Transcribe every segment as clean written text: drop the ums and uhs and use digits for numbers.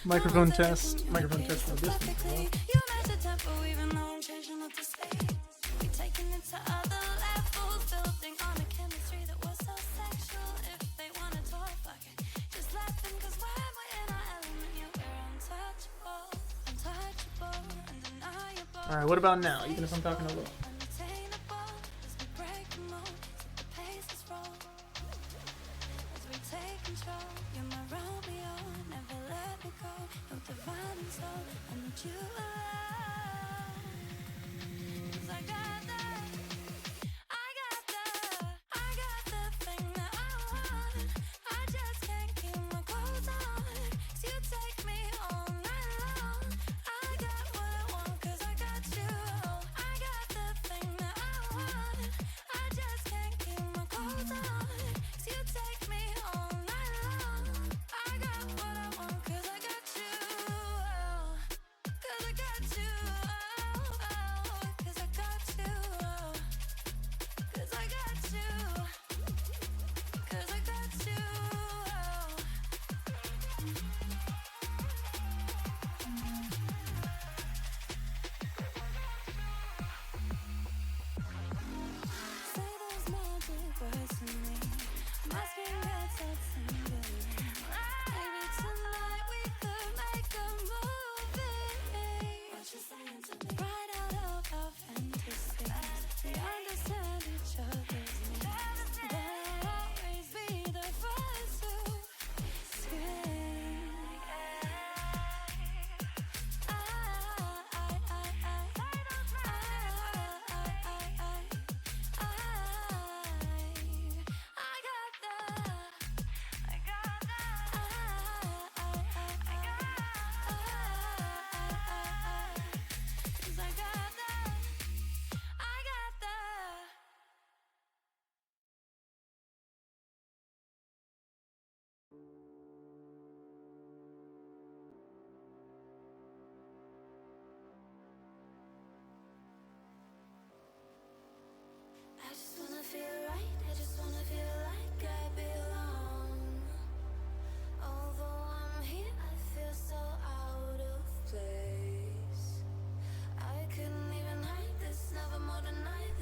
Microphone test. Microphone test from a distance. Alright, what about now? Even if I'm talking a little.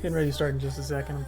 Getting ready to start in just a second.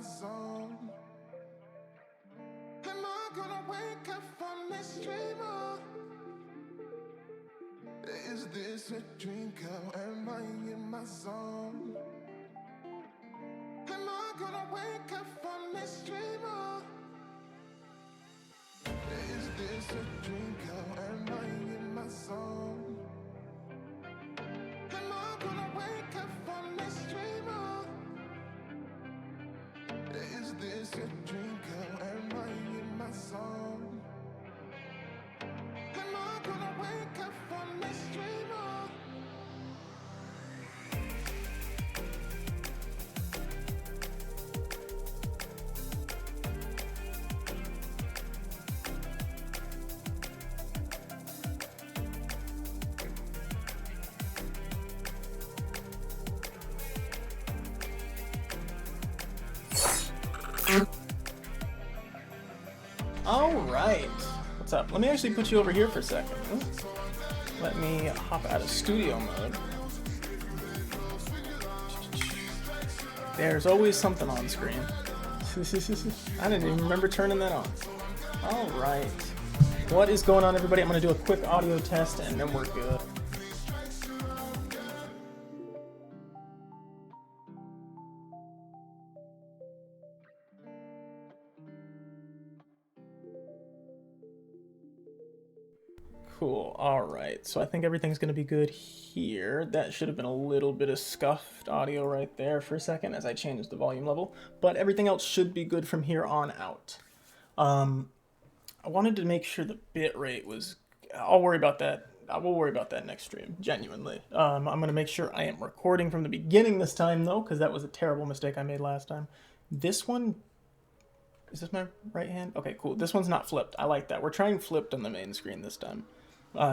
zone. Am I gonna wake up from this dream? Or is this a dream come? Am I in my zone? Am I gonna wake up from this dream? Or is this a dream come? Am I in my zone? Am I gonna wake up from this dream? Or is this a dream come? Am I in my zone? Am I gonna wake up from this dream? Or Alright. What's up? Let me actually put you over here for a second. Let me hop out of studio mode. There's always something on screen. I didn't even remember turning that on. Alright. What is going on, everybody? I'm going to do a quick audio test and then we're good. Cool. Alright, so I think everything's going to be good here. That should have been a little bit of scuffed audio right there for a second as I changed the volume level, but everything else should be good from here on out. I wanted to make sure the bitrate was... I'll worry about that. I will worry about that next stream, genuinely. I'm going to make sure I am recording from the beginning this time, though, because that was a terrible mistake I made last time. This one... Is this my right hand? Okay, cool. This one's not flipped. I like that. We're trying flipped on the main screen this time.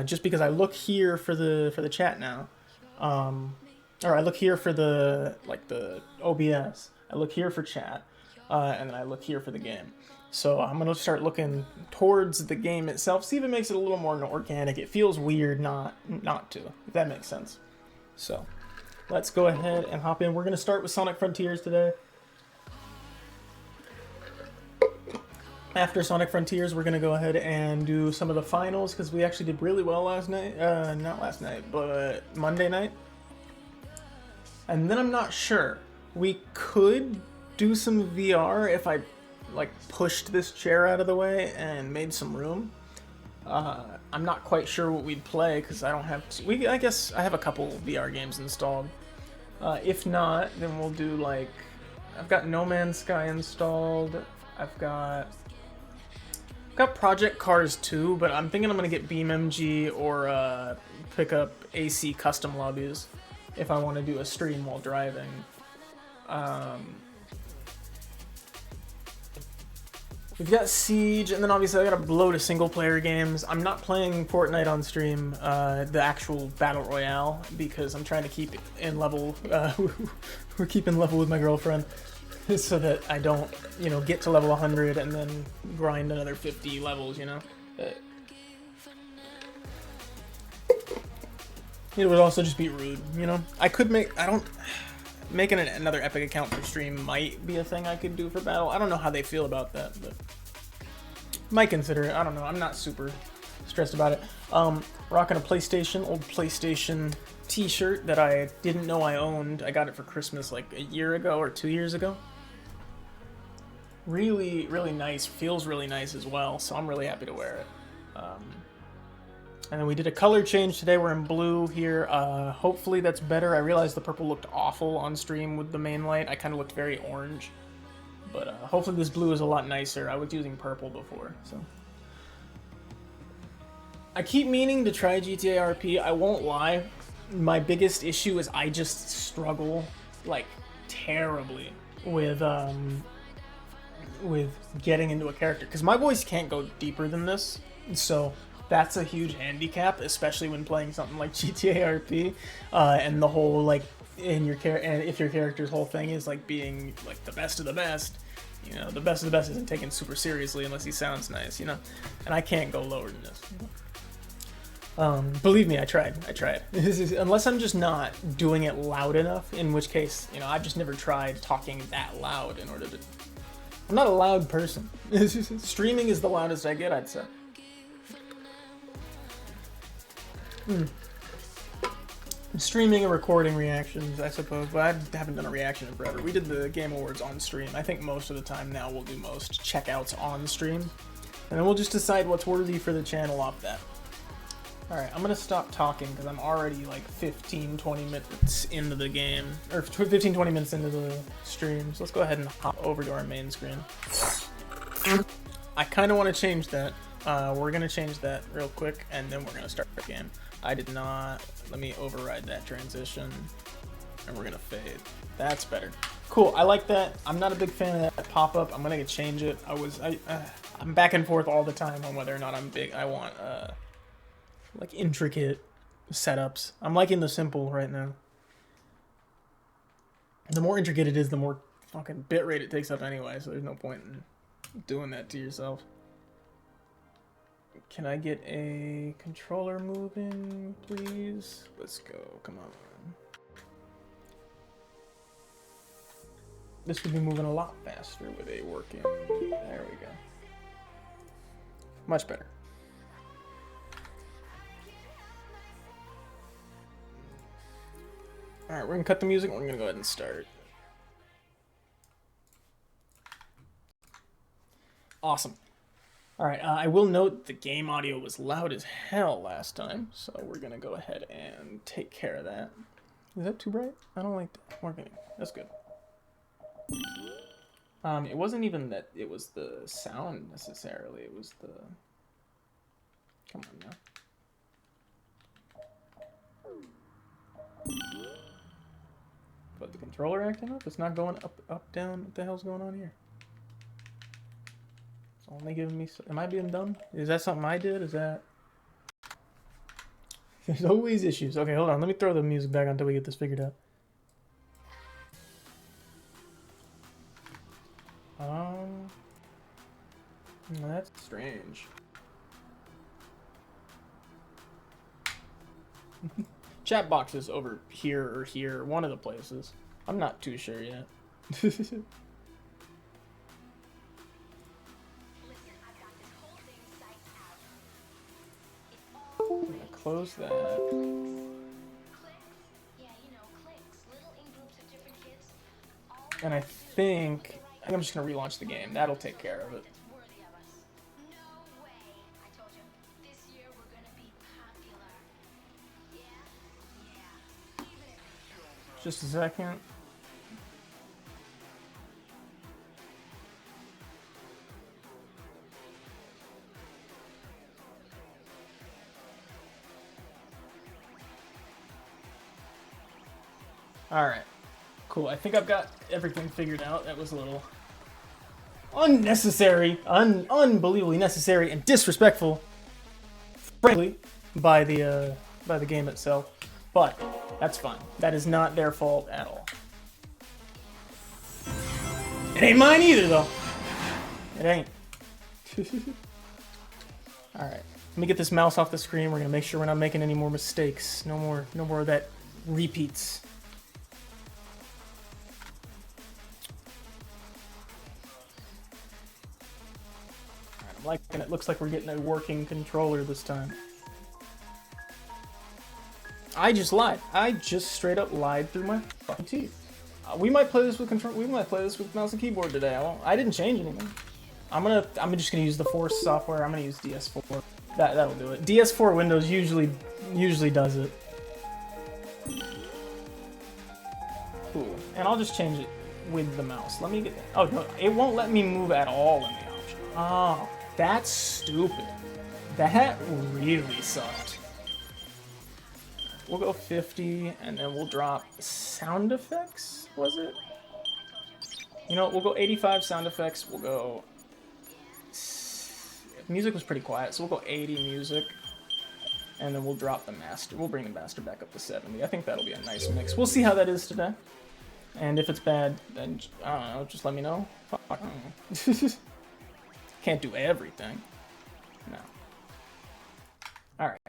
Just because I look here for the chat now, or I look here for the OBS. I look here for chat, and then I look here for the game. So I'm gonna start looking towards the game itself. See if it makes it a little more organic. It feels weird not to, if that makes sense. So let's go ahead and hop in. We're gonna start with Sonic Frontiers today. After Sonic Frontiers, we're going to go ahead and do some of the finals, because we actually did really well last night. Not last night, but Monday night. And then I'm not sure. We could do some VR if I, pushed this chair out of the way and made some room. I'm not quite sure what we'd play, because I don't have... I guess I have a couple VR games installed. If not, then we'll do, I've got No Man's Sky installed. I've got Project Cars 2, but I'm thinking I'm going to get BeamMG or pick up AC custom lobbies if I want to do a stream while driving. We've got Siege, and then obviously I got a load of single-player games. I'm not playing Fortnite on stream, the actual Battle Royale, because I'm trying to keep in level. We're keeping level with my girlfriend, so that I don't, get to level 100 and then grind another 50 levels, It would also just be rude, I could making another Epic account for stream might be a thing I could do for Battle. I don't know how they feel about that, but might consider it. I don't know. I'm not super stressed about it. Rocking a old PlayStation t-shirt that I didn't know I owned. I got it for Christmas a year ago or 2 years ago. Really, really nice. Feels really nice as well, so I'm really happy to wear it. And then we did a color change today. We're in blue here. Hopefully that's better. I realized the purple looked awful on stream with the main light. I kind of looked very orange. But hopefully this blue is a lot nicer. I was using purple before, so. I keep meaning to try GTA RP. I won't lie. My biggest issue is I just struggle, terribly with getting into a character. Because my voice can't go deeper than this, so... That's a huge handicap, especially when playing something like GTA RP, and the whole and if your character's whole thing is being the best of the best, the best of the best isn't taken super seriously unless he sounds nice, and I can't go lower than this. Believe me, I tried. Unless I'm just not doing it loud enough, in which case, you know, I've just never tried talking that loud in order to... I'm not a loud person. Streaming is the loudest I get, I'd say. Streaming and recording reactions, I suppose, but I haven't done a reaction in forever. We did the Game Awards on stream. I think most of the time now we'll do most checkouts on stream. And then we'll just decide what's worthy for the channel off that. Alright, I'm gonna stop talking because I'm already like 15-20 minutes into the game, or 15-20 minutes into the stream, so let's go ahead and hop over to our main screen. I kind of want to change that. We're gonna change that real quick, and then we're gonna start the game. I did not, let me override that transition, and we're gonna fade. That's better. Cool, I like that. I'm not a big fan of that pop-up. I'm gonna change it. I'm back and forth all the time on whether or not I want, like intricate setups. I'm liking the simple right now. The more intricate it is, the more fucking bitrate it takes up anyway, so there's no point in doing that to yourself. Can I get a controller moving, please? Let's go, come on. This would be moving a lot faster with a working, there we go. Much better. Alright, we're gonna cut the music and we're gonna go ahead and start. Awesome. Alright, I will note the game audio was loud as hell last time, so we're gonna go ahead and take care of that. Is that too bright? I don't like that. Working. That's good. It wasn't even that it was the sound necessarily, it was the... Come on now. But the controller acting up? It's not going up, down. What the hell's going on here? It's only giving me... Am I being dumb? Is that something I did? Is that... There's always issues. Okay, hold on. Let me throw the music back on until we get this figured out. That's strange. Chat boxes over here or here, one of the places. I'm not too sure yet. I'm gonna close that. And I think I'm just gonna relaunch the game. That'll take care of it. Just a second. Alright. Cool. I think I've got everything figured out. That was a little unnecessary, unbelievably necessary and disrespectful, frankly, by the game itself. But that's fine. That is not their fault at all. It ain't mine either, though. It ain't. Alright. Let me get this mouse off the screen. We're gonna make sure we're not making any more mistakes. No more of that repeats. Alright, I'm liking it. Looks like we're getting a working controller this time. I just lied. I just straight up lied through my fucking teeth. We might play this with control. We might play this with mouse and keyboard today. I didn't change anything. I'm just gonna use the Force software. I'm gonna use DS4. That'll do it. DS4 Windows usually does it. Cool. And I'll just change it with the mouse. Let me get that. Oh no, it won't let me move at all in the option. Oh, that's stupid. That really sucked. We'll go 50, and then we'll drop sound effects, was it? You know, we'll go 85 sound effects, we'll go... Music was pretty quiet, so we'll go 80 music, and then we'll drop the master. We'll bring the master back up to 70. I think that'll be a nice mix. We'll see how that is today. And if it's bad, then, I don't know, just let me know. Fuck, I don't know. Can't do everything. No. Alright.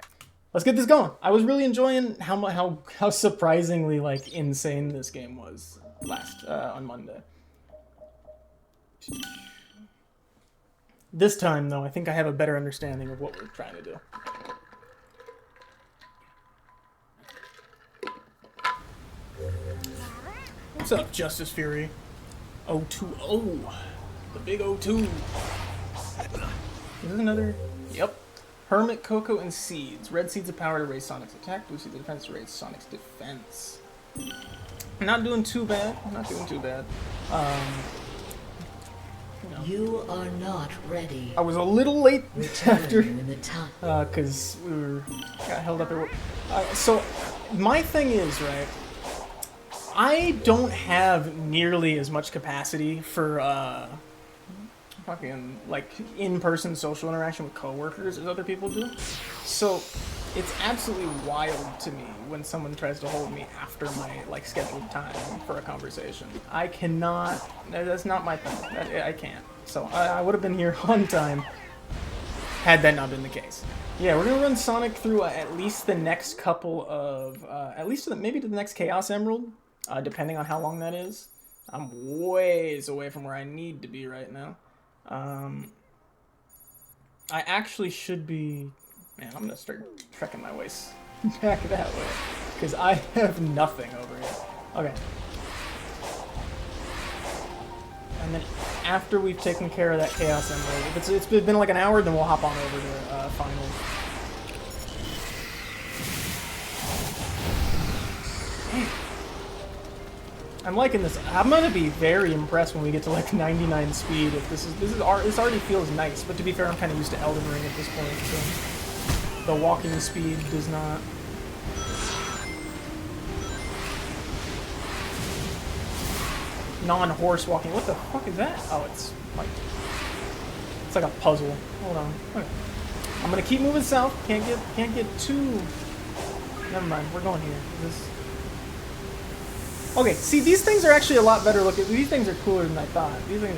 let's get this going. I was really enjoying how surprisingly like insane this game was on Monday. This time though, I think I have a better understanding of what we're trying to do. What's up, Justice Fury? 020. The big 02. Is this another? Yep. Hermit, Cocoa, and Seeds. Red seeds of power to raise Sonic's attack. Blue seeds of defense to raise Sonic's defense. I'm not doing too bad. You are not ready. I was a little late after, in the time. because got held up there. So, my thing is, right, I don't have nearly as much capacity for, fucking, like, in-person social interaction with coworkers as other people do. So, it's absolutely wild to me when someone tries to hold me after my, like, scheduled time for a conversation. I cannot, that's not my thing. I can't. So, I would have been here on time had that not been the case. Yeah, we're gonna run Sonic through at least the next couple of, maybe to the next Chaos Emerald, depending on how long that is. I'm ways away from where I need to be right now. I actually should be... Man, I'm gonna start trekking my way back that way, because I have nothing over here. Okay. And then after we've taken care of that Chaos Emerald, if it's been like an hour, then we'll hop on over to Finals. I'm liking this. I'm gonna be very impressed when we get to like 99 speed. If this already feels nice, but to be fair, I'm kind of used to Elden Ring at this point, so the walking speed does not. Non-horse walking. What the fuck is that? Oh, it's like a puzzle. Hold on. Okay. I'm gonna keep moving south. Can't get too. Never mind. We're going here. Okay, see, these things are actually a lot better looking. These things are cooler than I thought. These are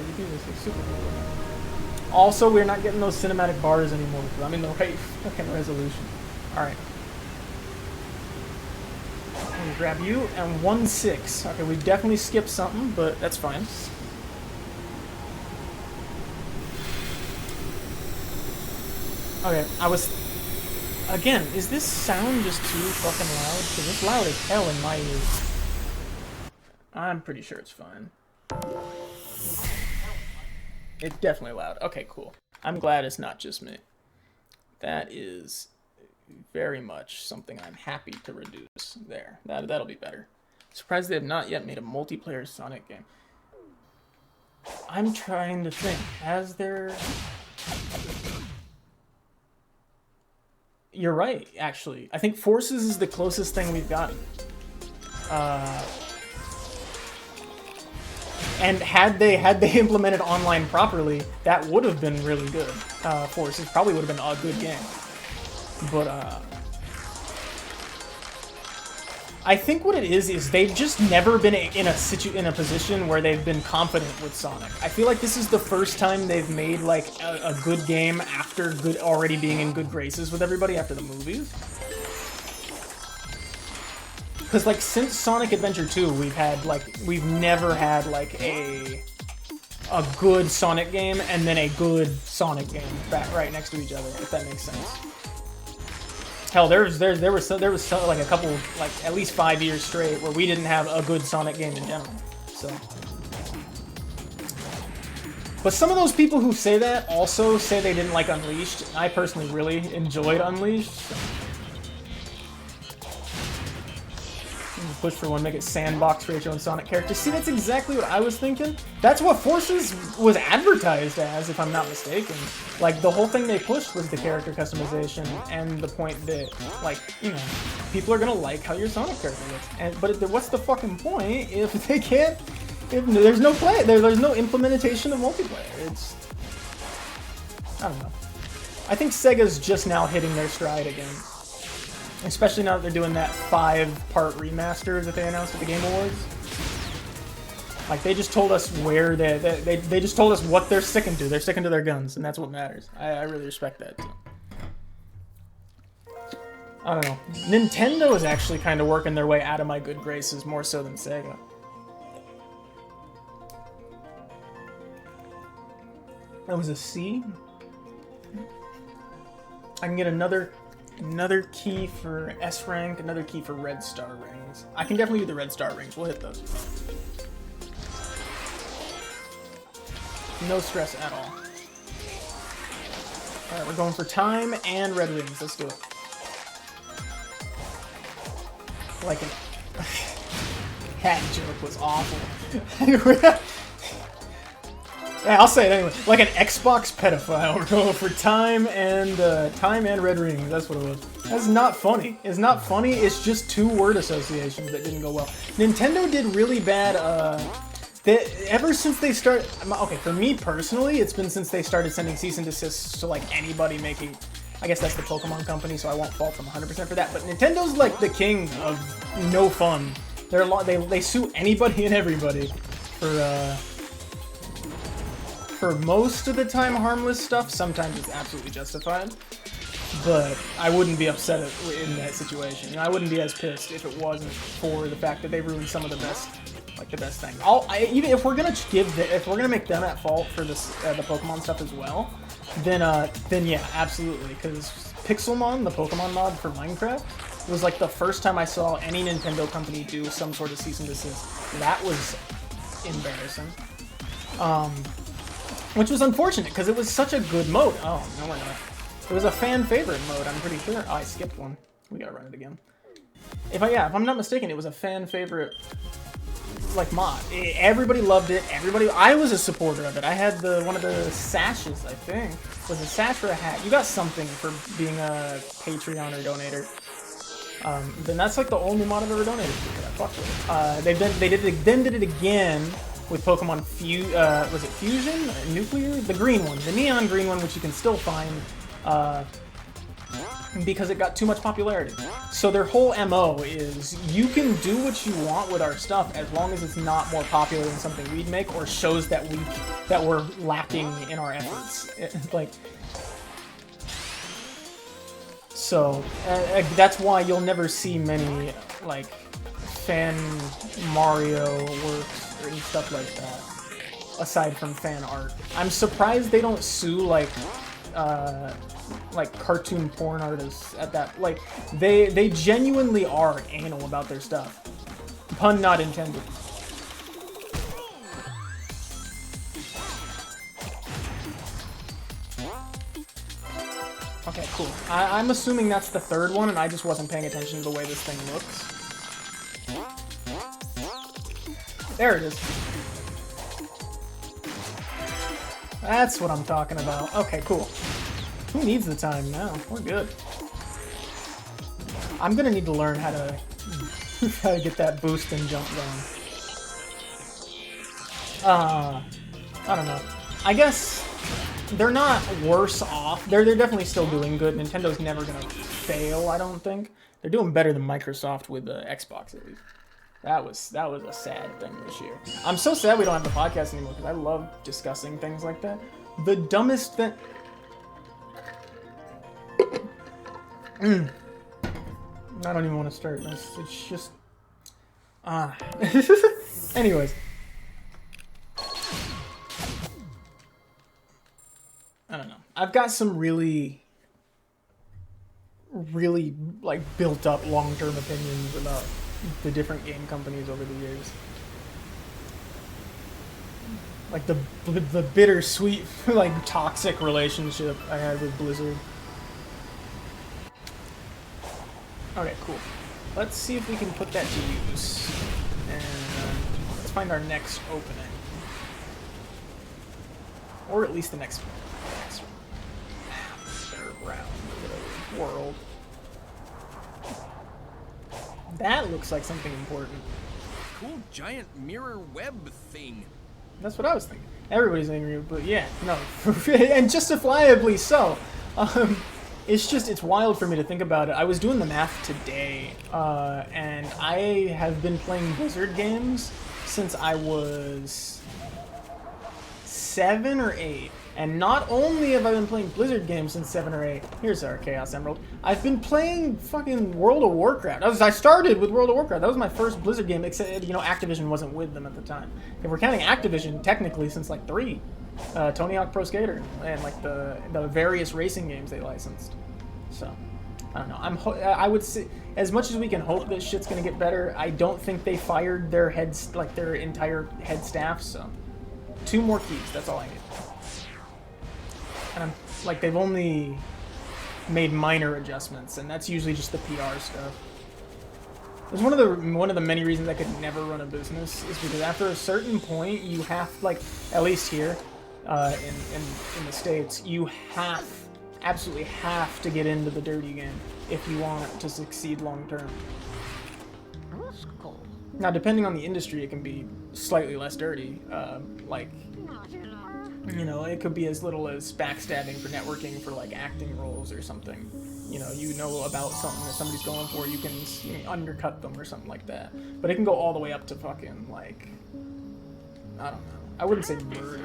super cool. Also, we're not getting those cinematic bars anymore, because I'm in the right fucking resolution. Alright. I'm gonna grab you, and 1-6. Okay, we definitely skipped something, but that's fine. Okay, Again, is this sound just too fucking loud? Because it's loud as hell in my ears. I'm pretty sure it's fine. It's definitely loud. Okay, cool. I'm glad it's not just me. That is very much something I'm happy to reduce there. That'll be better. Surprised they have not yet made a multiplayer Sonic game. I'm trying to think. Has there... You're right, actually. I think Forces is the closest thing we've gotten. And had they implemented online properly, that would have been really good. Forces probably would have been a good game. But I think what it is they've just never been in a position where they've been confident with Sonic. I feel like this is the first time they've made like a good game after already being in good graces with everybody after the movies. Because, like, since Sonic Adventure 2, we've never had, like, a good Sonic game and then a good Sonic game right next to each other, if that makes sense. Hell, there was like a couple, like, at least 5 years straight where we didn't have a good Sonic game in general, so. But some of those people who say that also say they didn't like Unleashed. I personally really enjoyed Unleashed, so. Push for one, make it sandbox for your own Sonic character. See, that's exactly what I was thinking. That's what Forces was advertised as, if I'm not mistaken. Like, the whole thing they pushed was the character customization and the point that, like, you know, people are gonna like how your Sonic character looks. But what's the fucking point if they can't, if there's no play, there's no implementation of multiplayer? It's, I don't know. I think Sega's just now hitting their stride again. Especially now that they're doing that 5-part remaster that they announced at the Game Awards. Like, they just told us where they just told us what they're sticking to. They're sticking to their guns, and that's what matters. I really respect that, too. I don't know. Nintendo is actually kind of working their way out of my good graces more so than Sega. That was a C. I can get another key for S rank, another key for red star rings. I can definitely do the red star rings. We'll hit those. No stress at all. Alright, we're going for time and red rings. Let's do it. Like an... That joke was awful. Yeah, I'll say it anyway. Like an Xbox pedophile. We're going for time and red rings. That's what it was. That's not funny. It's not funny. It's just two word associations that didn't go well. Nintendo did really bad. Ever since they started. Okay, for me personally, it's been since they started sending cease and desists to like anybody making. I guess that's the Pokemon company, so I won't fault them 100% for that. But Nintendo's like the king of no fun. They sue anybody and everybody for most of the time harmless stuff. Sometimes it's absolutely justified, but I wouldn't be upset in that situation. You know, I wouldn't be as pissed if it wasn't for the fact that they ruined some of the best, like the best things. Even if we're gonna make them at fault for this the Pokemon stuff as well, then yeah, absolutely. Because Pixelmon, the Pokemon mod for Minecraft, was like the first time I saw any Nintendo company do some sort of cease and desist. That was embarrassing. Which was unfortunate, because it was such a good mode. Oh, no, we're not. It was a fan favorite mode, I'm pretty sure. Oh, I skipped one. We gotta run it again. If I'm not mistaken, it was a fan favorite, like, mod. Everybody loved it. I was a supporter of it. I had one of the sashes, I think. Was a sash or a hat? You got something for being a Patreon or donator. Then that's like the only mod I've ever donated to that I fucked with. They did it again with Pokemon was it Fusion? Nuclear? The green one. The neon green one, which you can still find because it got too much popularity. So their whole MO is you can do what you want with our stuff as long as it's not more popular than something we'd make or shows that we're lacking in our efforts. So that's why you'll never see many like fan Mario works and stuff like that, aside from fan art. I'm surprised they don't sue like cartoon porn artists at that. Like they genuinely are anal about their stuff. Pun not intended. Okay, cool. I'm assuming that's the third one, and I just wasn't paying attention to the way this thing looks. There it is. That's what I'm talking about. Okay, cool. Who needs the time now? We're good. I'm gonna need to learn how to get that boost and jump going. I don't know. I guess they're not worse off. They're definitely still doing good. Nintendo's never gonna fail, I don't think. They're doing better than Microsoft with the Xbox, at least. That was a sad thing this year. I'm so sad we don't have the podcast anymore because I love discussing things like that. The dumbest thing. I don't even want to start this. It's just. Anyways. I don't know. I've got some really like built up long-term opinions about the different game companies over the years. Like the bittersweet, like toxic relationship I had with Blizzard. Okay, cool. Let's see if we can put that to use. And let's find our next opening. Or at least the next third round of the world. That looks like something important. Cool giant mirror web thing. That's what I was thinking. Everybody's angry, but yeah, no. And justifiably so. It's wild for me to think about it. I was doing the math today, and I have been playing Blizzard games since I was 7 or 8. And not only have I been playing Blizzard games since 7 or 8, here's our Chaos Emerald, I've been playing fucking World of Warcraft. I started with World of Warcraft. That was my first Blizzard game, except, you know, Activision wasn't with them at the time. If we're counting Activision, technically since like 3. Tony Hawk Pro Skater, and like the various racing games they licensed. So, I don't know. I would say, as much as we can hope this shit's gonna get better, I don't think they fired their heads, like their entire head staff, so 2 more keys, that's all I need. And I'm like, they've only made minor adjustments, and that's usually just the PR stuff. It's one of the many reasons I could never run a business is because after a certain point, you have, like, at least here in the States, you absolutely have to get into the dirty game if you want to succeed long term. Now, depending on the industry, it can be slightly less dirty, like, you know, it could be as little as backstabbing for networking for, like, acting roles or something. You know about something that somebody's going for, you can undercut them or something like that. But it can go all the way up to fucking, like, I don't know. I wouldn't say murder,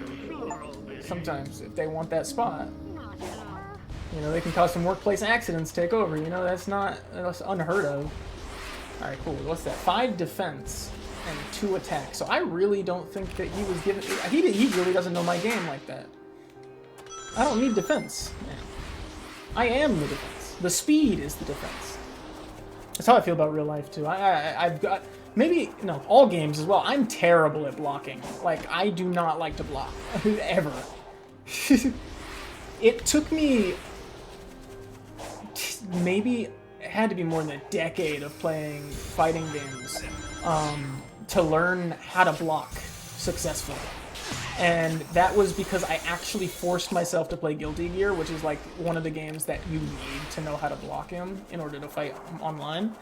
but sometimes if they want that spot, you know, they can cause some workplace accidents take over. You know, that's unheard of. Alright, cool. What's that? 5 defense and 2 attack. So I really don't think that he was given... He really doesn't know my game like that. I don't need defense. Man. I am the defense. The speed is the defense. That's how I feel about real life, too. I've got... Maybe... No, all games as well. I'm terrible at blocking. Like, I do not like to block. Ever. It took me... Maybe... It had to be more than a decade of playing fighting games to learn how to block successfully. And that was because I actually forced myself to play Guilty Gear, which is like one of the games that you need to know how to block in order to fight online.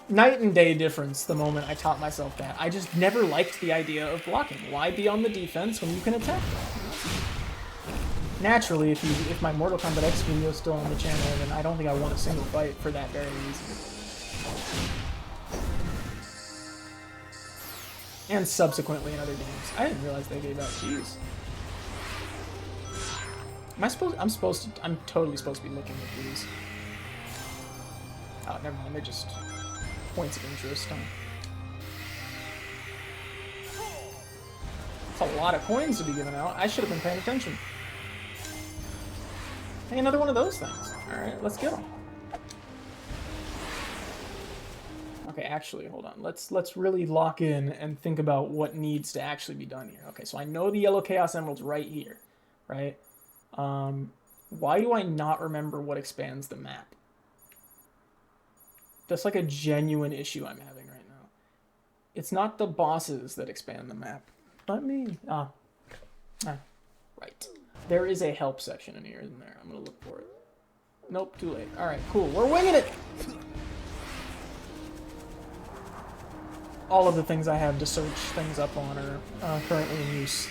Night and day difference the moment I taught myself that. I just never liked the idea of blocking. Why be on the defense when you can attack? Naturally, if my Mortal Kombat X video is still on the channel, then I don't think I won a single fight for that very reason. And subsequently in other games. I didn't realize they gave out keys. I'm totally supposed to be looking at these. Oh, never mind, they're just points of interest. It's a lot of coins to be given out. I should have been paying attention. Hey, another one of those things. Alright, let's get them. Okay, actually, hold on. Let's really lock in and think about what needs to actually be done here. Okay, so I know the yellow Chaos Emerald's right here, right? Why do I not remember what expands the map? That's like a genuine issue I'm having right now. It's not the bosses that expand the map. Let me... right. There is a help section in here, isn't there? I'm gonna look for it. Nope, too late. Alright, cool. We're winging it! All of the things I have to search things up on are currently in use.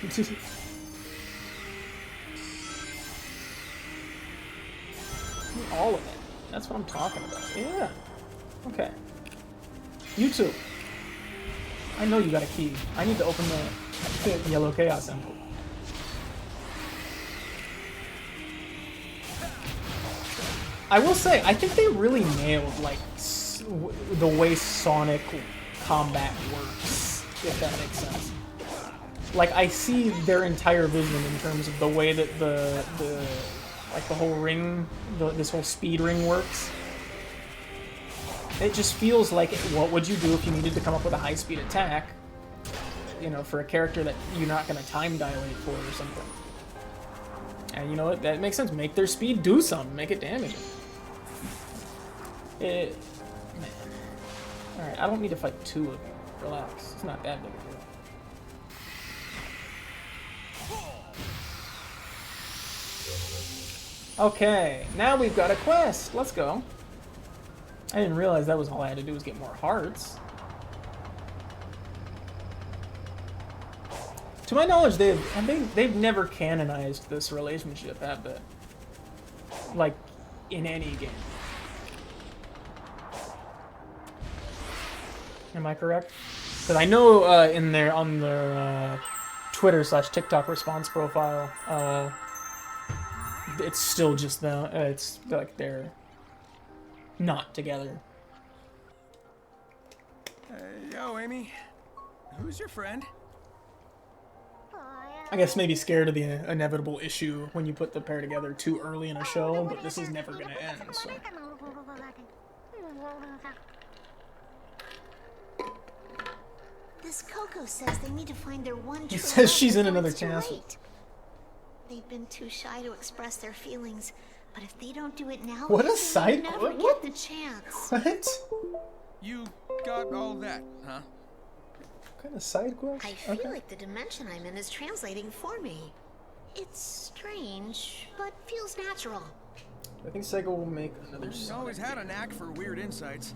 All of it. That's what I'm talking about. Yeah. Okay. You too. I know you got a key. I need to open the yellow Chaos Emerald. I will say, I think they really nailed, like, the way Sonic combat works, if that makes sense. Like, I see their entire vision in terms of the way that the whole ring, this whole speed ring works. It just feels like, what would you do if you needed to come up with a high-speed attack, you know, for a character that you're not going to time dilate for or something. And you know what, that makes sense. Make their speed do something, make it damaging. Man. Alright, I don't need to fight 2 of them. Relax. It's not that big a deal. Okay, now we've got a quest. Let's go. I didn't realize that was all I had to do was get more hearts. To my knowledge, they've never canonized this relationship, have they? Like, in any game. Am I correct? Because I know on their Twitter/TikTok response profile, it's still just it's like they're not together. Yo, Amy. Who's your friend? I guess maybe scared of the inevitable issue when you put the pair together too early in a show, but this is never gonna end, so. This Coco says they need to find their one true He says she's in love another before it's too castle. late. They've been too shy to express their feelings, but if they don't do it now, What a they'll side- never what? get the chance. What? You got all that, huh? What kind of side quest? I feel like the dimension I'm in is translating for me. It's strange, but feels natural. I think Sega will make another He's Sonic. always had a knack for weird insights.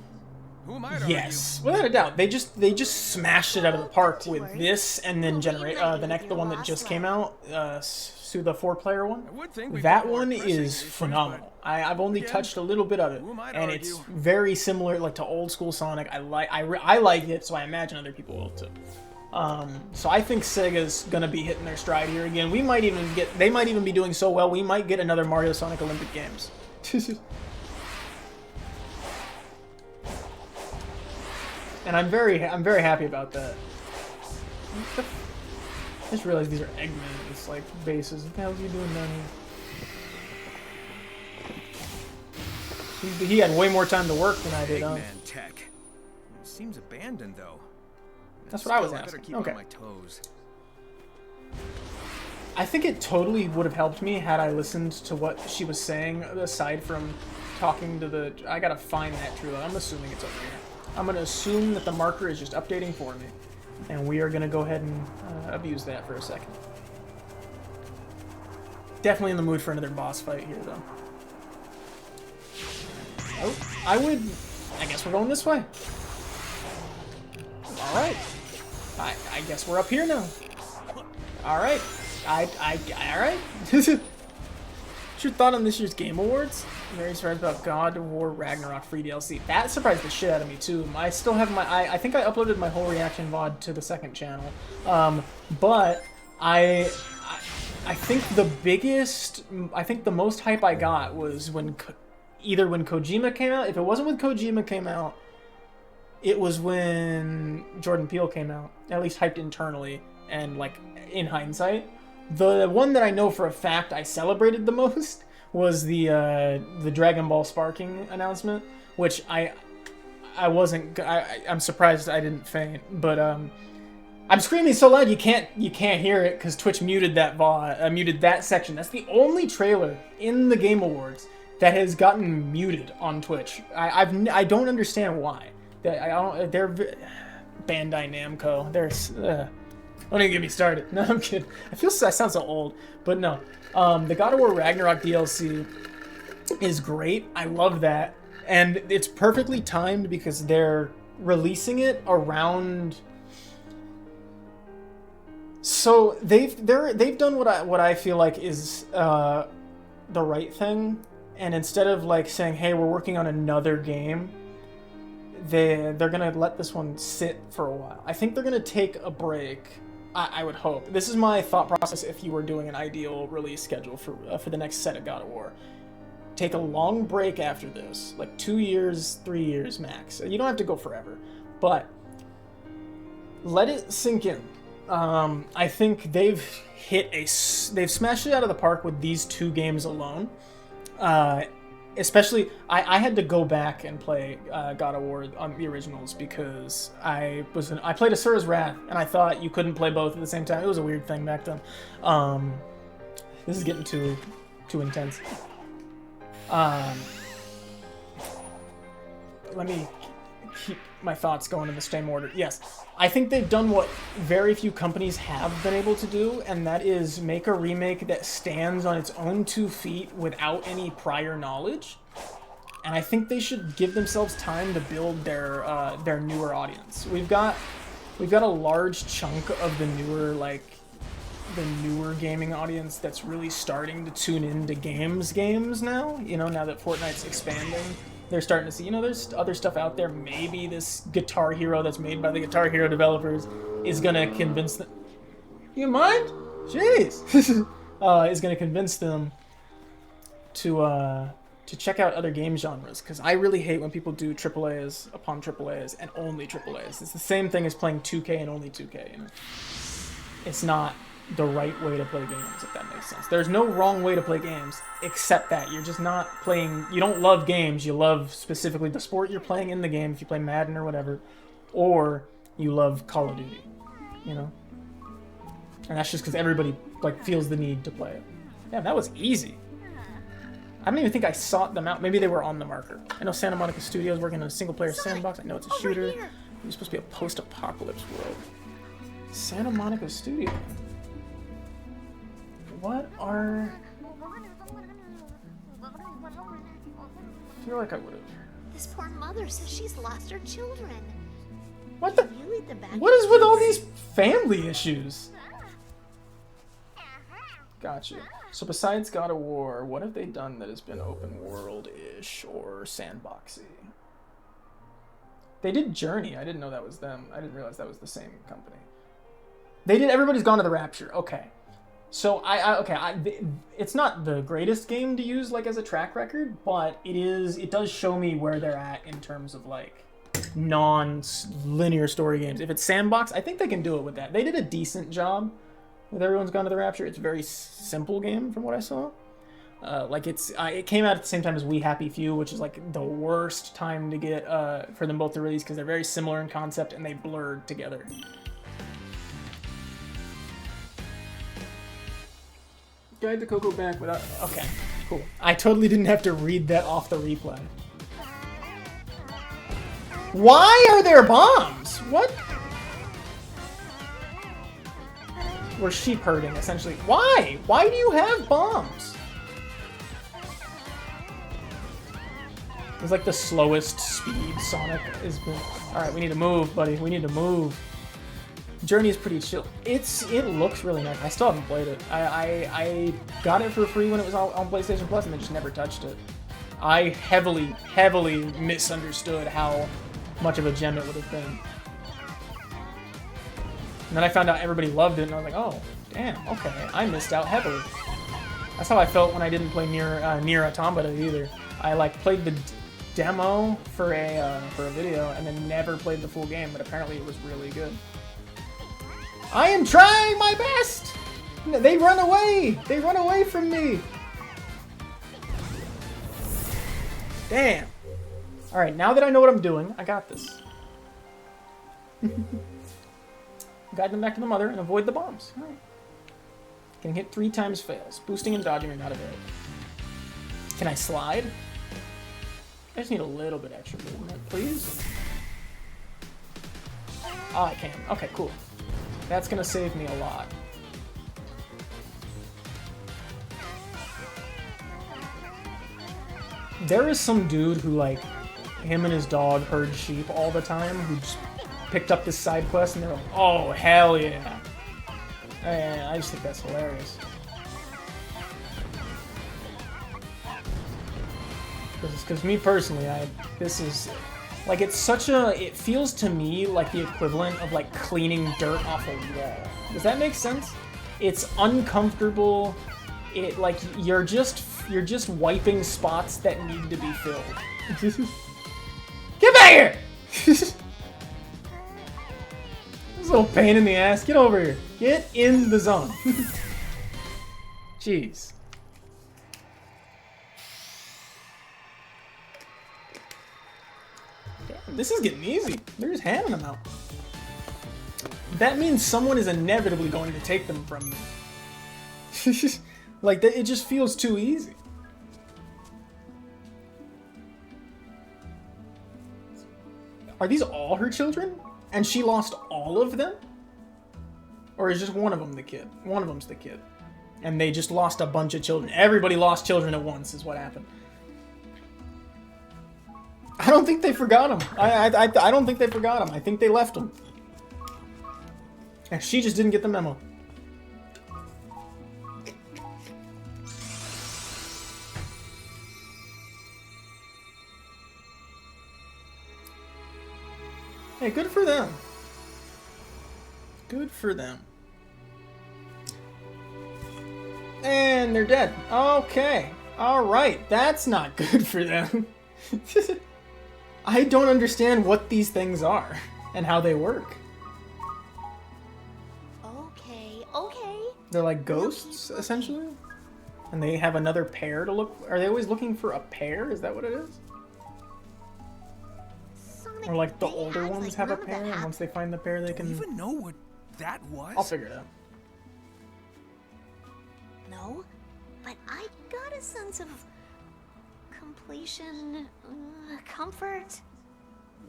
Who am I to Yes, without a doubt. They just smashed it out of the park with this, and then the one that just came out, so the 4-player one. I would think we'd That get more one pressing is issues, phenomenal. I've only again, touched a little bit of it, who am I to and it's argue? very similar, like to old school Sonic. I like it, so I imagine other people will too. So I think Sega's gonna be hitting their stride here again. They might even be doing so well, we might get another Mario Sonic Olympic Games. And I'm very happy about that. I just realized these are Eggman, it's like bases. What the hell is he doing down here? He had way more time to work than I did, huh? Eggman tech. Seems abandoned though. That's what I was Still, asking. better keep Okay. on my toes. I think it totally would have helped me had I listened to what she was saying, aside from talking to the... I gotta find that true. I'm assuming it's over here. I'm gonna assume that the marker is just updating for me. And we are gonna go ahead and abuse that for a second. Definitely in the mood for another boss fight here, though. Oh, I guess we're going this way. Alright. I guess we're up here now. Alright. Alright. What's your thought on this year's Game Awards? I'm very surprised about God of War Ragnarok free DLC. That surprised the shit out of me too. I still have my... I think I uploaded my whole reaction VOD to the second channel. But I think the biggest... I think the most hype I got was when... Either when Kojima came out. If it wasn't when Kojima came out, it was when Jordan Peele came out. At least hyped internally and like in hindsight. The one that I know for a fact I celebrated the most was the Dragon Ball Sparking announcement, which I'm surprised I didn't faint, but I'm screaming so loud you can't hear it because Twitch muted that muted that section. That's the only trailer in the Game Awards that has gotten muted on Twitch. I don't understand why. They're Bandai Namco. Don't even get me started. No, I'm kidding. I sound so old, but no. The God of War Ragnarok DLC is great. I love that, and it's perfectly timed because they're releasing it around. So they've done what I feel like is the right thing, and instead of like saying, "Hey, we're working on another game," they're gonna let this one sit for a while. I think they're gonna take a break. I would hope. This is my thought process if you were doing an ideal release schedule for the next set of God of War. Take a long break after this, like 2 years, 3 years max. You don't have to go forever, but let it sink in. I think they've smashed it out of the park with these 2 games alone. Especially, I had to go back and play God of War on the originals because I played Asura's Wrath, and I thought you couldn't play both at the same time. It was a weird thing back then. This is getting too intense. Let me keep my thoughts going in the same order. Yes, I think they've done what very few companies have been able to do, and that is make a remake that stands on its own 2 feet without any prior knowledge. And I think they should give themselves time to build their newer audience. We've got a large chunk of the newer gaming audience that's really starting to tune into games now. You know, now that Fortnite's expanding. They're starting to see, there's other stuff out there. Maybe this Guitar Hero that's made by the Guitar Hero developers is gonna convince them. You mind? Jeez. Is going to convince them to check out other game genres, because I really hate when people do AAAs upon AAAs and only AAAs. It's the same thing as playing 2K and only 2K. You know? It's not the right way to play games, if that makes sense. There's no wrong way to play games, except that you're just not playing... You don't love games, you love specifically the sport you're playing in the game, if you play Madden or whatever, or you love Call of Duty, you know? And that's just because everybody, like, feels the need to play it. Yeah, that was easy. I don't even think I sought them out. Maybe they were on the marker. I know Santa Monica Studios working on a single-player sandbox. I know it's a shooter. It's supposed to be a post-apocalypse world. Santa Monica Studios. What are... I feel like I would have. This poor mother says she's lost her children. What the... You lead them back. What is with all these family issues? Gotcha. So besides God of War, what have they done that has been open world-ish or sandboxy? They did Journey. I didn't know that was them. I didn't realize that was the same company. They did Everybody's Gone to the Rapture. Okay. So it's not the greatest game to use like as a track record, but it does show me where they're at in terms of like non-linear story games. If it's sandbox, I think they can do it with that. They did a decent job with Everyone's Gone to the Rapture. It's a very simple game from what I saw. It came out at the same time as We Happy Few, which is like the worst time to get for them both to release because they're very similar in concept and they blurred together. Guide to Coco back without... Okay, cool. I totally didn't have to read that off the replay. Why are there bombs? What? We're sheep herding, essentially. Why? Why do you have bombs? It's like the slowest speed Sonic has been. Alright, we need to move, buddy. We need to move. Journey is pretty chill. It looks really nice. I still haven't played it. I got it for free when it was on PlayStation Plus and then just never touched it. I heavily misunderstood how much of a gem it would have been. And then I found out everybody loved it, and I was like, oh, damn, okay, I missed out heavily. That's how I felt when I didn't play Nier Automata either. I like played the demo for a video, and then never played the full game, but apparently it was really good. I am trying my best! They run away! They run away from me! Damn. Alright, now that I know what I'm doing, I got this. Guide them back to the mother and avoid the bombs. All right. Getting hit 3 times fails. Boosting and dodging are not available. Can I slide? I just need a little bit extra movement, please. Oh, I can. Okay, cool. That's gonna save me a lot. There is some dude who, like, him and his dog herd sheep all the time, who just picked up this side quest and they're like, oh, hell yeah. And I just think that's hilarious. Because me personally, this is, like, it's such a, it feels to me like the equivalent of, like, cleaning dirt off a wall. Does that make sense? It's uncomfortable. It, like, you're just wiping spots that need to be filled. Get back here! This little pain in the ass. Get over here. Get in the zone. Jeez. Damn, this is getting easy. They're just handing them out. That means someone is inevitably going to take them from me. Like, it just feels too easy. Are these all her children? And she lost all of them? Or is just one of them the kid? One of them's the kid. And they just lost a bunch of children. Everybody lost children at once is what happened. I don't think they forgot him. I don't think they forgot him. I think they left him. And she just didn't get the memo. Hey, good for them. Good for them. And they're dead. Okay. Alright, that's not good for them. I don't understand what these things are and how they work. Okay. They're like ghosts, essentially? And they have another pair to look... Are they always looking for a pair? Is that what it is? Sonic, Or like the they older act ones like have a none of pair, that and happened. once they find the pair, they Do you can... even know what that was? I'll figure it out. No, but I got a sense of completion, comfort.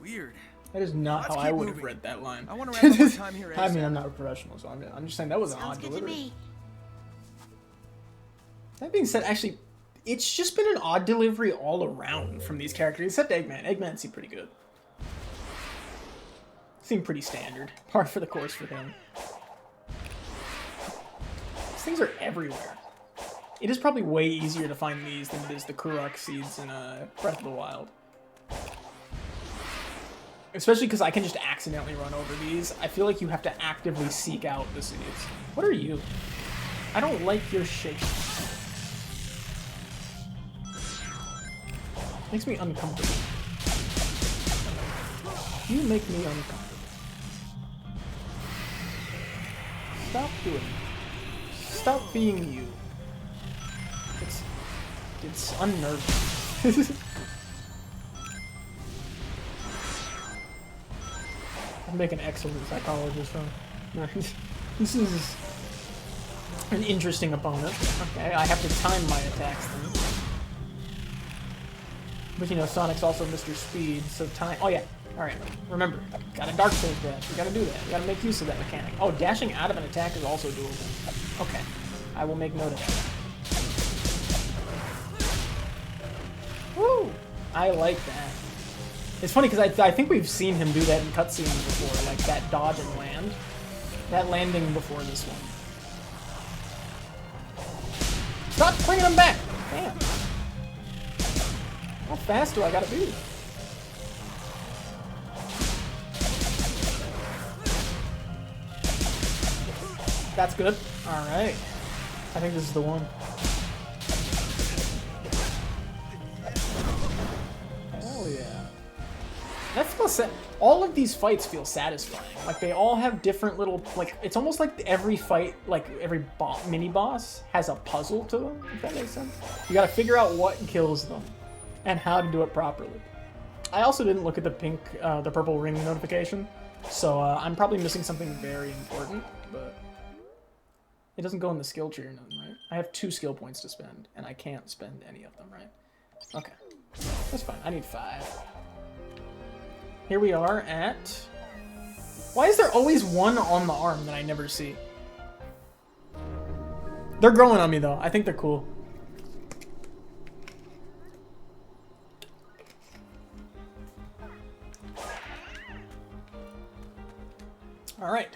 Weird. That is not Let's how I keep would have moving. read that line. I want to wrap up our time here. I mean, ASAP. I'm not a professional, so I'm just saying that was an Sounds odd good to delivery. me. That being said, actually, it's just been an odd delivery all around from these characters, except Eggman. Eggman seemed pretty good. Seemed pretty standard. Par for the course for him. These things are everywhere. It is probably way easier to find these than it is the Kurok seeds in Breath of the Wild. Especially because I can just accidentally run over these. I feel like you have to actively seek out the seeds. What are you? I don't like your shape. Makes me uncomfortable. You make me uncomfortable. Stop doing it. Stop being you. It's unnerving. I'd make an excellent psychologist, huh? This is an interesting opponent. Okay, I have to time my attacks then. But you know, Sonic's also Mr. Speed, so time... Oh yeah, alright, remember, got a Dark Phase dash, you gotta do that, you gotta make use of that mechanic. Oh, dashing out of an attack is also doable. Okay, I will make note of that. Woo! I like that. It's funny because I think we've seen him do that in cutscenes before, like that dodge and land. That landing before this one. Stop bringing him back! Damn. How fast do I gotta be? That's good. Alright. I think this is the one. Hell yeah. That feels all of these fights feel satisfying. Like they all have different little, like it's almost like every fight, like every mini boss has a puzzle to them. If that makes sense. You got to figure out what kills them and how to do it properly. I also didn't look at the the purple ring notification, so I'm probably missing something very important. But it doesn't go in the skill tree or nothing, right? I have 2 skill points to spend, and I can't spend any of them, right? Okay, that's fine. I need 5. Here we are at... Why is there always one on the arm that I never see? They're growing on me, though. I think they're cool. Alright.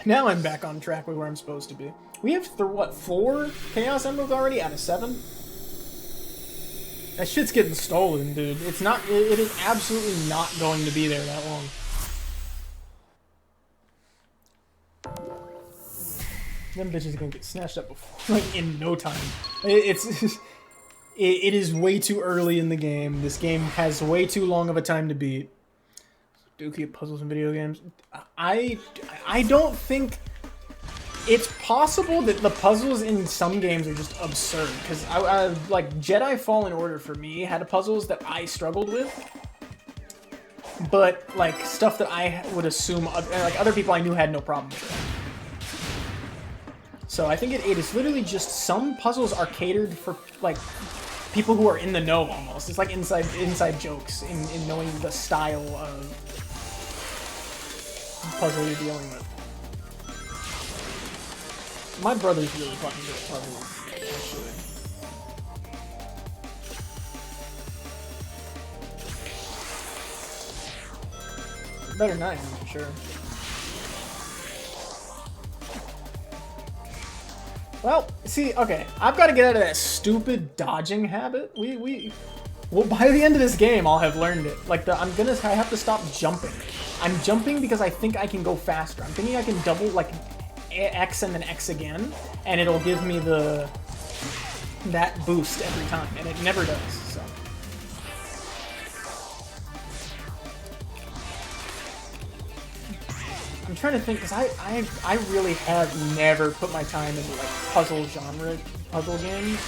Now I'm back on track with where I'm supposed to be. We have, what, 4 Chaos Emeralds already out of 7? That shit's getting stolen, dude. It's not. It is absolutely not going to be there that long. Them bitches are gonna get snatched up before, like in no time. It is way too early in the game. This game has way too long of a time to beat. Dookie of puzzles in video games. I don't think. It's possible that the puzzles in some games are just absurd, because I like Jedi Fallen Order for me had puzzles that I struggled with, but like stuff that I would assume like other people I knew had no problem with it. So I think it is literally just some puzzles are catered for like people who are in the know almost. It's like inside jokes in knowing the style of puzzle you're dealing with. My brother's really fucking good at puzzles, actually. Better than I am, for sure. Well, see, okay, I've got to get out of that stupid dodging habit. Well, by the end of this game, I'll have learned it. Like, I have to stop jumping. I'm jumping because I think I can go faster. I'm thinking I can double, like, X and then X again, and it'll give me the that boost every time, and it never does, so. I'm trying to think, because I really have never put my time into, like, puzzle games.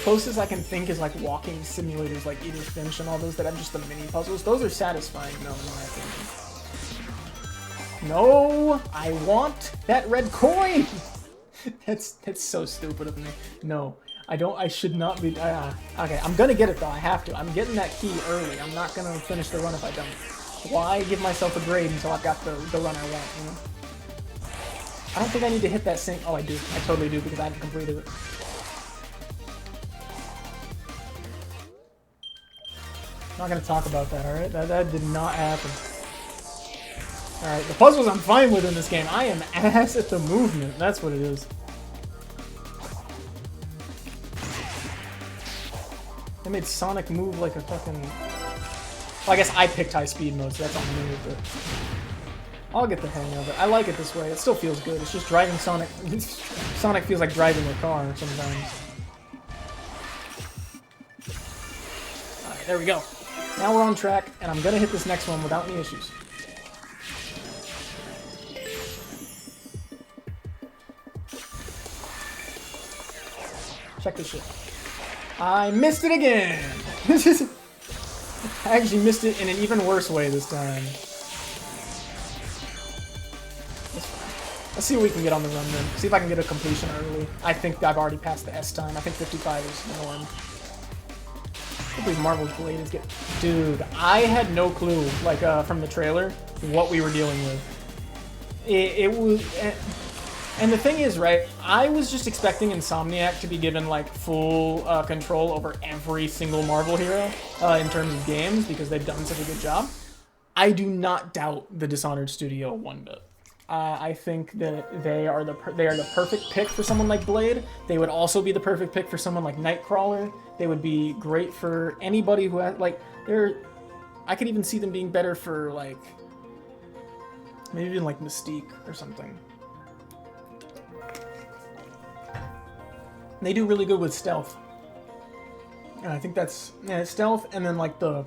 Closest I can think is, like, walking simulators like Eater Finch and all those that have just the mini puzzles. Those are satisfying, though, in my opinion. No! I want that red coin! That's so stupid of me. No. I should not be... okay, I'm gonna get it, though. I have to. I'm getting that key early. I'm not gonna finish the run if I don't. Why give myself a grade until I've got the run I want, you know? I don't think I need to hit that same... Oh, I do. I totally do, because I haven't completed it. I'm not gonna talk about that, alright? That did not happen. Alright, the puzzles I'm fine with in this game. I am ass at the movement. That's what it is. They made Sonic move like a fucking... Well, I guess I picked high speed mode, so that's on me, but... I'll get the hang of it. I like it this way. It still feels good. It's just driving Sonic... Sonic feels like driving a car sometimes. Alright, there we go. Now we're on track, and I'm gonna hit this next one without any issues. Check this shit. I missed it again! I actually missed it in an even worse way this time. Let's see what we can get on the run then. See if I can get a completion early. I think I've already passed the S time. I think 55 is the norm. I believe Marvel's Blade is getting... Dude, I had no clue, like, from the trailer, what we were dealing with. It was... And the thing is, right, I was just expecting Insomniac to be given, like, full control over every single Marvel hero in terms of games, because they've done such a good job. I do not doubt the Dishonored studio one bit. I think that they are the perfect pick for someone like Blade. They would also be the perfect pick for someone like Nightcrawler. They would be great for anybody who has, like, I could even see them being better for, like, maybe even, like, Mystique or something. They do really good with stealth. And I think that's stealth, and then like the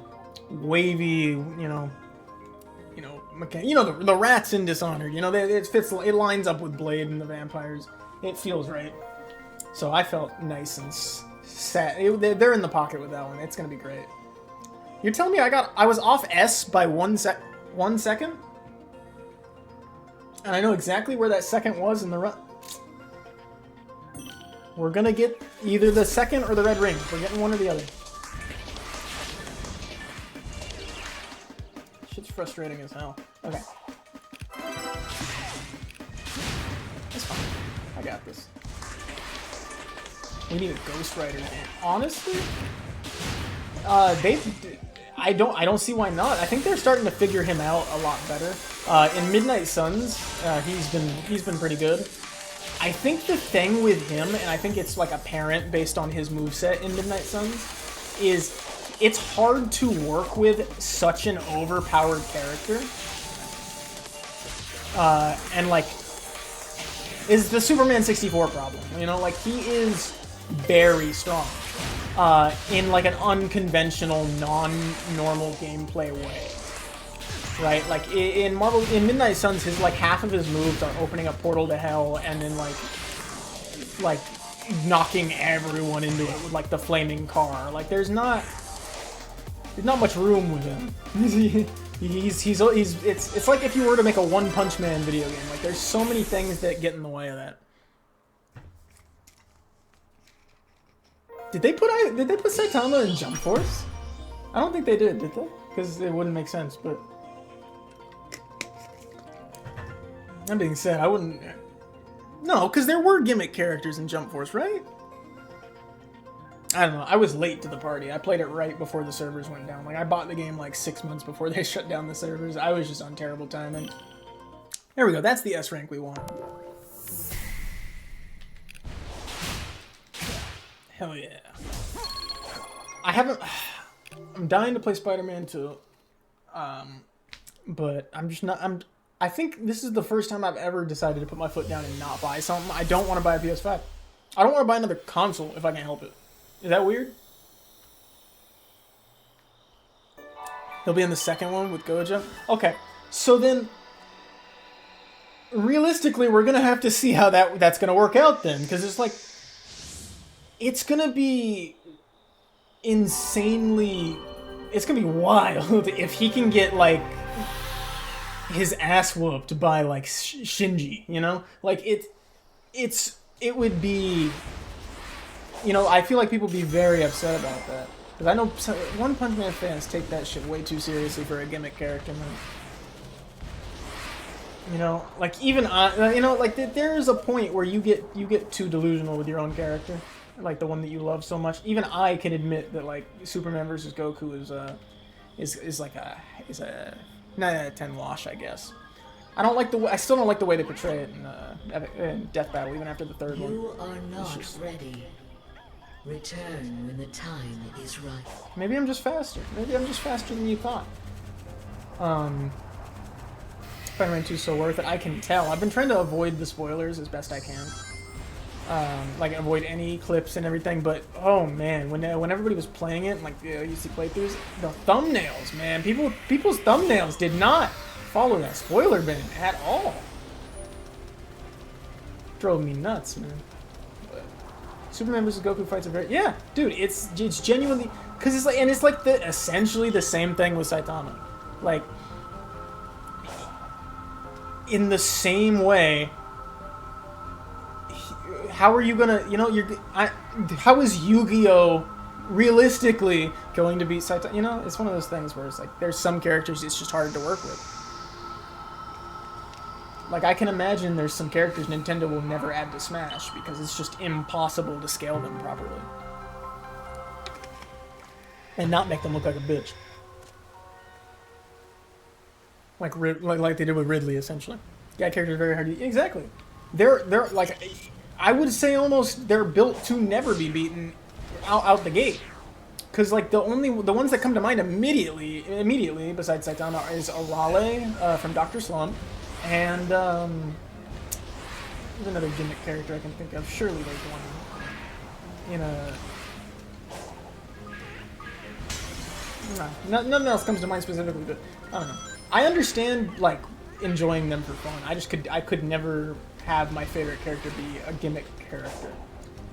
wavy, the rats in Dishonored. It lines up with Blade and the vampires. It feels right. So I felt nice and set. They're in the pocket with that one. It's gonna be great. You're telling me I was off S by 1 second, and I know exactly where that second was in the run. We're gonna get either the second or the red ring. We're getting one or the other. Shit's frustrating as hell. Okay. That's fine. I got this. We need a Ghost Rider. Honestly, I don't see why not. I think they're starting to figure him out a lot better. In Midnight Suns, he's been pretty good. I think the thing with him, and I think it's like apparent based on his moveset in Midnight Suns, is it's hard to work with such an overpowered character. And like, is the Superman 64 problem. Like he is very strong in like an unconventional, non-normal gameplay way. Right, like in Midnight Suns, his like half of his moves are opening a portal to hell and then like knocking everyone into it with like the flaming car. Like there's not much room with him. It's like if you were to make a One Punch Man video game. Like there's so many things that get in the way of that. Did they put Saitama in Jump Force? I don't think they did they? Because it wouldn't make sense, but. That being said, I wouldn't... No, because there were gimmick characters in Jump Force, right? I don't know. I was late to the party. I played it right before the servers went down. Like, I bought the game like 6 months before they shut down the servers. I was just on terrible timing. There we go. That's the S rank we want. Hell yeah. I'm dying to play Spider-Man 2. But I'm just not... I think this is the first time I've ever decided to put my foot down and not buy something. I don't want to buy a PS5. I don't want to buy another console if I can help it. Is that weird? He'll be in the second one with Goja. Okay, so then realistically, we're gonna have to see how that's gonna work out then, because it's like it's gonna be insanely. It's gonna be wild if he can get like his ass whooped by like Shinji, you know? Like it would be, you know, I feel like people would be very upset about that. Because I know One Punch Man fans take that shit way too seriously for a gimmick character, man. You know, like even I, you know, like there is a point where you get too delusional with your own character, like the one that you love so much. Even I can admit that like Superman versus Goku is like a 9 out of 10 wash, I guess. I still don't like the way they portray it in Death Battle, even after the third one. You are not ready. Return when the time is right. Maybe I'm just faster. Maybe I'm just faster than you thought. Spider-Man 2 is so worth it. I can tell. I've been trying to avoid the spoilers as best I can. Like avoid any clips and everything, but oh man, when everybody was playing it, like you see playthroughs, the thumbnails, man, people's thumbnails did not follow that spoiler bin at all. Drove me nuts, man. But Superman vs. Goku fights are very dude. It's genuinely because it's like essentially the same thing with Saitama, like in the same way. How are you gonna, you know, how is Yu-Gi-Oh! Realistically going to beat Saitama? You know, it's one of those things where it's like, there's some characters it's just hard to work with. Like, I can imagine there's some characters Nintendo will never add to Smash because it's just impossible to scale them properly. And not make them look like a bitch. Like they did with Ridley, essentially. Yeah, characters are very hard to... Exactly. They're like... I would say almost they're built to never be beaten out the gate. Because like the ones that come to mind immediately besides Saitama is Arale from Dr. Slump, and there's another gimmick character I can think of. Surely there's one in a... No, nothing else comes to mind specifically, but I don't know. I understand like enjoying them for fun. I could never have my favorite character be a gimmick character.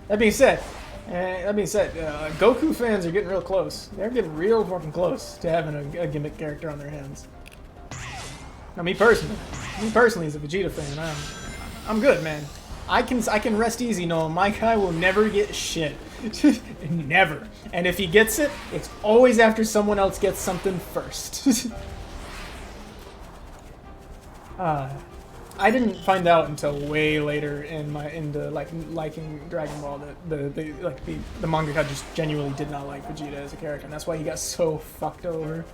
That being said, Goku fans are getting real close. They're getting real fucking close to having a gimmick character on their hands. Now, me personally as a Vegeta fan, I'm good, man. I can rest easy knowing my guy will never get shit. Never. And if he gets it, it's always after someone else gets something first. I didn't find out until way later into liking Dragon Ball that the mangaka just genuinely did not like Vegeta as a character, and that's why he got so fucked over.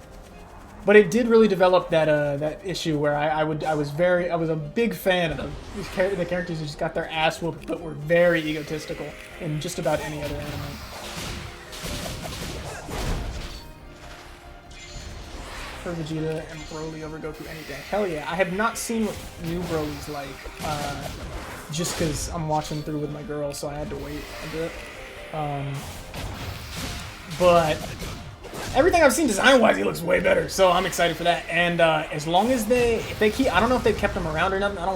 But it did really develop that issue where I was a big fan of the characters who just got their ass whooped but were very egotistical in just about any other anime. For Vegeta and Broly over Goku any day. Hell yeah. I have not seen what new Broly's like, just because I'm watching through with my girl, so I had to wait a bit. But everything I've seen design-wise, he looks way better, so I'm excited for that. And as long as if they keep, I don't know if they've kept him around or nothing. I don't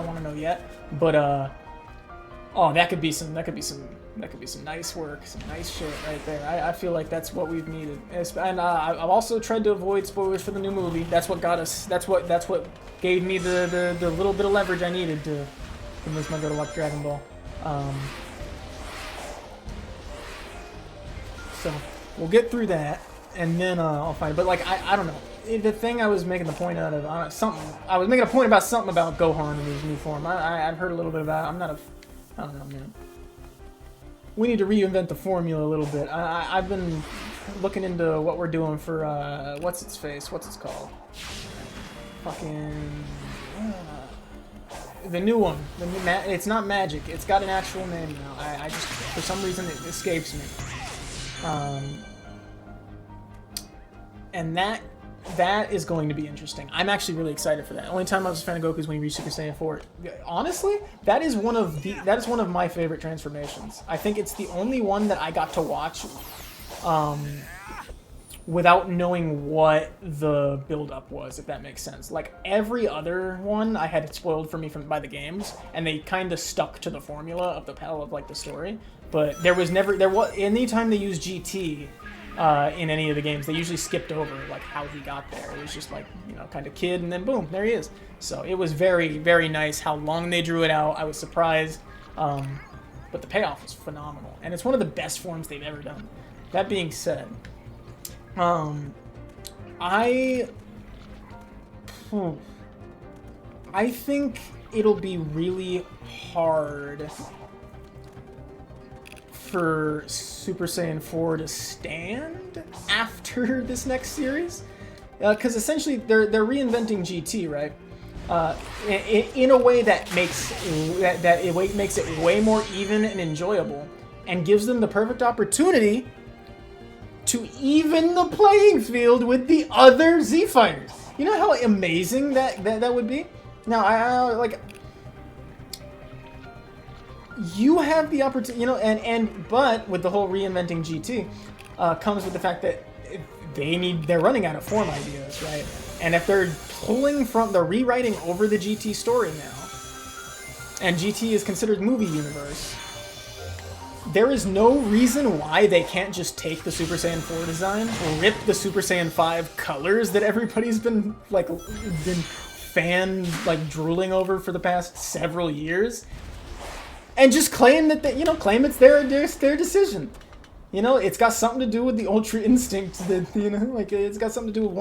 want to know yet. But oh, that could be some nice work, some nice shit right there. I feel like that's what we've needed. And I've also tried to avoid spoilers for the new movie. That's what got us. That's what gave me the little bit of leverage I needed to convince my girl to watch Dragon Ball. So we'll get through that, and then I'll find it. But like I don't know. The thing I was making the point out of I was making a point about something about Gohan in his new form. I've heard a little bit about it. I don't know, man. We need to reinvent the formula a little bit. I've been looking into what we're doing for, what's its called? Fucking... the new one. It's not Magic. It's got an actual name now. I just, for some reason, it escapes me. And that that is going to be interesting. I'm actually really excited for that. Only time I was a fan of Goku is when he reached Super Saiyan 4. Honestly, that is one of my favorite transformations. I think it's the only one that I got to watch without knowing what the build-up was, if that makes sense. Like, every other one I had it spoiled for me by the games, and they kind of stuck to the formula of the story. But anytime they used GT in any of the games, they usually skipped over like how he got there. It was just like, you know, kind of kid, and then boom, there he is. So it was very, very nice how long they drew it out. I was surprised, but the payoff was phenomenal, and it's one of the best forms they've ever done. That being said, I think it'll be really hard for Super Saiyan 4 to stand after this next series, because essentially they're reinventing GT, right? In a way that makes it way more even and enjoyable, and gives them the perfect opportunity to even the playing field with the other Z fighters. You know how amazing that would be? Now, I like, you have the opportunity, you know, but with the whole reinventing GT comes with the fact that they're running out of form ideas, right? And if they're they're rewriting over the GT story now, and GT is considered movie universe, there is no reason why they can't just take the Super Saiyan 4 design, rip the Super Saiyan 5 colors that everybody's been drooling over for the past several years, and just claim that claim it's their decision. You know, it's got something to do with the Ultra Instinct that, you know, like, it's got something to do with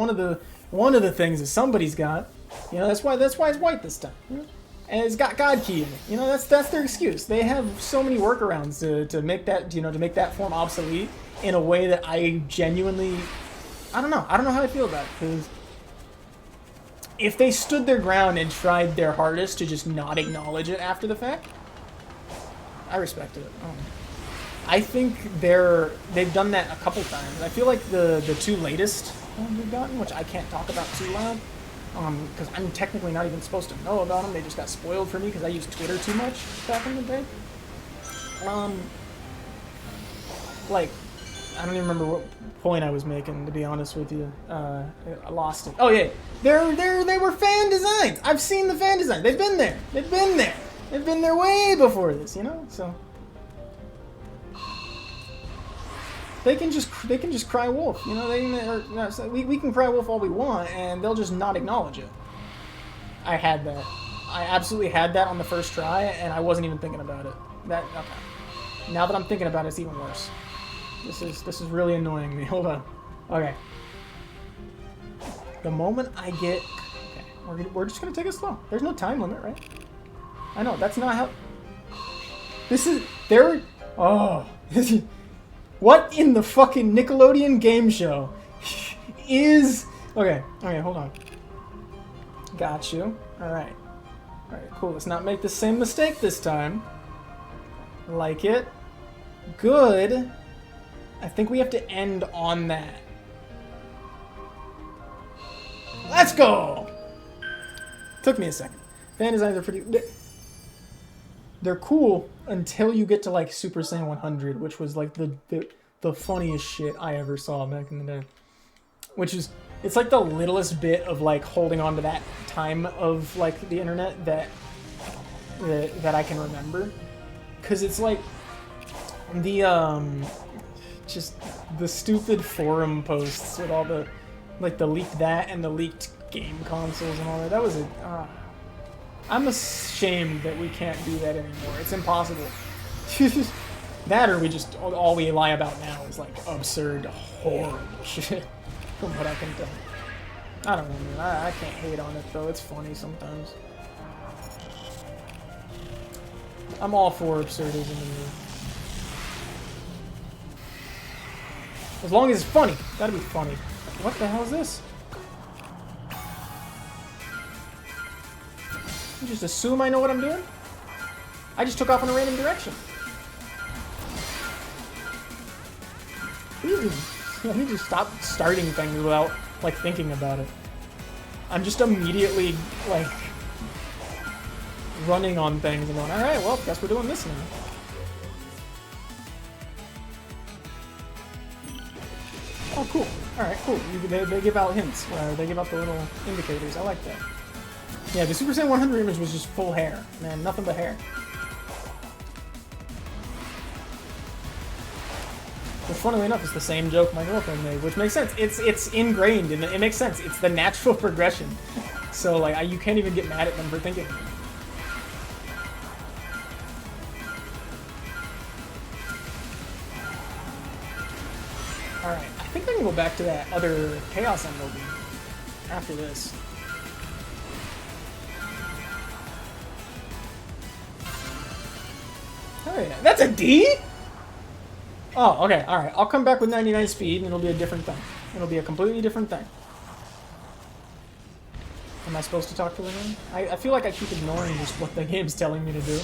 one of the things that somebody's got. You know, that's why it's white this time. You know? And it's got God Key in it. You know, that's their excuse. They have so many workarounds to make that form obsolete in a way that I genuinely, I don't know how I feel about it. Because if they stood their ground and tried their hardest to just not acknowledge it after the fact, I respect it. I think they've done that a couple times. I feel like the two latest ones we've gotten, which I can't talk about too loud, because I'm technically not even supposed to know about them. They just got spoiled for me because I used Twitter too much back in the day. Like, I don't even remember what point I was making, to be honest with you. I lost it. Oh yeah, they were fan designs. I've seen the fan design. They've been there. They've been there way before this, you know. So they can just cry wolf, you know. We can cry wolf all we want, and they'll just not acknowledge it. I had that. I absolutely had that on the first try, and I wasn't even thinking about it. Okay. Now that I'm thinking about it, it's even worse. This is really annoying me. Hold on. Okay. The moment I get... Okay, we're just gonna take it slow. There's no time limit, right? I know, that's not how... This is... There... Oh... What in the fucking Nickelodeon game show is... Okay, hold on. Got you. Alright. Alright, cool. Let's not make the same mistake this time. Like it. Good. I think we have to end on that. Let's go! Took me a second. Fan designs are pretty... They're cool until you get to, like, Super Saiyan 100, which was, like, the funniest shit I ever saw back in the day. Which is... It's, like, the littlest bit of, like, holding on to that time of, like, the internet that I can remember. Because it's, like... Just the stupid forum posts with all the... Like, the leaked that and the leaked game consoles and all that. That was a... I'm ashamed that we can't do that anymore. It's impossible. That, or we just... All we lie about now is, like, absurd, horrible shit. From what I can tell. I don't know, man. I can't hate on it, though. It's funny sometimes. I'm all for absurdism in here. As long as it's funny. Gotta be funny. What the hell is this? You just assume I know what I'm doing? I just took off in a random direction. Let me just stop starting things without like thinking about it. I'm just immediately like running on things and going, all right, well, guess we're doing this now. Oh, cool. All right, cool. They give out hints. They give out the little indicators. I like that. Yeah, the Super Saiyan 100 image was just full hair, man. Nothing but hair. Which, funnily enough, is the same joke my girlfriend made, which makes sense. It's ingrained, and it makes sense. It's the natural progression. So, like, you can't even get mad at them for thinking. Alright, I think I can go back to that other Chaos Emerald after this. Oh yeah, that's a D? Oh, okay, alright. I'll come back with 99 speed and it'll be a different thing. It'll be a completely different thing. Am I supposed to talk to them? I feel like I keep ignoring just what the game's telling me to do.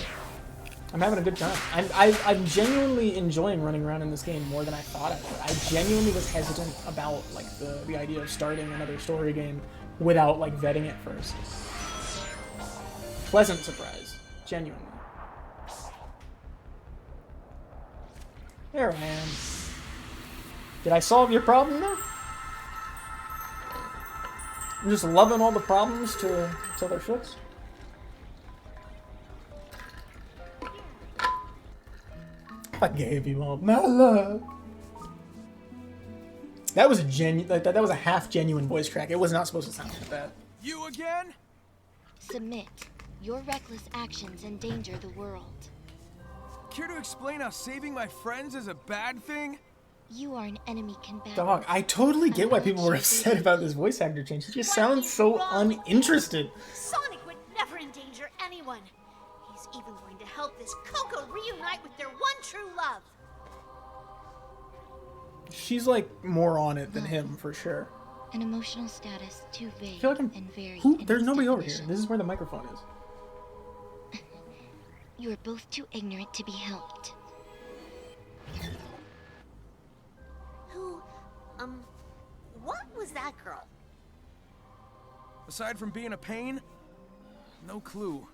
I'm having a good time. I'm genuinely enjoying running around in this game more than I thought I would. I genuinely was hesitant about like the idea of starting another story game without like vetting it first. Pleasant surprise. Genuinely. There I am. Did I solve your problem though? I'm just loving all the problems till they're fixed. I gave you all my love. That was a that was a half genuine voice crack. It was not supposed to sound like that. You again? Submit. Your reckless actions endanger the world. Care to explain how saving my friends is a bad thing? You are an enemy combatant. Dog, I totally get why people were upset about this voice actor change. He just sounds so uninterested. Sonic would never endanger anyone. He's even going to help this Coco reunite with their one true love. She's like more on it than him for sure. An emotional status too vague I feel like and varied. there's nobody over here. This is where the microphone is. You are both too ignorant to be helped. What was that girl? Aside from being a pain, no clue.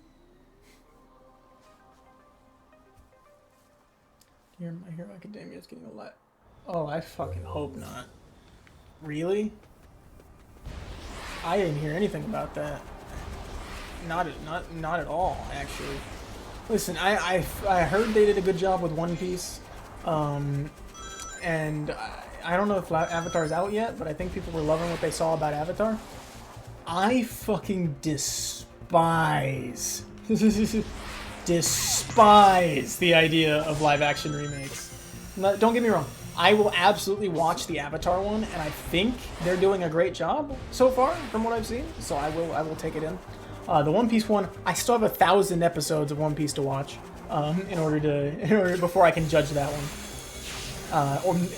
My Hero Academia is getting a lot. Oh, I fucking hope not. Really? I didn't hear anything about that. Not at all, actually. Listen, I heard they did a good job with One Piece, and I don't know if Avatar's out yet, but I think people were loving what they saw about Avatar. I fucking despise the idea of live-action remakes. Don't get me wrong. I will absolutely watch the Avatar one, and I think they're doing a great job so far from what I've seen. So I will take it in. The One Piece one, I still have 1,000 episodes of One Piece to watch in order before I can judge that one.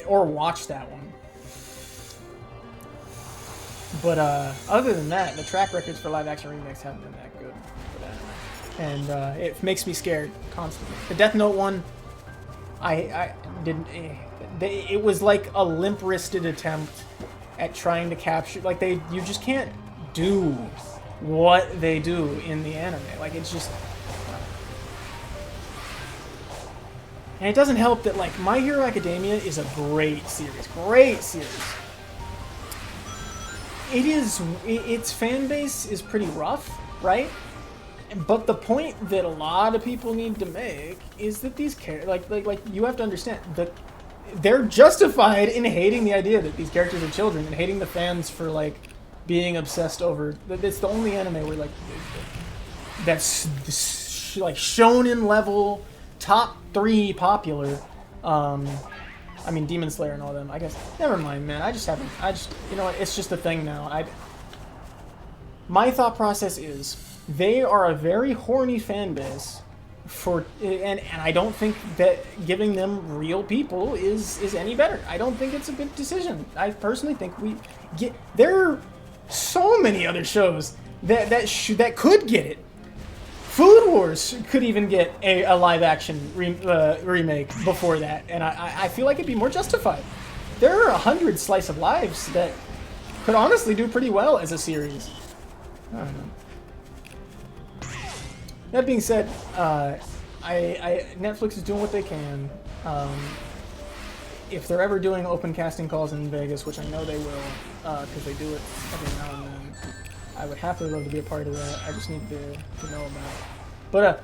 Or watch that one. But other than that, the track records for live-action remakes haven't been that good for that. And it makes me scared constantly. The Death Note one, I didn't. It was like a limp-wristed attempt at trying to capture. Like you just can't do what they do in the anime. Like it's just. And it doesn't help that, like, My Hero Academia is a great series. Great series. Its fan base is pretty rough, right? But the point that a lot of people need to make is that these characters, like you have to understand that they're justified in hating the idea that these characters are children and hating the fans for, like, being obsessed over. It's the only anime where, like, that's like shonen level. Top 3 popular. I mean, Demon Slayer and all them. I guess. Never mind, man. I just, you know what? It's just a thing now. My thought process is they are a very horny fan base and I don't think that giving them real people is any better. I don't think it's a good decision. I personally think there are so many other shows that could get it. Food Wars could even get a live-action remake before that, and I feel like it'd be more justified. There are 100 slice of lives that could honestly do pretty well as a series. I don't know. That being said, Netflix is doing what they can. If they're ever doing open casting calls in Vegas, which I know they will, because they do it every now and then, I would happily love to be a part of that. I just need to know about it. But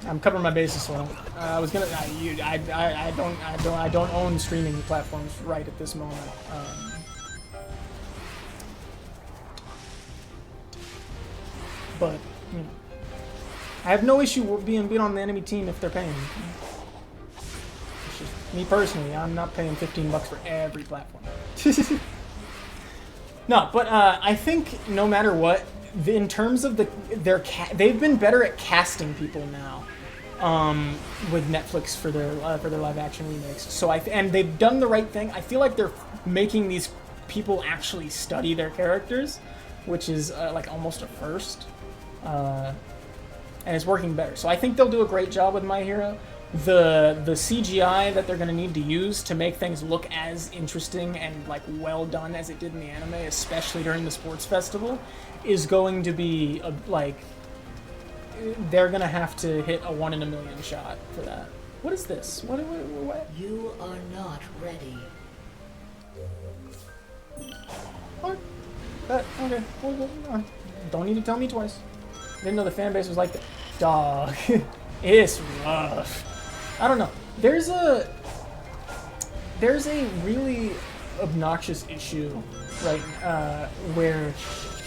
I'm covering my bases, so I was gonna. I don't own streaming platforms right at this moment. But you know, I have no issue being on the enemy team if they're paying me. It's just me personally. I'm not paying $15 for every platform. No, but I think no matter what, in terms of they've been better at casting people now, with Netflix for their live action remakes. So and they've done the right thing. I feel like they're making these people actually study their characters, which is like almost a first, and it's working better. So I think they'll do a great job with My Hero. The CGI that they're going to need to use to make things look as interesting and like well done as it did in the anime, especially during the sports festival, is going to be like they're going to have to hit a 1 in a million shot for that. What is this? What? You are not ready. What? Okay. Don't need to tell me twice. Didn't know the fan base was like that. Dog. It's rough. I don't know. There's a really obnoxious issue, right? Where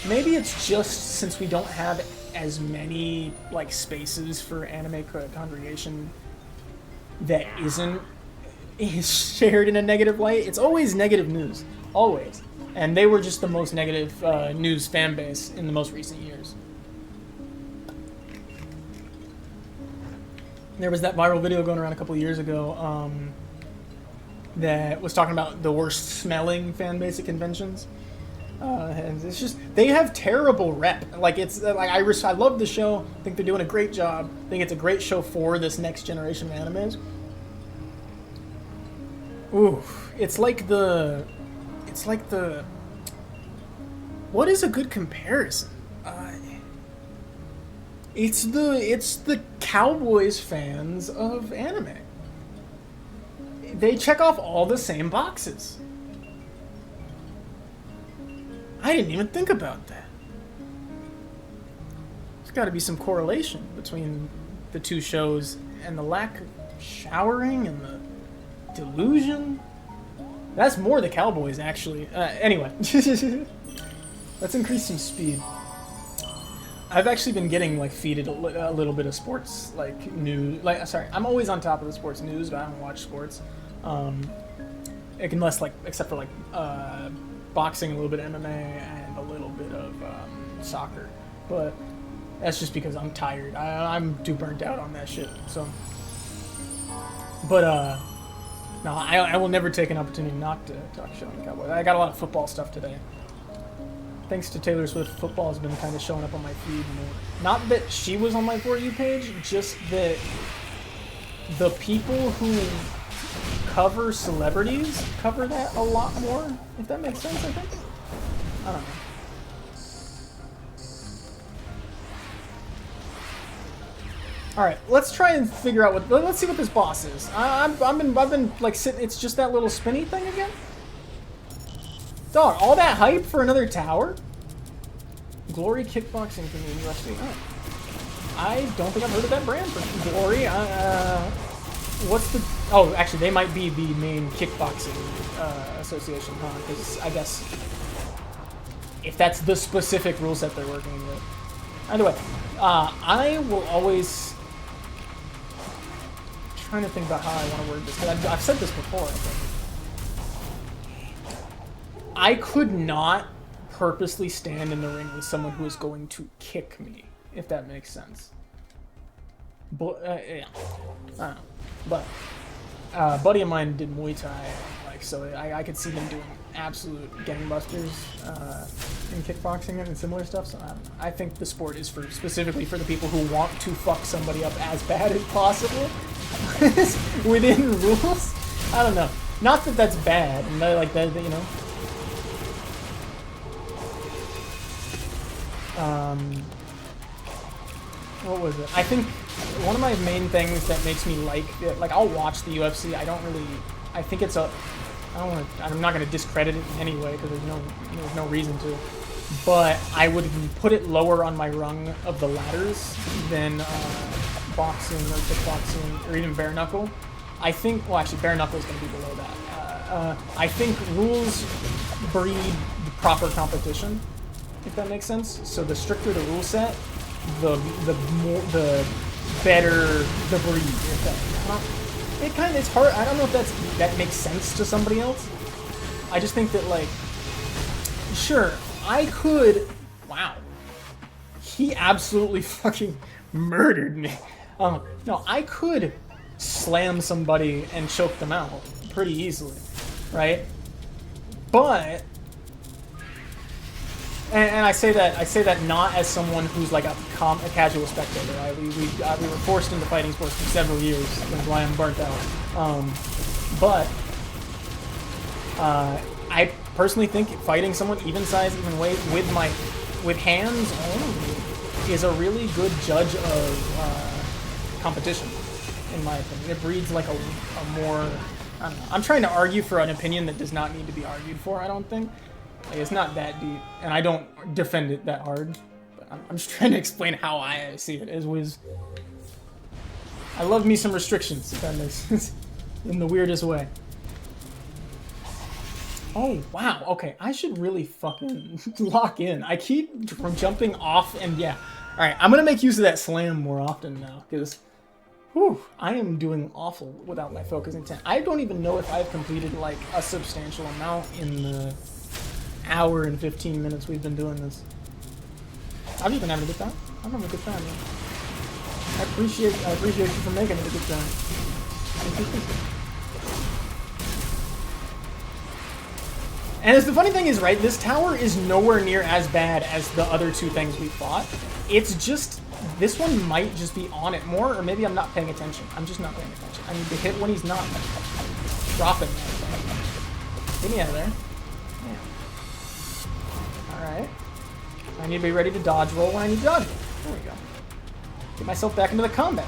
maybe it's just since we don't have as many like spaces for anime congregation that isn't shared in a negative light. It's always negative news, always, and they were just the most negative news fan base in the most recent years. There was that viral video going around a couple of years ago that was talking about the worst smelling fan base at conventions. And it's just, they have terrible rep. Like, it's like I love the show. I think they're doing a great job. I think it's a great show for this next generation of animes. Ooh, it's like the what is a good comparison? It's the Cowboys fans of anime. They check off all the same boxes. I didn't even think about that. There's got to be some correlation between the two shows and the lack of showering and the delusion. That's more the Cowboys, actually. Anyway, let's increase some speed. I've actually been getting like feeded a little bit of sports like news. Like, sorry, I'm always on top of the sports news, but I don't watch sports. Unless like, except for like boxing, a little bit of MMA, and a little bit of soccer. But that's just because I'm tired. I'm too burnt out on that shit. So, but no, I will never take an opportunity not to talk shit on the Cowboys. I got a lot of football stuff today. Thanks to Taylor Swift, football has been kind of showing up on my feed more. Not that she was on my For You page, just that the people who cover celebrities cover that a lot more, if that makes sense, I think. I don't know. Alright, let's try and figure out let's see what this boss is. I've been like sitting, it's just that little spinny thing again? Dog, all that hype for another tower? Glory Kickboxing from the UFC. Oh. I don't think I've heard of that brand for Glory. What's the... Oh, actually, they might be the main kickboxing association, huh? Because I guess if that's the specific rule set they're working with. Either way, I will always... I'm trying to think about how I want to word this, because I've said this before, I think. I could not purposely stand in the ring with someone who is going to kick me, if that makes sense. But, yeah. I don't know. But, a buddy of mine did Muay Thai, like, so I could see him doing absolute gangbusters in kickboxing and similar stuff, so I think the sport is specifically for the people who want to fuck somebody up as bad as possible within rules. I don't know. Not that that's bad, and like that, you know. What was it? I think one of my main things that makes me like it, like I'll watch the UFC. I don't really. I think it's a. I don't want to. I'm not going to discredit it in any way because there's no reason to. But I would put it lower on my rung of the ladders than boxing or kickboxing or even bare knuckle. I think. Well, actually, bare knuckle is going to be below that. I think rules breed the proper competition, if that makes sense. So the stricter the rule set, the better the breed. It kind of, it's hard. I don't know if that makes sense to somebody else. I just think that, like, sure, I could. Wow, he absolutely fucking murdered me. No, I could slam somebody and choke them out pretty easily, right? But. And I say that not as someone who's like a casual spectator. Right? We were forced into fighting sports for several years, which is why I'm burnt out. But I personally think fighting someone even size, even weight, with hands only is a really good judge of competition, in my opinion. It breeds like a more. I don't know. I'm trying to argue for an opinion that does not need to be argued for. I don't think. Like, it's not that deep, and I don't defend it that hard. But I'm just trying to explain how I see it as Wiz. I love me some restrictions, if that makes sense, in the weirdest way. Oh, wow, okay, I should really fucking lock in. I keep jumping off, and yeah. Alright, I'm gonna make use of that slam more often now, because I am doing awful without my focus intent. I don't even know if I've completed, like, a substantial amount in the hour and 15 minutes we've been doing this. I've just been having a good time. I'm having a good time, man. I appreciate you for making it a good time. And as the funny thing is, right, this tower is nowhere near as bad as the other two things we fought. It's just, this one might just be on it more, or maybe I'm not paying attention. I'm just not paying attention. I need to hit when he's not dropping. Get me out of there. Alright. I need to be ready to dodge roll when I need to dodge roll. There we go. Get myself back into the combat.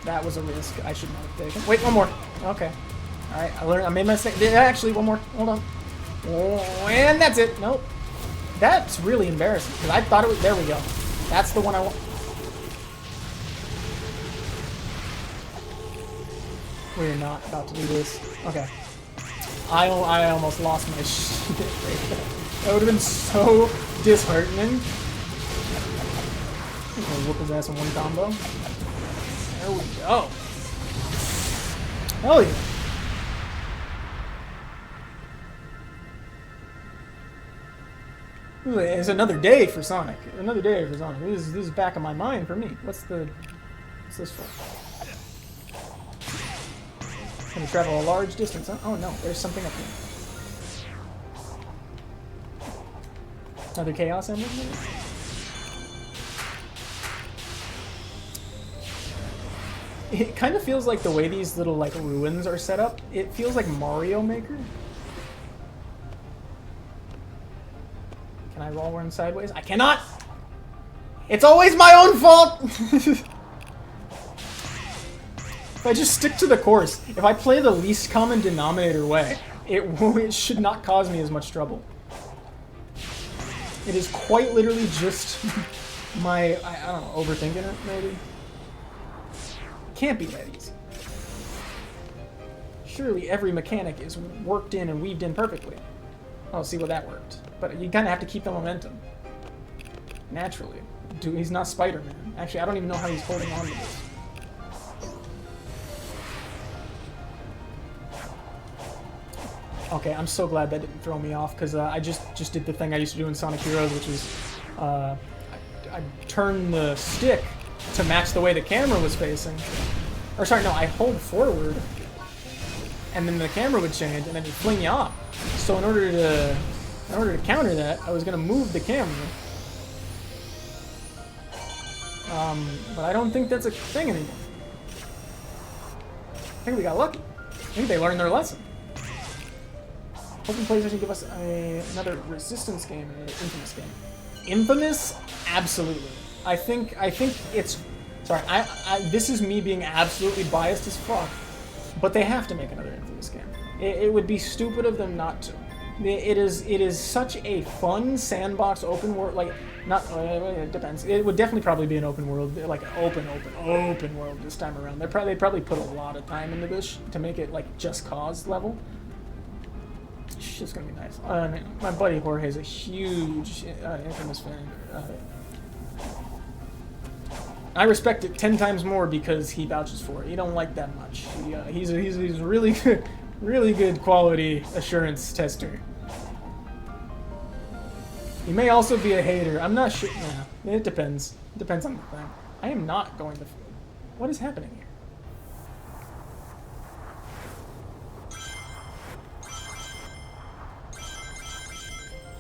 That was a risk I should not have taken. Wait, one more. Okay. Alright, I made my mistake. Actually, one more. Hold on. Oh, and that's it. Nope. That's really embarrassing, because I thought it was... There we go. That's the one I want. We're not about to do this. Okay. I almost lost my shit right there. That would have been so disheartening. I'm gonna whoop his ass in one combo. There we go. Hell yeah. It's another day for Sonic. Another day for Sonic. This is back in my mind for me. What's this for? Gonna travel a large distance, huh? Oh no, there's something up here. Another Chaos Emerald, maybe? It kind of feels like the way these little, like, ruins are set up. It feels like Mario Maker. Can I roll one sideways? I cannot! It's always my own fault! If I just stick to the course, if I play the least common denominator way, it should not cause me as much trouble. It is quite literally just my, I don't know, overthinking it, maybe? Can't be that easy. Surely every mechanic is worked in and weaved in perfectly. Oh, see, well, that worked. But you kind of have to keep the momentum. Naturally. Dude, he's not Spider-Man. Actually, I don't even know how he's holding on to this. Okay, I'm so glad that didn't throw me off, because I just did the thing I used to do in Sonic Heroes, which is I turned the stick to match the way the camera was facing. Or sorry, no, I hold forward, and then the camera would change, and then it'd fling you off. So in order to counter that, I was gonna move the camera. But I don't think that's a thing anymore. I think we got lucky. I think they learned their lesson. Hoping PlayStation give us another Resistance game and an Infamous game. Infamous, absolutely. I think it's. Sorry, this is me being absolutely biased as fuck, but they have to make another Infamous game. It would be stupid of them not to. It is such a fun sandbox open world, like, not, it depends. It would definitely probably be an open world, like an open world this time around. They probably put a lot of time into this to make it like Just Cause level. It's just gonna be nice. My buddy Jorge is a huge Infamous fan. I respect it 10 times more because he vouches for it. He don't like that much. He's really good. Really good quality assurance tester. He may also be a hater. I'm not sure. Yeah, it depends. It depends on the thing. I am not going to. What is happening here?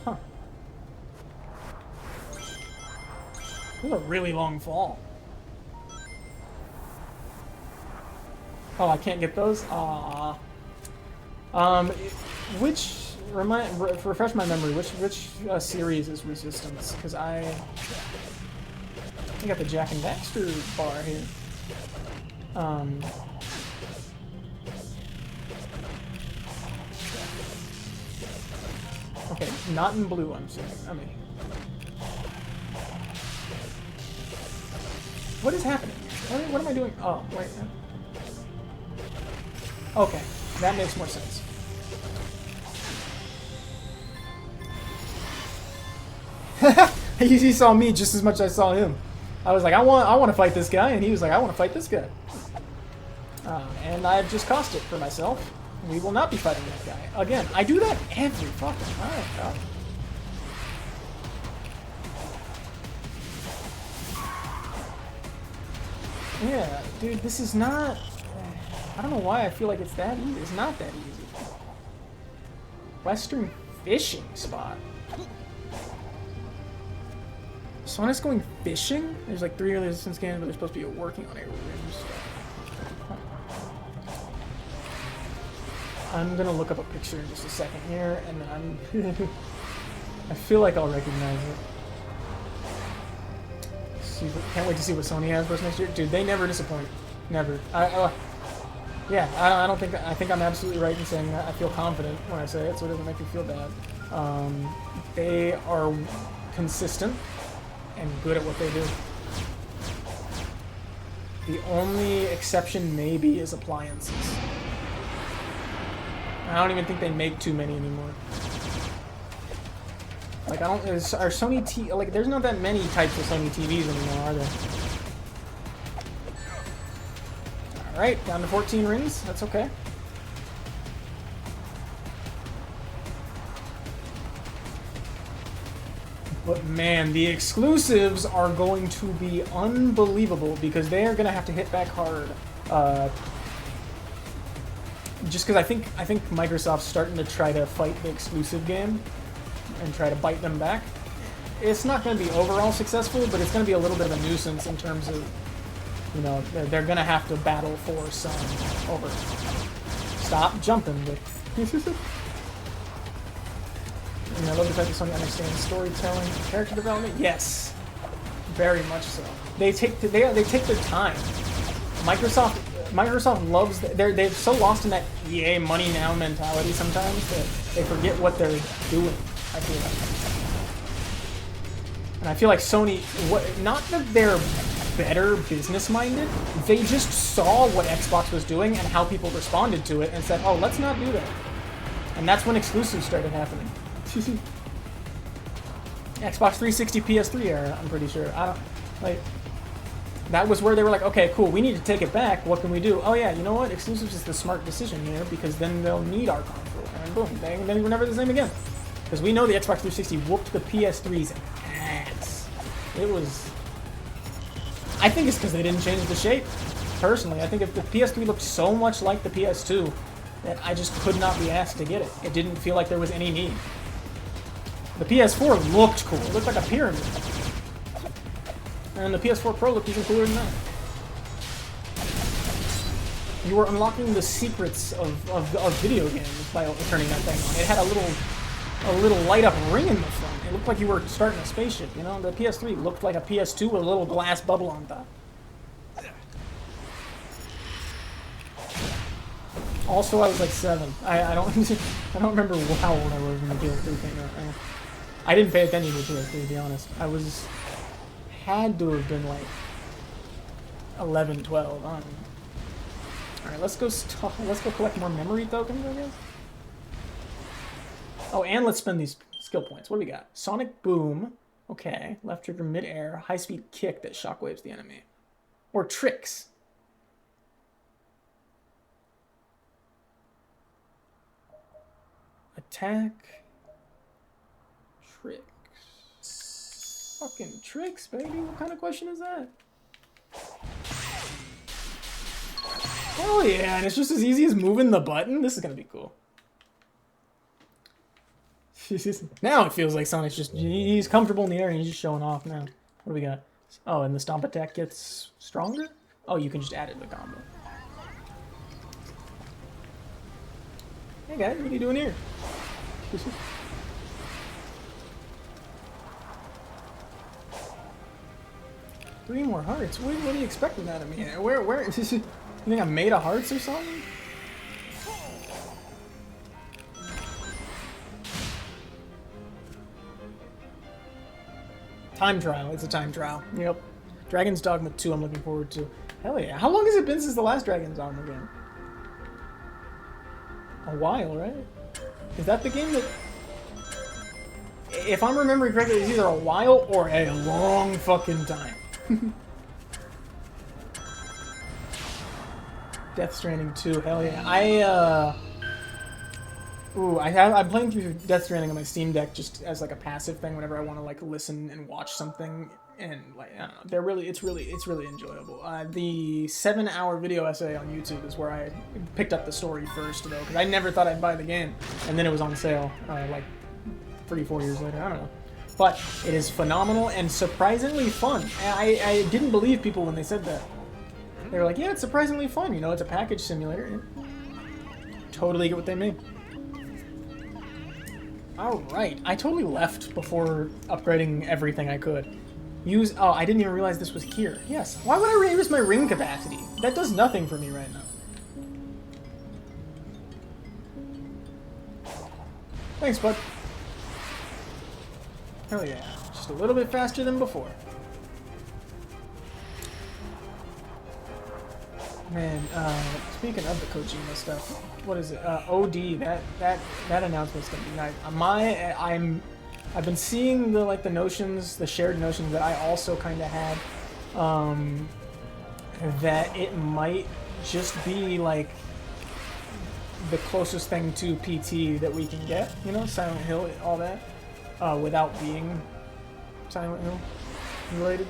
Huh. This is a really long fall. Oh, I can't get those? Aww. Refresh my memory, which series is Resistance? Because I got the Jack and Daxter bar here. Okay, not in blue, I'm saying. I mean, what is happening? What am I doing? Oh, wait. Okay, that makes more sense. He saw me just as much as I saw him. I was like, I want to fight this guy, and he was like, I want to fight this guy. And I've just cost it for myself. We will not be fighting that guy again. I do that every fucking time. God. Yeah, dude, this is not. I don't know why I feel like it's that easy. It's not that easy. Western fishing spot. Sonic's going fishing? There's like 3 Resistance games, but they're supposed to be working on a rim. I'm gonna look up a picture in just a second here, and then I feel like I'll recognize it. Can't wait to see what Sony has for us next year. Dude, they never disappoint. Never. Yeah, I think I'm absolutely right in saying that. I feel confident when I say it, so it doesn't make me feel bad. They are consistent and good at what they do. The only exception maybe is appliances. I don't even think they make too many anymore. Like, are Sony like, there's not that many types of Sony TVs anymore, are there? Alright, down to 14 rings. That's okay. But man, the exclusives are going to be unbelievable because they are going to have to hit back hard. Just because I think Microsoft's starting to try to fight the exclusive game and try to bite them back. It's not going to be overall successful, but it's going to be a little bit of a nuisance in terms of, you know, they're going to have to battle for some over. Stop jumping. I love the fact that Sony understands storytelling and character development. Yes, very much so. They take their time. Microsoft loves. They're so lost in that EA money now mentality sometimes that they forget what they're doing. I feel like, and I feel like Sony. Not that they're better business minded. They just saw what Xbox was doing and how people responded to it and said, "Oh, let's not do that." And that's when exclusives started happening. Xbox 360, PS3 era, I'm pretty sure. That was where they were like, okay, cool, we need to take it back. What can we do? Oh yeah, you know what? Exclusives is the smart decision here because then they'll need our console. And boom, then we're never the same again. Because we know the Xbox 360 whooped the PS3's ass. It was... I think it's because they didn't change the shape. Personally, I think if the PS3 looked so much like the PS2 that I just could not be asked to get it. It didn't feel like there was any need. The PS4 looked cool. It looked like a pyramid. And the PS4 Pro looked even cooler than that. You were unlocking the secrets of video games by turning that thing on. It had a little a little light up ring in the front. It looked like you were starting a spaceship, you know? The PS3 looked like a PS2 with a little glass bubble on top. Also, I was like 7. I don't I don't remember how old I was when the PS3 came out. I didn't pay attention to the PS3, to be honest. Had to have been like 11, 12. I don't know. All right, let's go collect more memory tokens, I guess. Oh, and let's spend these skill points. What do we got? Sonic Boom. Okay. Left trigger mid-air. High-speed kick that shockwaves the enemy. Or tricks. Attack. Tricks. Fucking tricks, baby. What kind of question is that? Hell yeah, and it's just as easy as moving the button? This is gonna be cool. Now it feels like Sonic's just, he's comfortable in the air and he's just showing off now. What do we got? Oh, and the stomp attack gets stronger? Oh, you can just add it to the combo. Hey guys, what are you doing here? 3 more hearts? What are you expecting out of me? Where is this? You think I'm made of hearts or something? Time trial. It's a time trial. Yep. Dragon's Dogma 2 I'm looking forward to. Hell yeah. How long has it been since the last Dragon's Dogma game? A while, right? Is that the game that... If I'm remembering correctly, it's either a while or a long fucking time. Death Stranding 2, hell yeah. I'm playing through Death Stranding on my Steam Deck just as like a passive thing whenever I want to like listen and watch something, and like I don't know, it's really enjoyable. The 7-hour video essay on YouTube is where I picked up the story first though, because I never thought I'd buy the game, and then it was on sale like 3-4 years later. I don't know. But it is phenomenal and surprisingly fun. I didn't believe people when they said that. They were like, yeah, it's surprisingly fun. You know, it's a package simulator. Totally get what they mean. Alright, I totally left before upgrading everything I could. Oh, I didn't even realize this was here. Yes. Why would I raise my ring capacity? That does nothing for me right now. Thanks, bud. Hell yeah. Just a little bit faster than before. Man, speaking of the Kojima stuff, what is it? OD, that announcement's gonna be nice. I've been seeing the notions, the shared notions that I also kind of had, that it might just be like the closest thing to PT that we can get, you know, Silent Hill, all that, without being Silent Hill related.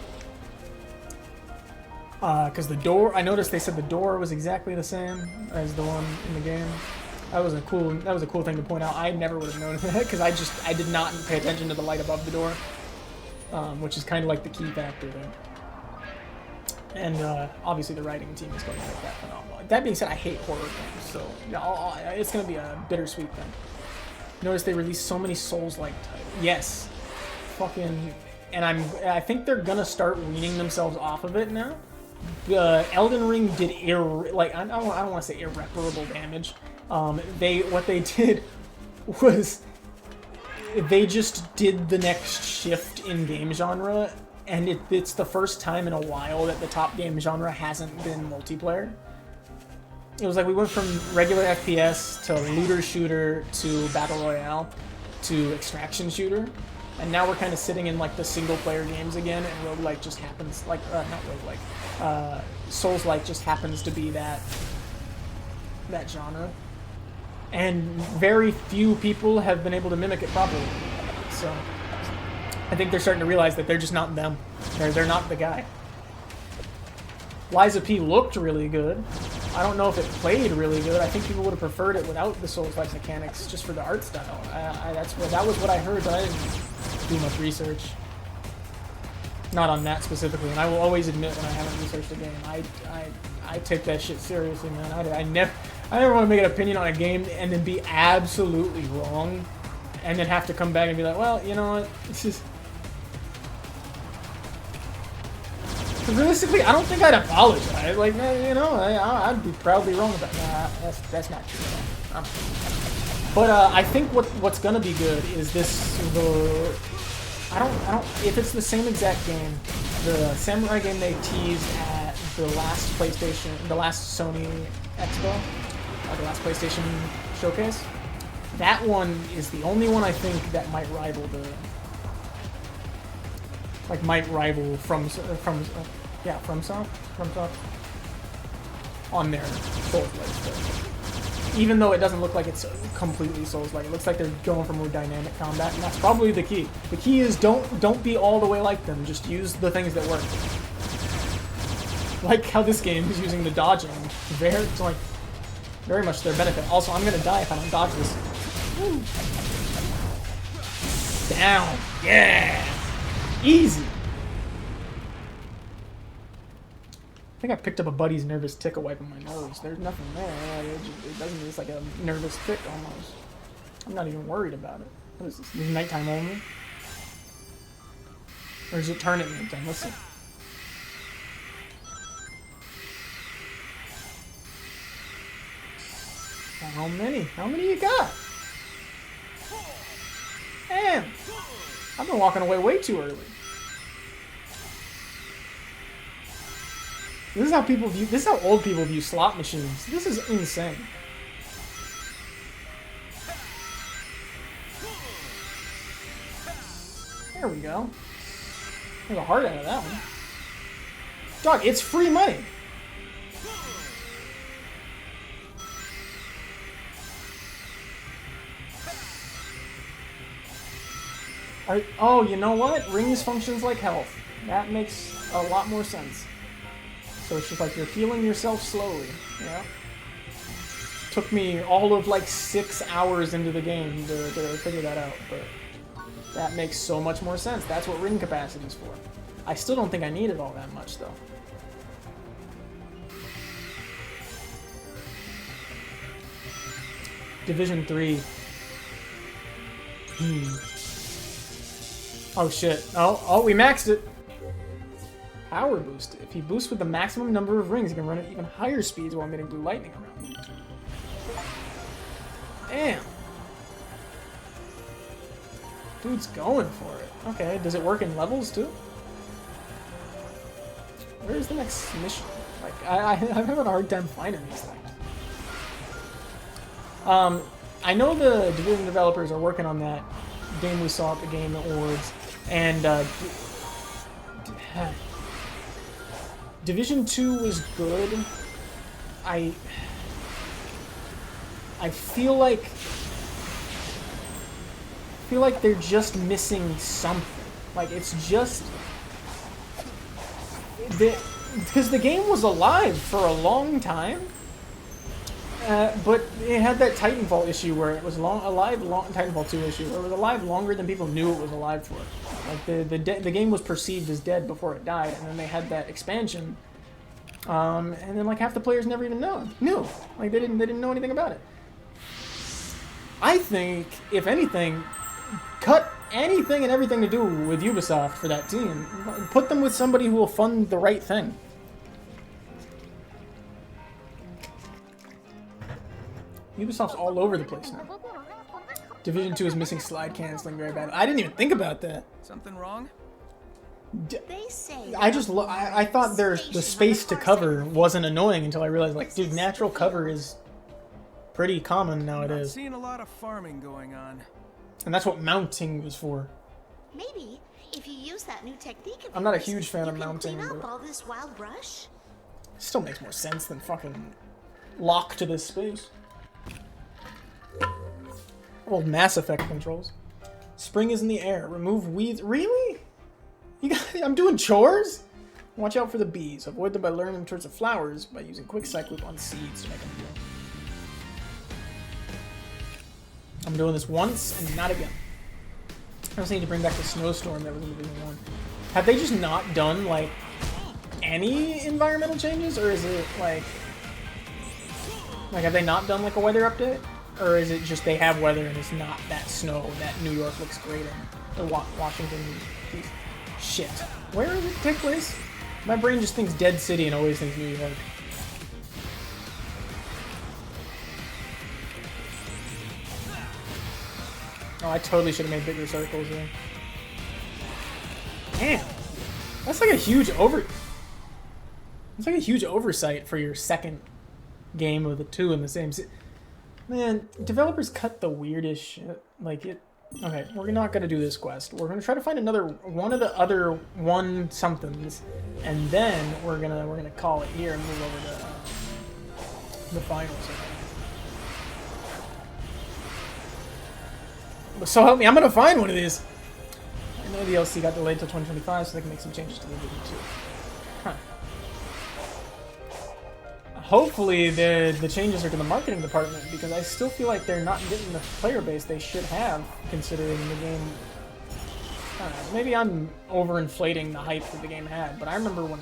Because the door, I noticed they said the door was exactly the same as the one in the game. That was a cool thing to point out. I never would have known that because I did not pay attention to the light above the door, which is kind of like the key factor there. And obviously the writing team is going to make that phenomenal. That being said, I hate horror games, so it's going to be a bittersweet thing. Notice they released so many Souls-like titles. Yes, fucking, and I think they're gonna start weaning themselves off of it now. Elden Ring did I don't want to say irreparable damage. What they did was they just did the next shift in game genre, and it's the first time in a while that the top game genre hasn't been multiplayer. It was like we went from regular FPS to looter shooter to battle royale to extraction shooter. And now we're kind of sitting in like the single player games again, and roguelike just happens, like, not roguelike, Souls-like just happens to be that genre. And very few people have been able to mimic it properly. So I think they're starting to realize that they're just not them. They're not the guy. Liza P looked really good. I don't know if it played really good. I think people would have preferred it without the Souls-like mechanics, just for the art style. That was what I heard, but I didn't do much research. Not on that specifically, and I will always admit when I haven't researched a game, I take that shit seriously, man. I never want to make an opinion on a game and then be absolutely wrong and then have to come back and be like, well, you know what? This is. Realistically, I don't think I'd apologize. Like, man, you know, I'd be proudly wrong about that. Nah, that's not true. But I think what's gonna be good is this. I don't. If it's the same exact game, the samurai game they teased at the last PlayStation, the last Sony Expo, the last PlayStation showcase. That one is the only one I think that might rival the. Like might rival FromSoft on their Souls-like stuff. Even though it doesn't look like it's completely Souls-like, it looks like they're going for more dynamic combat, and that's probably the key. The key is don't be all the way like them. Just use the things that work. Like how this game is using the dodging, very much to their benefit. Also, I'm gonna die if I don't dodge this. Woo. Down, yeah. Easy! I think I picked up a buddy's nervous tick wiping my nose. There's nothing there. It doesn't. It's like a nervous tick almost. I'm not even worried about it. What is this? This is nighttime only? Or does it turn at nighttime? Let's see. How many? How many you got? Damn! I've been walking away way too early. This is how people view. This is how old people view slot machines. This is insane. There we go. There's a heart out of that one. Dog, it's free money. Oh, you know what? Rings functions like health. That makes a lot more sense. So it's just like you're healing yourself slowly, yeah? Took me all of like 6 hours into the game to figure that out, but that makes so much more sense. That's what ring capacity is for. I still don't think I need it all that much, though. Division 3. Oh shit. Oh, we maxed it. Power boost. If he boosts with the maximum number of rings, he can run at even higher speeds while emitting blue lightning around him. Damn. Dude's going for it. Okay, does it work in levels too? Where's the next mission? Like, I'm having a hard time finding these things. I know the Division developers are working on that game we saw at the Game Awards, and Division 2 was good. I feel like they're just missing something. Like it's just because the game was alive for a long time, but it had that Titanfall issue where it was Titanfall 2 issue where it was alive longer than people knew it was alive for. Like the game was perceived as dead before it died, and then they had that expansion, and then like half the players never even knew. Like they didn't know anything about it. I think, if anything, cut anything and everything to do with Ubisoft for that team. Put them with somebody who will fund the right thing. Ubisoft's all over the place now. Division 2 is missing slide canceling very bad. I didn't even think about that. Something wrong? They say I thought the space to cover wasn't annoying until I realized, like, dude, natural cover is pretty common nowadays. I'm seeing a lot of farming going on. And that's what mounting is for. Maybe if you use that new technique. I'm not a huge fan of mounting, clean up but all this wild brush. it still makes more sense than fucking lock to this space. Old Mass Effect controls. Spring is in the air. Remove weeds. Really? I'm doing chores? Watch out for the bees. Avoid them by luring them towards the flowers by using quick cyclope on seeds to make them grow. I'm doing this once and not again. I also need to bring back the snowstorm that was in Division 1. Have they just not done, like, any environmental changes? Or is it, like, have they not done, like, a weather update? Or is it just they have weather and it's not that snow that New York looks great in? Or Washington, D.C. Shit. Where does it take place? My brain just thinks Dead City and always thinks New York. Oh, I totally should have made bigger circles there. Damn. That's like a huge It's like a huge oversight for your second game with the two in the same. Man, developers cut the weirdest shit. Like it. Okay, we're not gonna do this quest. We're gonna try to find one of the other one somethings, and then we're gonna call it here and move over to the finals. But so help me, I'm gonna find one of these. I know the DLC got delayed till 2025, so they can make some changes to the video too. Huh. Hopefully the changes are to the marketing department, because I still feel like they're not getting the player base they should have, considering the game. I don't know, maybe I'm overinflating the hype that the game had, but I remember when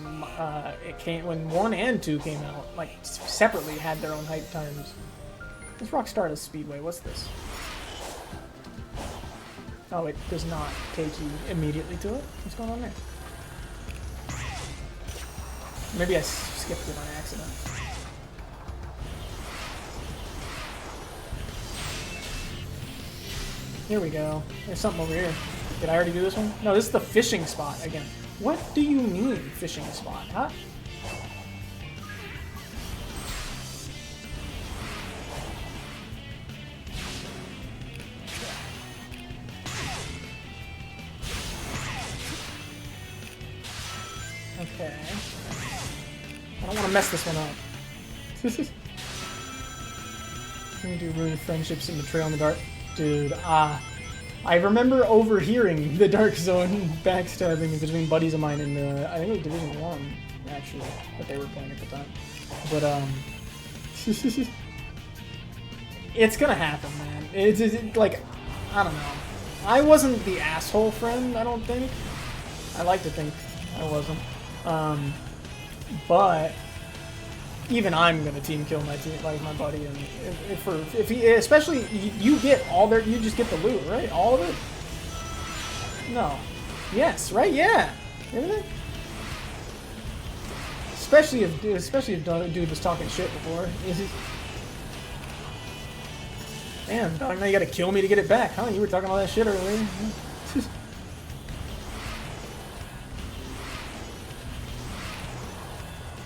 when 1 and 2 came out, like separately had their own hype times. This Rockstar is Speedway. What's this? Oh, it does not take you immediately to it. What's going on there? Maybe I skipped it on accident. Here we go. There's something over here. Did I already do this one? No, this is the fishing spot again. What do you mean, fishing spot? Huh? Okay. I don't want to mess this one up. Can we do ruined friendships and betrayal in the dark? Dude, I remember overhearing the Dark Zone backstabbing between buddies of mine in the, I think it was Division 1, actually, that they were playing at the time. But, it's gonna happen, man. It's like, I don't know. I wasn't the asshole friend, I don't think. I like to think I wasn't. But even I'm gonna team kill my buddy, and if he, especially you get all their, you just get the loot, right? All of it? No. Yes, right? Yeah. Everything. Especially if dude was talking shit before. Damn, dog, now you gotta kill me to get it back, huh? You were talking all that shit earlier.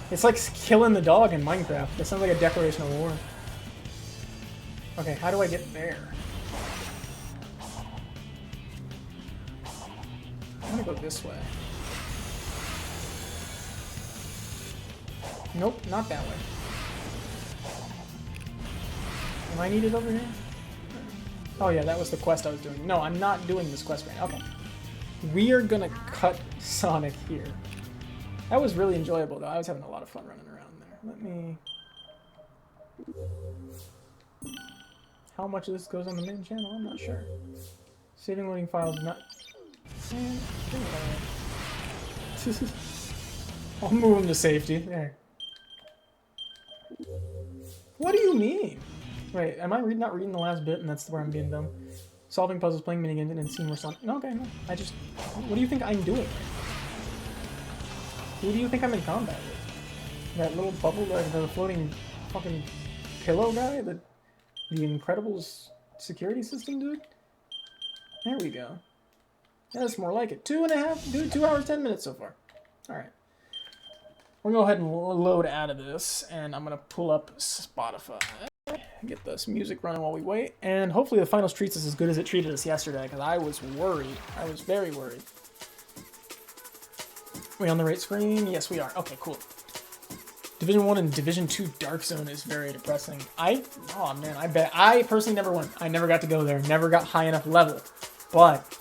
It's like killing the dog in Minecraft. That sounds like a declaration of war. Okay, how do I get there? I'm gonna go this way. Nope, not that way. Am I needed over here? Oh yeah, that was the quest I was doing. No, I'm not doing this quest right now. Okay. We are gonna cut Sonic here. That was really enjoyable, though. I was having a lot of fun running around there. Let me... How much of this goes on the main channel? I'm not sure. Saving loading files not... I'll move them to safety. There. What do you mean? Wait, am I not reading the last bit and that's where I'm being dumb? Solving puzzles, playing minigames, and seeing where Sonic... No, okay, no. I just... What do you think I'm doing right now? Who do you think I'm in combat with? That little bubble, the floating fucking pillow guy? The Incredibles security system dude? There we go. That's more like it. 2.5, 2 hours, 10 minutes so far. Alright. We're gonna go ahead and load out of this, and I'm gonna pull up Spotify. Get this music running while we wait, and hopefully the finals treats us as good as it treated us yesterday, because I was worried. I was very worried. We on the right screen? Yes, we are. Okay, cool. Division 1 and Division 2 Dark Zone is very depressing. Oh man, I personally never went. I never got to go there. Never got high enough level. But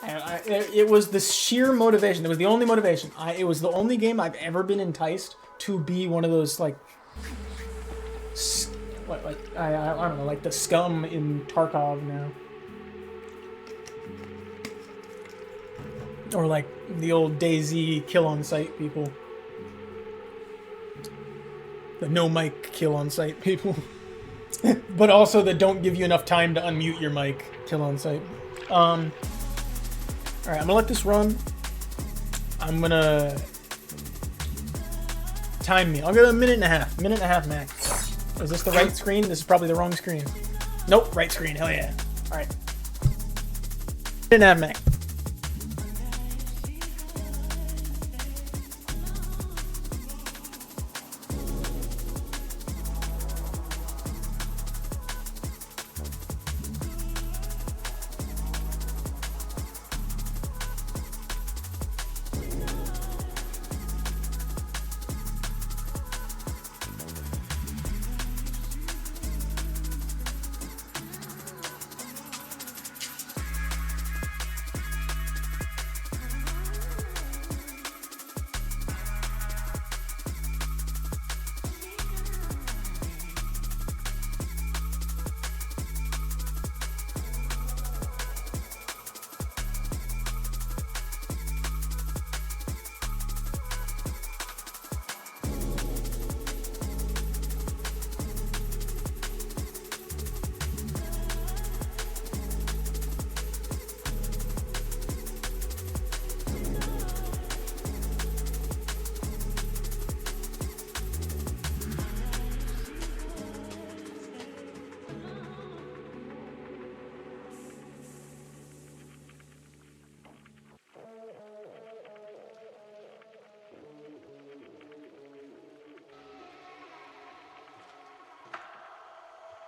it was the sheer motivation. It was the only motivation. It was the only game I've ever been enticed to be one of those, like, I don't know, like the scum in Tarkov now. Or like the old DayZ kill on sight people. The no mic kill on sight people. but also that don't give you enough time to unmute your mic. Kill on sight. All right, I'm gonna let this run. I'm gonna time me. I'll go a minute and a half. Minute and a half max. Is this the right screen? This is probably the wrong screen. Nope, right screen. Hell yeah. All right. Minute and a half max.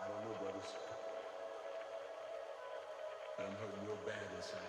I don't know, brothers. But I'm hurting real bad inside.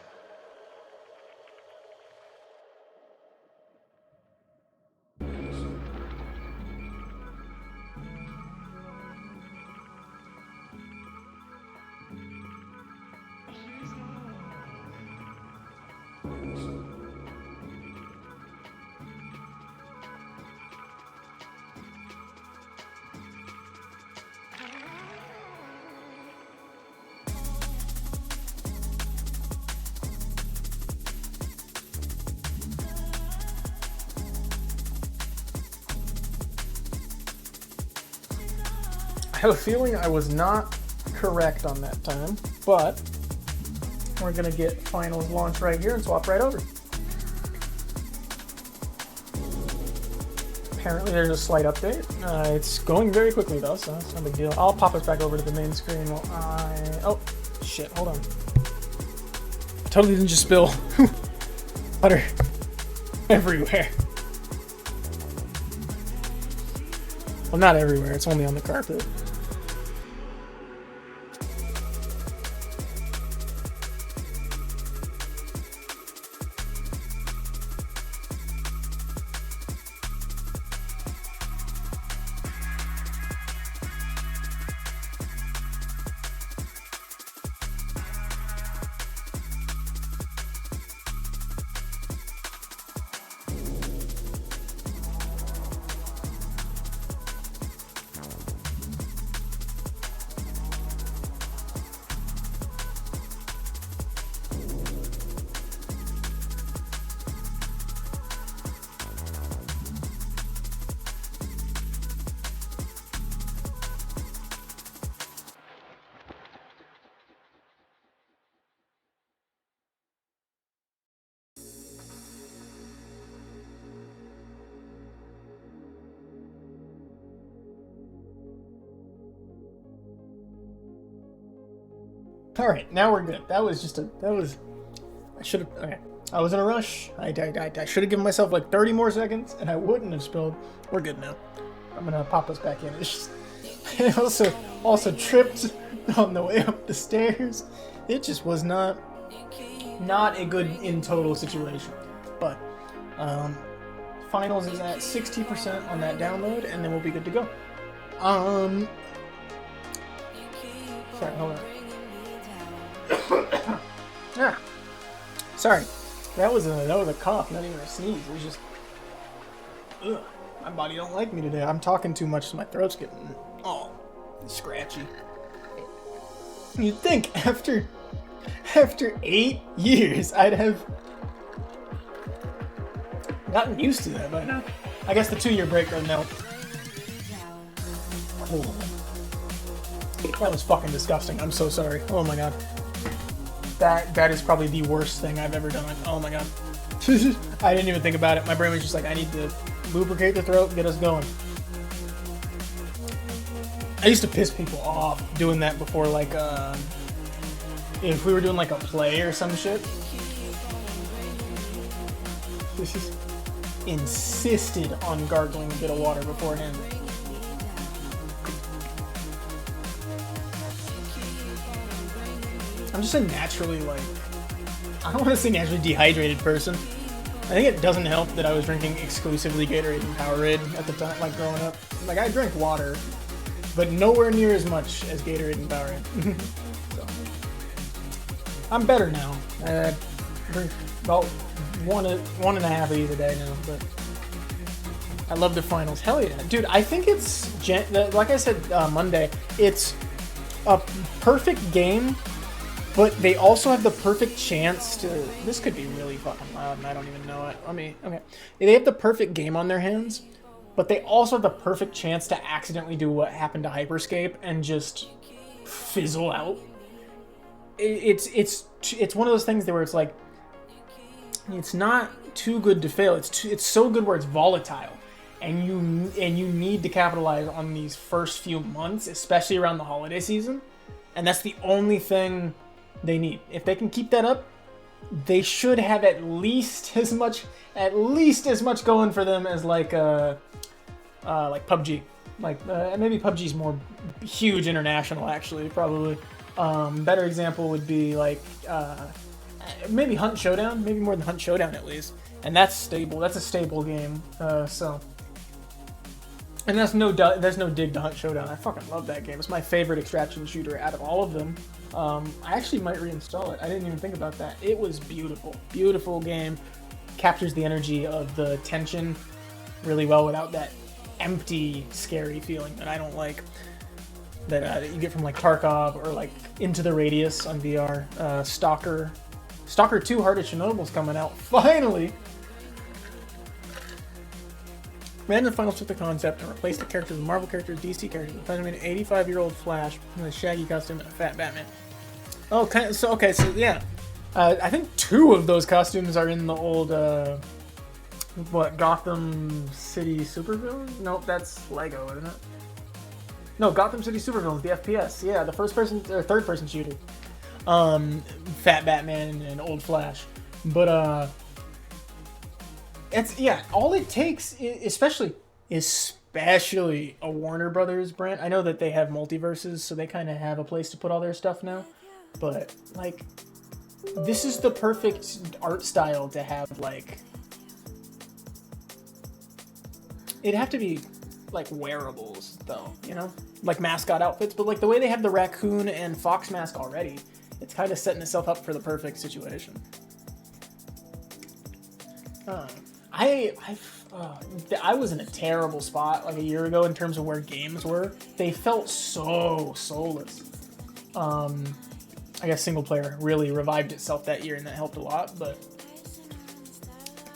I have a feeling I was not correct on that time, but we're gonna get finals launch right here and swap right over. Apparently there's a slight update. It's going very quickly though, so it's no big deal. I'll pop us back over to the main screen while oh, shit, hold on. Totally didn't just spill butter everywhere. Well, not everywhere, it's only on the carpet. All right, now we're good. That was I should have, okay. I was in a rush. I should have given myself like 30 more seconds and I wouldn't have spilled. We're good now. I'm gonna pop us back in. It's just, I also tripped on the way up the stairs. It just was not a good in total situation. But finals is at 60% on that download and then we'll be good to go. Sorry, hold on. Yeah. Sorry. That was a cough, not even a sneeze. It was just, ugh. My body don't like me today. I'm talking too much, so my throat's getting all scratchy. You'd think after 8 years, I'd have gotten used to that by now. I guess the 2-year break doesn't help. Cool. That was fucking disgusting. I'm so sorry. Oh my god. That is probably the worst thing I've ever done. Oh my god. I didn't even think about it. My brain was just like, I need to lubricate the throat and get us going. I used to piss people off doing that before, like, if we were doing like a play or some shit. This is insisted on gargling a bit of water beforehand. I'm just a naturally, like, I don't want to say naturally dehydrated person. I think it doesn't help that I was drinking exclusively Gatorade and Powerade at the time, like growing up. Like, I drank water, but nowhere near as much as Gatorade and Powerade. So, I'm better now. I drink about one and a half of these a day now, but I love the finals. Hell yeah. Dude, I think it's, like I said Monday, it's a perfect game, but they also have the perfect chance to... This could be really fucking loud and I don't even know it. Okay. They have the perfect game on their hands, but they also have the perfect chance to accidentally do what happened to Hyperscape and just fizzle out. It's one of those things where it's like, it's not too good to fail. It's so good where it's volatile. And you need to capitalize on these first few months, especially around the holiday season. And that's the only thing they need. If they can keep that up, they should have at least as much going for them as like PUBG. Maybe PUBG's more huge international, actually, probably. Better example would be like maybe Hunt Showdown, maybe more than Hunt Showdown at least. And that's stable. That's a stable game. And there's no dig to Hunt Showdown. I fucking love that game. It's my favorite extraction shooter out of all of them. I actually might reinstall it. I didn't even think about that. It was beautiful. Beautiful game. Captures the energy of the tension really well without that empty, scary feeling that I don't like. That you get from like Tarkov or like Into the Radius on VR. Stalker 2 Heart of Chernobyl's coming out. Finally! Random Finals took the concept and replaced the characters with Marvel characters, DC characters, and finally made an 85-year-old Flash with a shaggy costume and a fat Batman. Oh, so yeah. I think 2 of those costumes are in the old, Gotham City Supervillain? Nope, that's Lego, isn't it? No, Gotham City Supervillain, the FPS. Yeah, the third-person shooter. Fat Batman and old Flash. But, all it takes, especially a Warner Brothers brand. I know that they have multiverses, so they kind of have a place to put all their stuff now. But, like, this is the perfect art style to have, like... It'd have to be, like, wearables, though, you know? Like, mascot outfits. But, like, the way they have the raccoon and fox mask already, it's kind of setting itself up for the perfect situation. I was in a terrible spot like a year ago in terms of where games were. They felt so soulless. I guess single player really revived itself that year and that helped a lot, but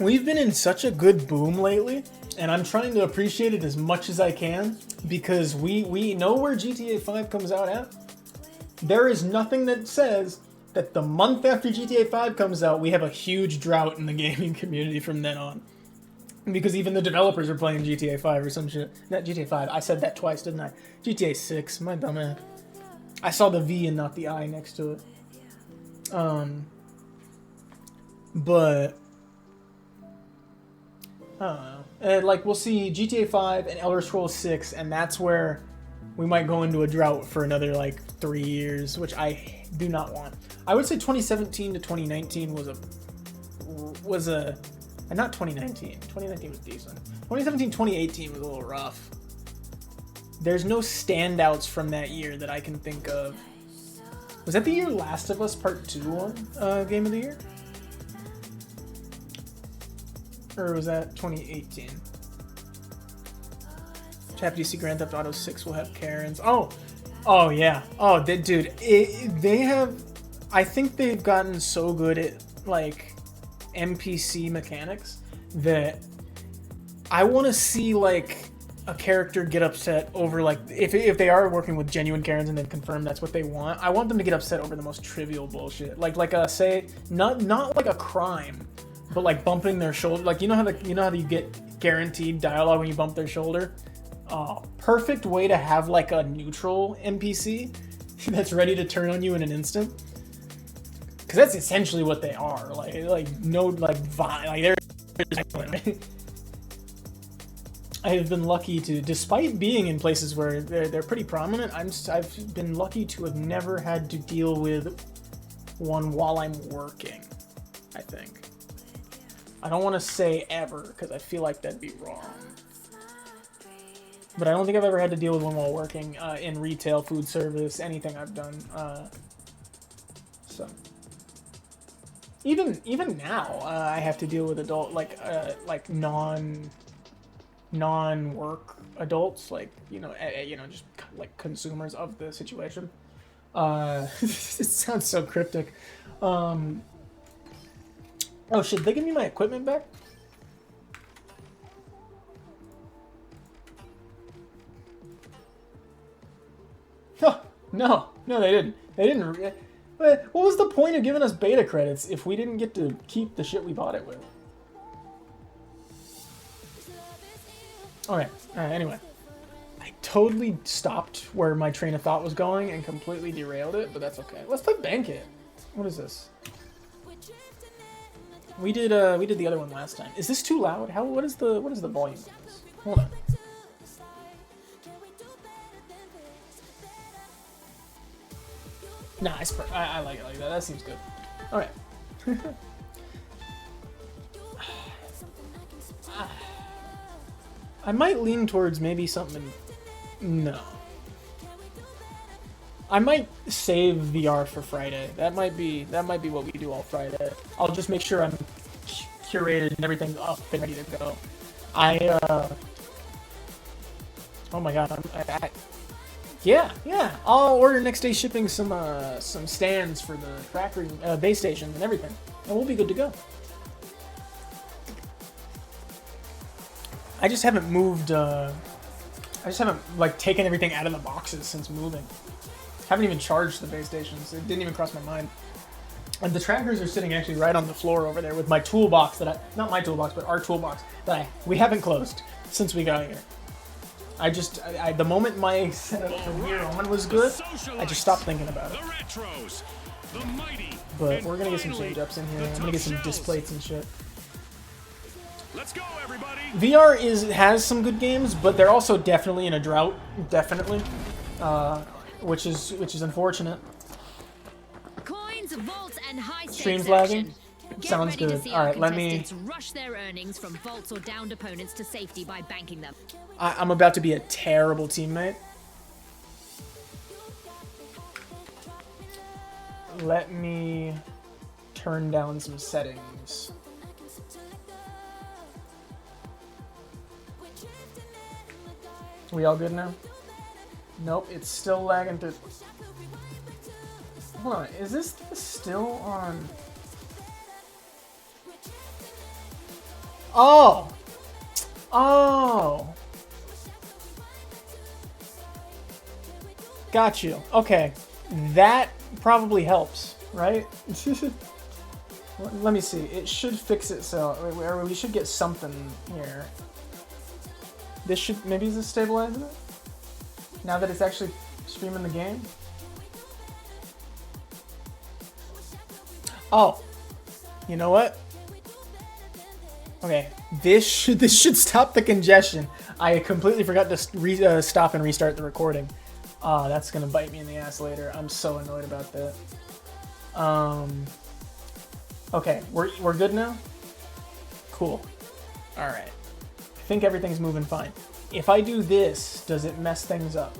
we've been in such a good boom lately, and I'm trying to appreciate it as much as I can because we know where GTA 5 comes out at. There is nothing that says that the month after GTA 5 comes out, we have a huge drought in the gaming community from then on. Because even the developers are playing GTA 5 or some shit. Not GTA 5. I said that twice, didn't I? GTA 6. My dumb ass. I saw the V and not the I next to it. But I don't know. We'll see GTA 5 and Elder Scrolls 6, and that's where we might go into a drought for another, 3 years, which I do not want. I would say 2017 to 2019 was a not 2019. 2019 was decent. 2017, 2018 was a little rough. There's no standouts from that year that I can think of. Was that the year Last of Us Part 2 won Game of the Year? Or was that 2018? Chapter DC Grand Theft Auto 6 will have Karens. Oh yeah. Oh, dude. They have... I think they've gotten so good at, NPC mechanics that I want to see, a character get upset over, like, if they are working with genuine Karens and they've confirmed that's what they want, I want them to get upset over the most trivial bullshit. Like say, not like a crime, but like bumping their shoulder. Like, you know how you get guaranteed dialogue when you bump their shoulder? Perfect way to have like a neutral NPC that's ready to turn on you in an instant. Because that's essentially what they are. Like no, like they're violent. I have been lucky to, despite being in places where they're pretty prominent, I've been lucky to have never had to deal with one while I'm working, I think. I don't want to say ever, because I feel like that'd be wrong. But I don't think I've ever had to deal with one while working in retail, food service, anything I've done. So even now, I have to deal with adult, like non-work adults, like, just like consumers of the situation. It sounds so cryptic. Oh shit, they give me my equipment back? No, they didn't. What was the point of giving us beta credits if we didn't get to keep the shit we bought it with? Okay, anyway. I totally stopped where my train of thought was going and completely derailed it, but that's okay. Let's play Banquet. What is this? We did the other one last time. Is this too loud? What is the volume of this? Hold on. Nah, I like it like that. That seems good. Alright. I might lean towards maybe something. No. I might save VR for Friday. That might be what we do all Friday. I'll just make sure I'm curated and everything's up and ready to go. Oh my god, yeah. I'll order next day shipping some stands for the tracker base stations and everything, and we'll be good to go. I just haven't moved. I just haven't like taken everything out of the boxes since moving. Haven't even charged the base stations. It didn't even cross my mind. And the trackers are sitting actually right on the floor over there with my toolbox not my toolbox, but our toolbox that we haven't closed since we got here. The moment my setup for Weird Omen was good, I just stopped thinking about it. But we're gonna get some change ups in here. I'm gonna get some displays and shit. Let's go, everybody. VR has some good games, but they're also definitely in a drought. Definitely, which is unfortunate. Coins, vaults, and high Stream's lagging. Sounds good. All right, let me. Rush their earnings from vaults or downed opponents to safety by banking them. I'm about to be a terrible teammate. Let me turn down some settings. We all good now? Nope, it's still lagging through. Hold on, is this still on? Oh! Got you. Okay, that probably helps, right? Let me see. It should fix itself. We should get something here. This should, maybe is this stabilizing it? Now that it's actually streaming the game? Oh, you know what? Okay, this should stop the congestion. I completely forgot to stop and restart the recording. That's gonna bite me in the ass later. I'm so annoyed about that. Okay, we're good now? Cool. All right. I think everything's moving fine. If I do this, does it mess things up?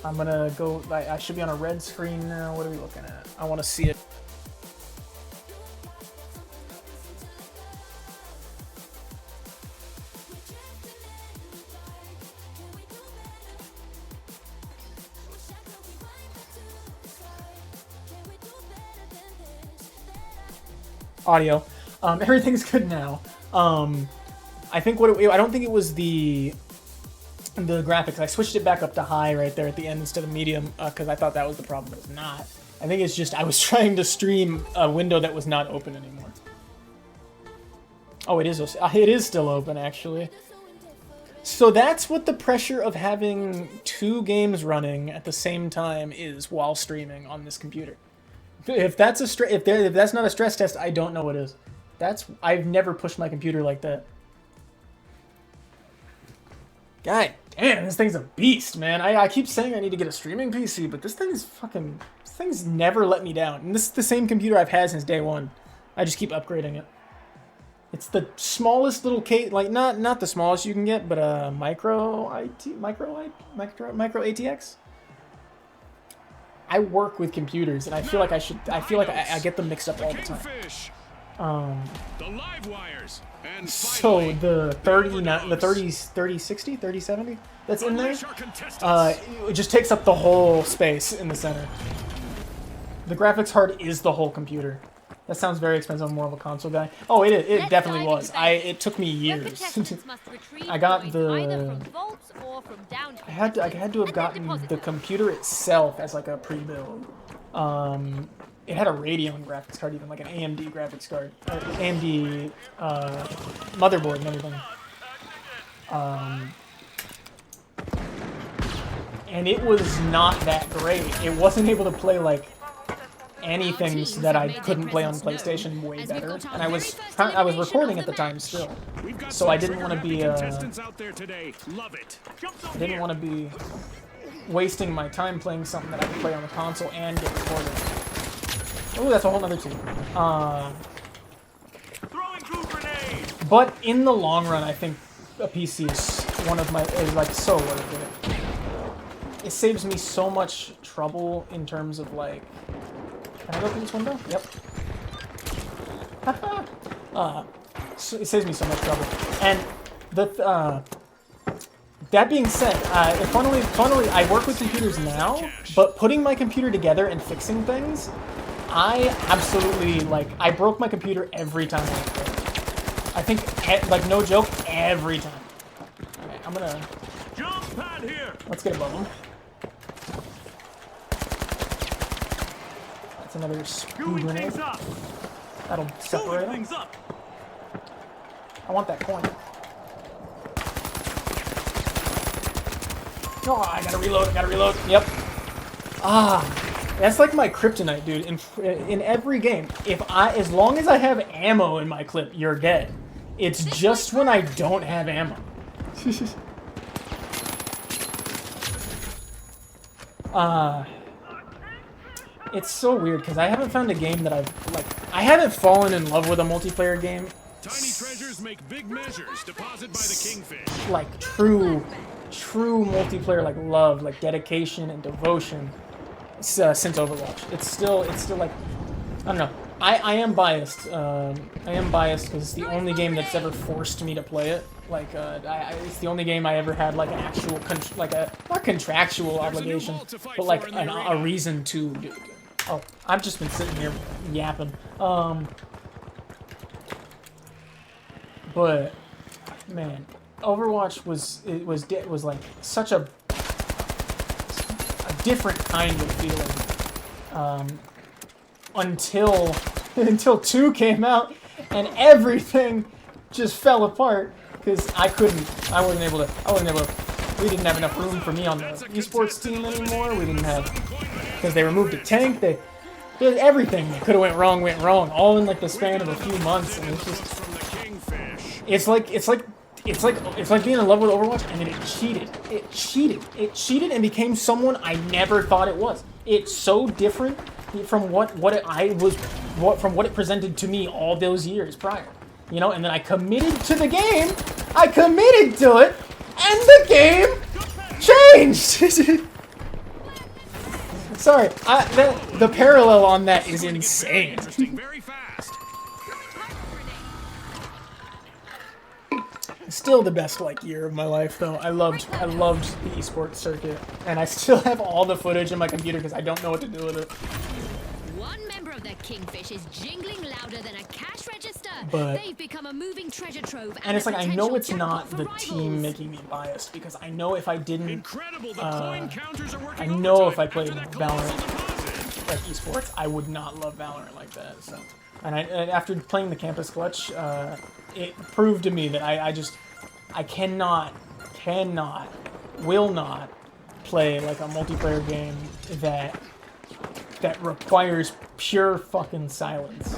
I'm gonna go, I should be on a red screen now. What are we looking at? I wanna see it. Audio. Everything's good now. I think I don't think it was the graphics. I switched it back up to high right there at the end instead of medium because I thought that was the problem. But it's not. I think it's just I was trying to stream a window that was not open anymore. Oh, it is still open actually. So that's what the pressure of having 2 games running at the same time is while streaming on this computer. If that's if that's not a stress test, I don't know what is. I've never pushed my computer like that. God damn, this thing's a beast, man. I keep saying I need to get a streaming PC, but this thing's never let me down. And this is the same computer I've had since day one. I just keep upgrading it. It's the smallest little case, like not the smallest you can get, but a micro ATX. I work with computers, and I feel like I get them mixed up all the time. The live wires. And so the 3060, 3070 that's in there, it just takes up the whole space in the center. The graphics card is the whole computer. That sounds very expensive. I'm more of a console guy. Oh, it definitely was. It took me years. I got the. I had to have gotten the computer itself as like a pre-build. It had a Radeon graphics card, even like an AMD graphics card, AMD motherboard and everything. And it was not that great. It wasn't able to play like anything that I couldn't play on PlayStation way better, and I was recording at the time still, so I didn't want to be wasting my time playing something that I could play on the console and get recorded. Oh, that's a whole nother team. But in the long run, I think a PC is is like so worth it. It saves me so much trouble in terms of like. Can I go through this window? Yep. So it saves me so much trouble. And that being said, funnily, I work with computers now, but putting my computer together and fixing things, I absolutely, like, I broke my computer every time I played. I think, like, no joke, every time. Okay, I'm gonna... Jump pad here. Let's get above them. Another speed grenade. That'll separate them. I want that coin. Oh, I gotta reload, Yep. That's like my kryptonite, dude. In every game, as long as I have ammo in my clip, you're dead. It's just when I don't have ammo. It's so weird because I haven't found a game that I haven't fallen in love with a multiplayer game. Tiny treasures make big measures. Deposit by the kingfish. Like true multiplayer, like love, like dedication and devotion. Since Overwatch, it's still like, I don't know. I am biased. I am biased because it's the only game that's ever forced me to play it. Like, it's the only game I ever had like an actual, not contractual obligation, but like a reason to do. Oh, I've just been sitting here yapping. But man, Overwatch was like such a different kind of feeling until 2 came out and everything just fell apart because we didn't have enough room for me on the esports team anymore. We didn't have, because they removed a tank. Everything that could have went wrong all in like the span of a few months, and it's like being in love with Overwatch, and then it cheated and became someone I never thought it was. It's so different from what it presented to me all those years prior, you know. And then I committed to the game. I committed to it, and the game changed. Sorry, the parallel on that is insane. Still the best like year of my life though. I loved the esports circuit, and I still have all the footage in my computer because I don't know what to do with it. One member of the Kingfish is jingling louder than a cash register. But- They've become a moving treasure trove. And it's a like, I know potential it's jackpot not for the rivals. team making me biased, because I know if I didn't, Incredible. The coin counters are working I know if I overtime played after that colossal Valorant, deposit. like esports, I would not love Valorant like that. So, and after playing the campus clutch, it proved to me that I cannot, will not play like a multiplayer game that requires pure fucking silence.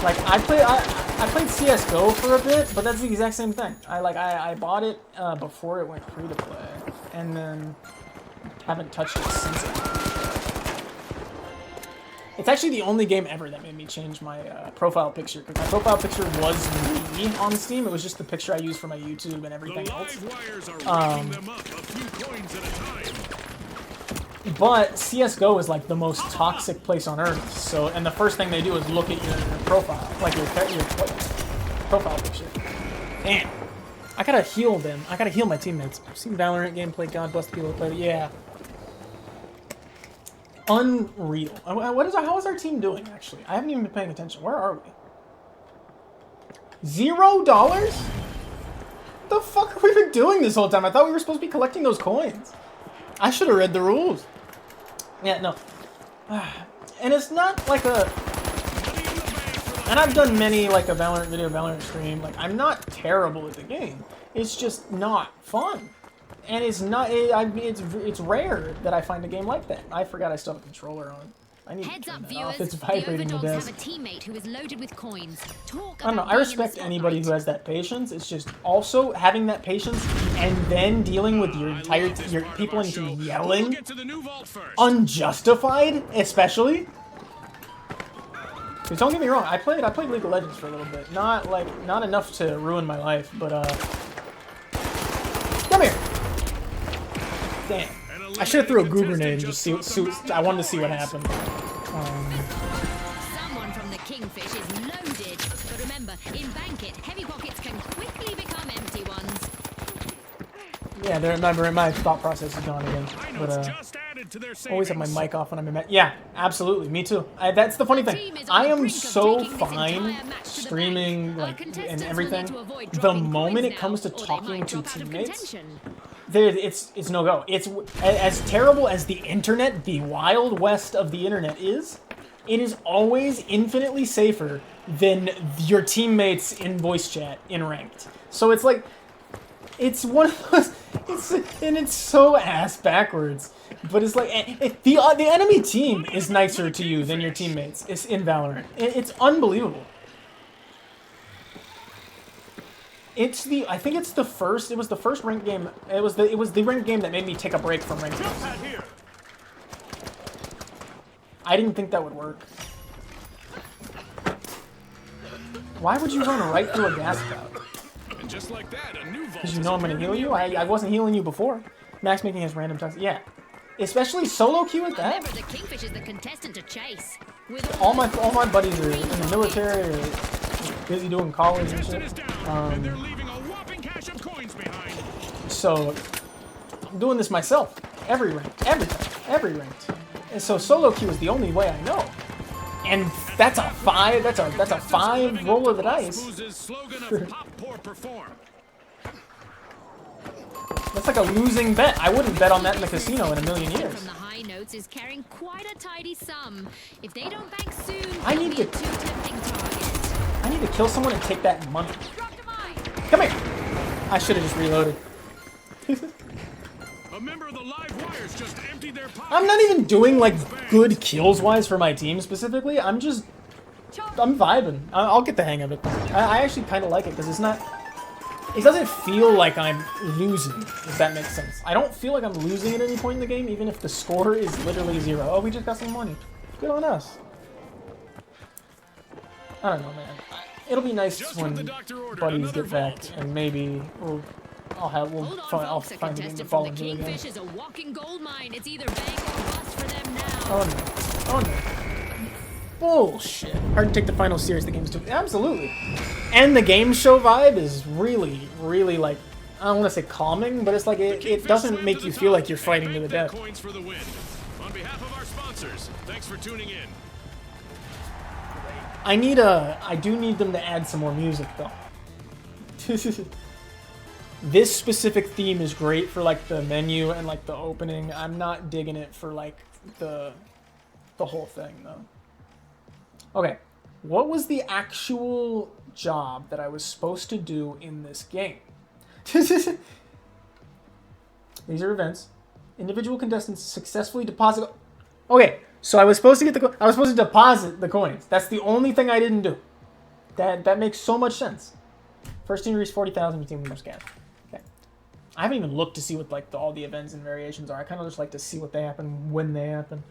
Like I played CS:GO for a bit, but that's the exact same thing. I bought it before it went free to play, and then haven't touched it since it. It's actually the only game ever that made me change my profile picture, because my profile picture was me on Steam. It was just the picture I used for my YouTube and The everything else. live wires are racking them up, a few coins at a time. But CS:GO is like the most toxic place on earth. So, and the first thing they do is look at your profile, like your profile picture. Damn, I gotta heal them. I gotta heal my teammates. I've seen Valorant gameplay. God bless the people who played it. Yeah. Unreal. How is our team doing, actually? I haven't even been paying attention. Where are we? $0? The fuck have we been doing this whole time? I thought we were supposed to be collecting those coins. I should have read the rules. Yeah, no. And it's not like a... And I've done many, like, a Valorant video, Valorant stream. Like, I'm not terrible at the game. It's just not fun. And it's not... It's rare that I find a game like that. I forgot I still have a controller on. I need Heads to up, turn that viewers. off. It's The vibrating the overdogs desk. have a teammate who is loaded with coins. Talk I don't know. about I being in the respect anybody who spotlight. has that patience. It's just also having that patience and then dealing with your entire your people in your team We'll yelling get to the new vault first. unjustified, especially. Because don't get me wrong, I played League of Legends for a little bit. Not enough to ruin my life, but come here. Damn. I should have threw a goo grenade and just see. I wanted to see what happened. Someone from the Kingfish is loaded. But remember, in Bankit, heavy pockets can quickly become empty ones. Yeah, my thought process is gone again. But just added to their always have my savings. mic off when I'm in. Yeah, absolutely. Me too. That's the funny The thing. team is on I the am brink of so taking this fine entire match to the streaming bank. Our like contestants and will everything. need to avoid The dropping moment coins it comes to now, or they talking might to drop out of teammates, contention. it's no go. It's as terrible as the internet, the wild west of the internet is. It is always infinitely safer than your teammates in voice chat in ranked. So it's like, it's one of those. It's so ass backwards. But it's like the enemy team is nicer to you than your teammates. It's in Valorant. It's unbelievable. I think it's the first. It was the first ranked game. It was the ranked game that made me take a break from ranked games. I didn't think that would work. Why would you run right through a gas cloud? And just like that, a new vault. Because you know I'm gonna heal you. I wasn't healing you before. Max making his random attacks. Yeah, especially solo queue at that. Remember, the Kingfish is the contestant to chase. With All my buddies are in the military or busy doing college and Contestant shit. is down, and they're leaving a whopping cache of coins behind. So I'm doing this myself. Every ranked. And so solo queue is the only way I know. And that's a 5. That's a 5 roll of the dice. Booze's slogan of pop, pour, perform. That's like a losing bet. I wouldn't bet on that in the casino in a million years. From the high notes is carrying quite a tidy sum. If they don't bank soon, I they'll need be to- a too tempting target. I need to kill someone and take that money. Dropped a mine. Come here. I should have just reloaded. A member of the live wires just emptied their pockets. I'm not even doing like good kills wise for my team specifically. I'm vibing. I'll get the hang of it. I actually kind of like it because it's not. It doesn't feel like I'm losing, if that makes sense. I don't feel like I'm losing at any point in the game, even if the score is literally 0. Oh, we just got some money. Good on us. I don't know, man. It'll be nice Just when what the doctor ordered, buddies another get back, vault. and maybe I'll Hold on, I'll folks. A find a game to contestant fall from the into again. Kingfish is a walking gold mine. It's either bank or bust for them now. Oh no. Oh no. Bullshit. Hard to take the final serious. The game's too. Absolutely. And the game show vibe is really, really like, I don't want to say calming, but it's like it doesn't make you feel like you're fighting to the death. Coins for the win. On behalf of our sponsor, sponsors. Thanks for tuning in. I do need them to add some more music though. This specific theme is great for like the menu and like the opening. I'm not digging it for like the whole thing though. Okay, what was the actual job that I was supposed to do in this game? These are events. Individual contestants successfully deposit. Okay, so I was supposed to get I was supposed to deposit the coins. That's the only thing I didn't do. That makes so much sense. First team to reach 40,000, your team with most cash. Okay. I haven't even looked to see what like all the events and variations are. I kind of just like to see what they happen when they happen.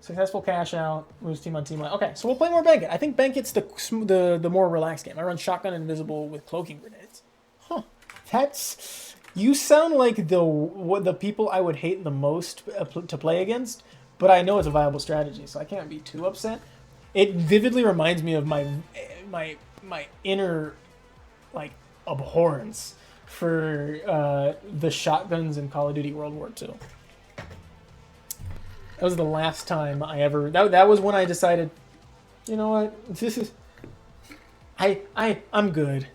Successful cash out, moves team on team line. Okay, so we'll play more Bankit. I think Bankit's the more relaxed game. I run shotgun invisible with cloaking grenades. Huh. That's... You sound like the people I would hate the most to play against, but I know it's a viable strategy, so I can't be too upset. It vividly reminds me of my inner like abhorrence for the shotguns in Call of Duty World War II. That was the last time I ever... That was when I decided, you know what, this is... I'm good.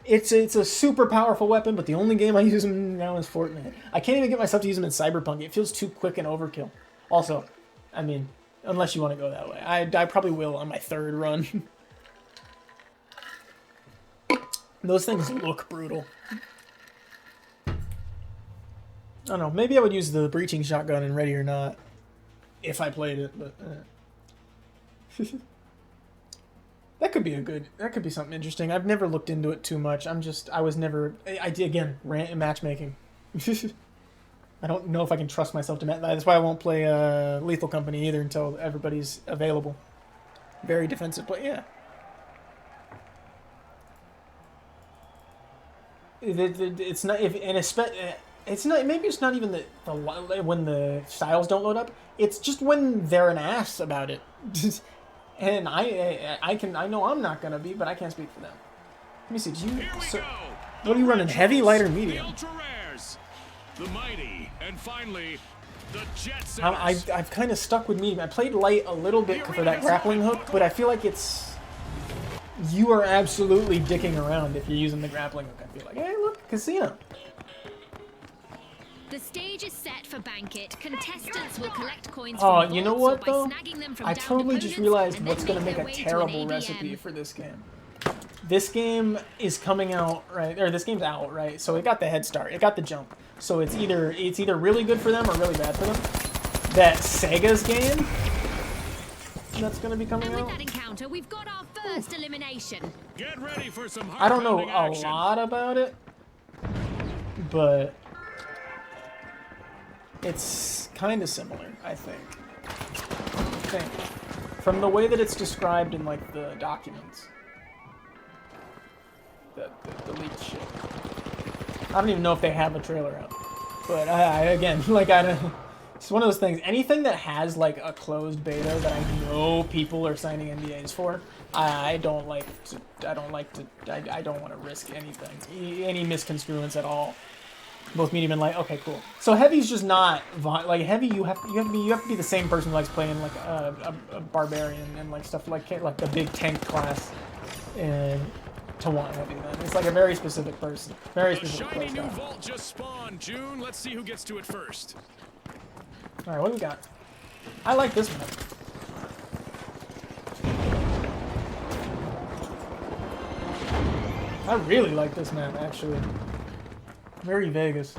It's a super powerful weapon, but the only game I use them now is Fortnite. I can't even get myself to use them in Cyberpunk. It feels too quick and overkill. Also, I mean, unless you want to go that way. I probably will on my third run. Those things look brutal. I don't know. Maybe I would use the breaching shotgun in Ready or Not if I played it, but that could be something interesting. I've never looked into it too much. I was never. I did again matchmaking. I don't know if I can trust myself to match. That's why I won't play Lethal Company either until everybody's available. Very defensive play. Yeah. It's not if and it's not. Maybe it's not even the when the styles don't load up. It's just when they're an ass about it. And I know I'm not gonna be, but I can't speak for them. Let me see. What are you running? Heavy, light, or medium? Ultra rares, the mighty, and finally the jet setters. I've kind of stuck with medium. I played light a little bit for that grappling hook, but I feel like you are absolutely dicking around if you're using the grappling hook. I feel like, hey, look, casino. The stage is set for Bankit. Contestants will collect coins Oh, from you know vaults what or though? by snagging them from I downed totally just opponents realized and what's then gonna make their a way to an terrible ADM. recipe for this game. This game is coming out, right? Or this game's out, right? So it got the head start. It got the jump. So it's either really good for them or really bad for them. That Sega's game that's gonna be coming And with out. that encounter, we've got our first elimination. Get ready for some I don't know heart-pounding a action. lot about it, but it's kind of similar, I think. From the way that it's described in like the documents, the leaked shit. I don't even know if they have a trailer out, but again, like I don't. It's one of those things. Anything that has like a closed beta that I know people are signing NDAs for, I don't want to risk anything, any misconstruence at all. Both medium and light. Okay, cool. So heavy's just not like heavy. You have to be the same person who likes playing like a barbarian and like stuff like the big tank class, and to want heavy. Then it's like a very specific person, very A specific shiny playstyle. new vault just spawned, June. Let's see who gets to it first. All right, what do we got? I like this map. I really like this map, actually. Very Vegas.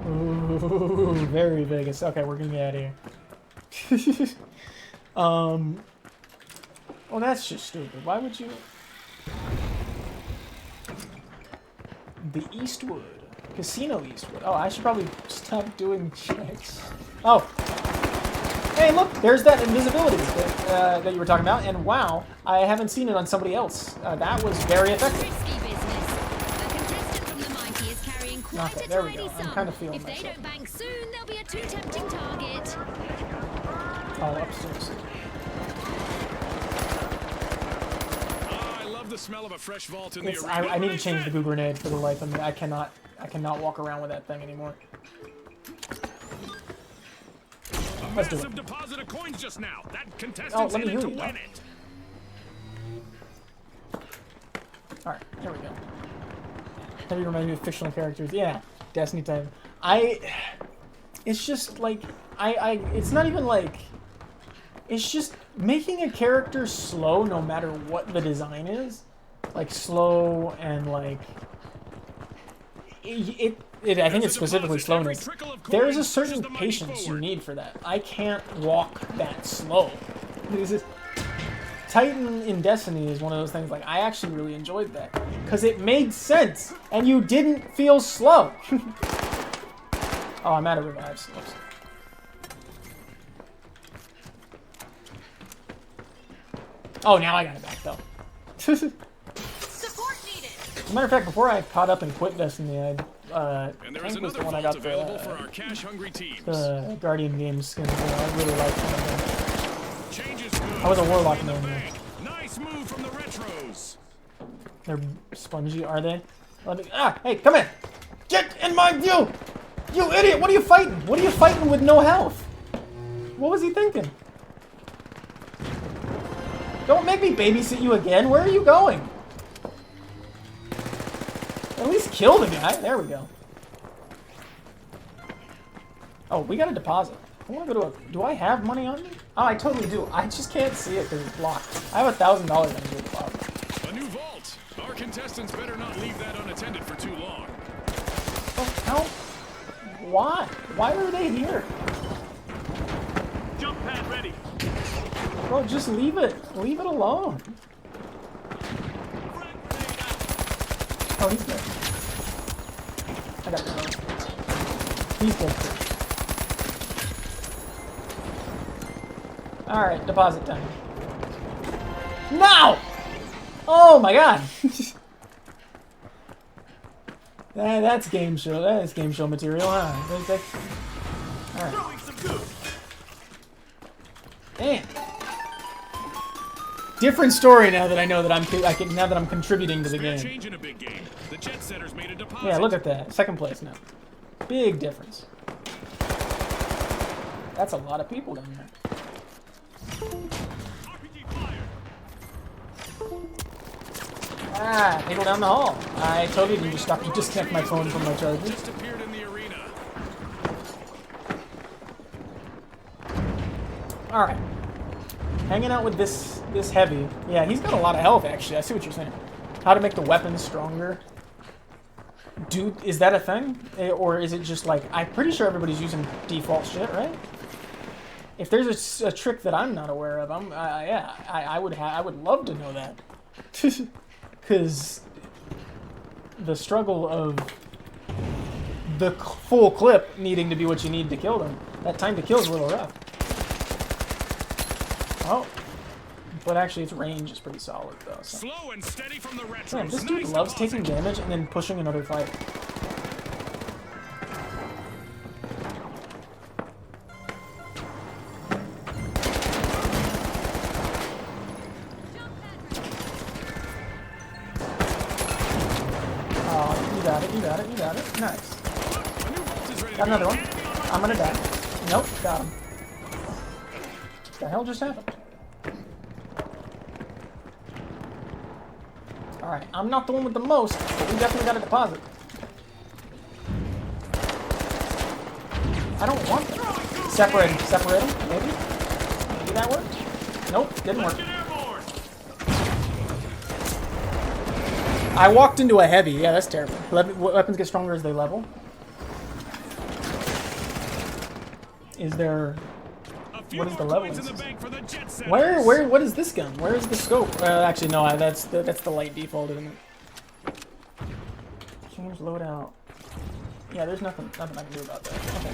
Ooh, very Vegas. Okay, we're gonna get out of here. Oh, that's just stupid. Why would you... The Eastwood. Casino Eastwood. Oh, I should probably stop doing checks. Oh. Hey, look, there's that invisibility that you were talking about, and wow, I haven't seen it on somebody else. That was very effective. Risky business. A contestant from the mighty is carrying quite Okay, a there we tidy go. I'm sum. kinda feeling If they myself. don't bank soon, they'll be a too tempting target. Oh, upstairs. I love the the smell of a fresh vault in the It's, arena. I need to change the goo grenade for the life of me. I cannot walk around with that thing anymore. A Let's do massive it. deposit of coins just now. That Oh, contestant's let me in it heal to you. win it. Alright, here we go. Heavy reminds me of fictional characters. Yeah, Destiny type. It's just like, it's not even like, it's just making a character slow no matter what the design is. Like, slow and like, I think it's specifically slowness. There's a certain patience you need for that. I can't walk that slow. This is, Titan in Destiny is one of those things, like, I actually really enjoyed that. Because it made sense, and you didn't feel slow. Oh, I'm out of revives. Oops. Oh, now I got it back, though. Support needed. As a matter of fact, before I caught up and quit Destiny, And there is Tank was another the one I vault got available for our cash-hungry teams. the Guardian Games skin. I really liked them. Change is good. I was a Warlock In the man, yeah. bank. Nice move from the retros. They're spongy, are they? Let me, hey, come in! Get in my view! You idiot! What are you fighting? What are you fighting with no health? What was he thinking? Don't make me babysit you again. Where are you going? At least kill the guy. There we go. Oh, we got a deposit. I want to go to a... Do I have money on me? Oh, I totally do. I just can't see it because it's blocked. I have $1,000 on the deposit. A new vault. Our contestants better not leave that unattended for too long. Oh, how? Why? Why are they here? Jump pad ready. Bro, just leave it. Leave it alone. Oh, he's dead. I got the He's dead too. Alright, deposit time. No! Oh my god! That's game show. That is game show material, huh? Alright. Damn. Different story now that I know that I'm contributing to the Spare game. change in a big game. The jet setters made a deposit. Yeah, look at that. Second place now. Big difference. That's a lot of people down there. RPG fire. Ah, people down the hall. I totally didn't just stop to disconnect my phone from my charger. Just appeared in the arena. Alright. Hanging out with this heavy. Yeah, he's got a lot of health, actually. I see what you're saying. How to make the weapons stronger. Dude, is that a thing? Or is it just like... I'm pretty sure everybody's using default shit, right? If there's a trick that I'm not aware of, I would love to know that. Because the struggle of the full clip needing to be what you need to kill them. That time to kill is a little rough. Oh. But actually, its range is pretty solid, though. So. Slow and steady from the retros. Man, this dude Nice loves deposit. taking damage and then pushing another fight. Oh, you got it, you got it, you got it. Nice. A new vault is ready to Got another go. one. Enemy on I'm gonna die. Nope, got him. What the hell just happened? Alright, I'm not the one with the most, but we definitely got a deposit. I don't want them. Separate them, maybe? Maybe that worked? Nope, didn't work. I walked into a heavy. Yeah, that's terrible. Weapons get stronger as they level. Is there... What is the leveling system? What is this gun? Where is the scope? Actually, no, that's the light default, isn't it? Change loadout. Yeah, there's nothing I can do about that. Okay.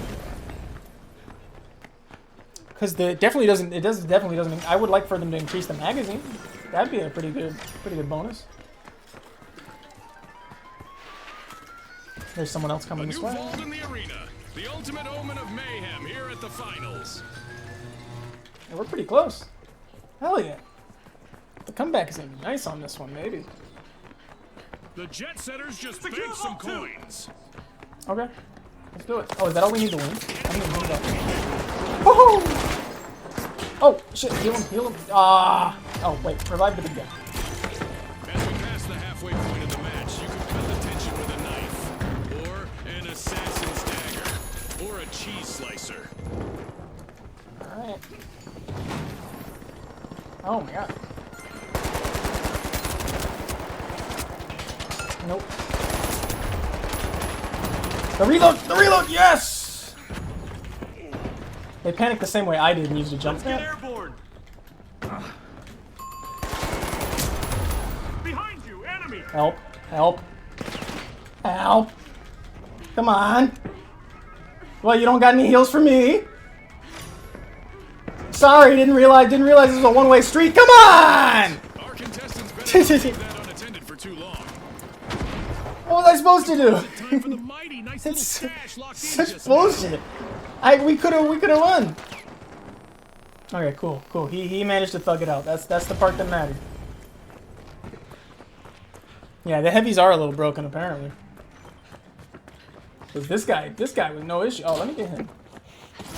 Because it definitely doesn't. I would like for them to increase the magazine. That'd be a pretty good bonus. There's someone else coming this way. vault in the arena. The ultimate omen of mayhem here at the finals. Yeah, we're pretty close. Hell yeah. comeback is gonna be nice on this one, maybe. The jet setters just banked some coins. Okay, let's do it. Oh, is that all we need to win? I don't even know that. Woohoo! Oh shit! Heal him! Heal him! Ah! Oh wait, revive the big guy. As we pass the halfway point of the match, you can cut the tension with a knife, or an assassin's dagger, or a cheese slicer. All right. Oh my god. Nope. The reload! The reload! Yes! They panicked the same way I did and used a jump pad. Airborne. Behind you, enemy. Help. Help. Help. Come on. Well, you don't got any heals for me. Sorry, didn't realize this was a one-way street. Come on! Our contestants better not leave that unattended for too long. What was I supposed to do? Time for the mighty, nice little stash locked in Such just now. bullshit. We could have won. Okay, cool. He managed to thug it out. That's the part that mattered. Yeah, the heavies are a little broken apparently. Cause this guy with no issue. Oh, let me get him.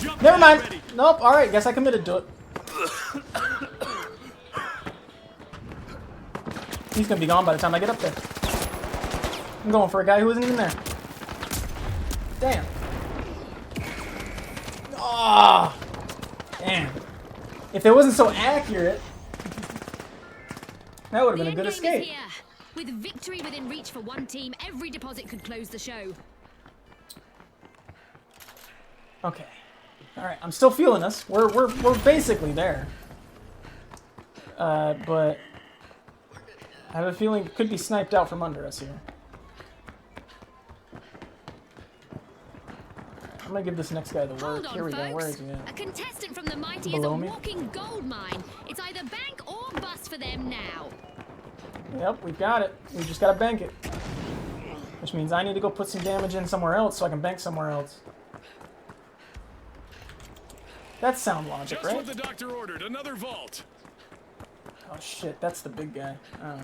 Jump Never pad mind. ready. Nope. All right, guess I committed to it. He's gonna be gone by the time I get up there. I'm going for a guy who isn't even there. Damn. Ah. Damn. If it wasn't so accurate, that would have been a good endgame is escape. here. With victory within reach for one team, every deposit could close the show. Okay. All right. I'm still feeling us. We're basically there. But I have a feeling it could be sniped out from under us here. I'm gonna give this next guy the work. Hold Here on, we go. Where is folks. he A at? contestant from the mighty Below is a me? walking gold mine. It's either bank or bust for them now. Yep, we've got it. We just gotta bank it. Which means I need to go put some damage in somewhere else so I can bank somewhere else. That's sound logic, Just right? what the doctor ordered. Another vault. Oh shit, that's the big guy. Oh.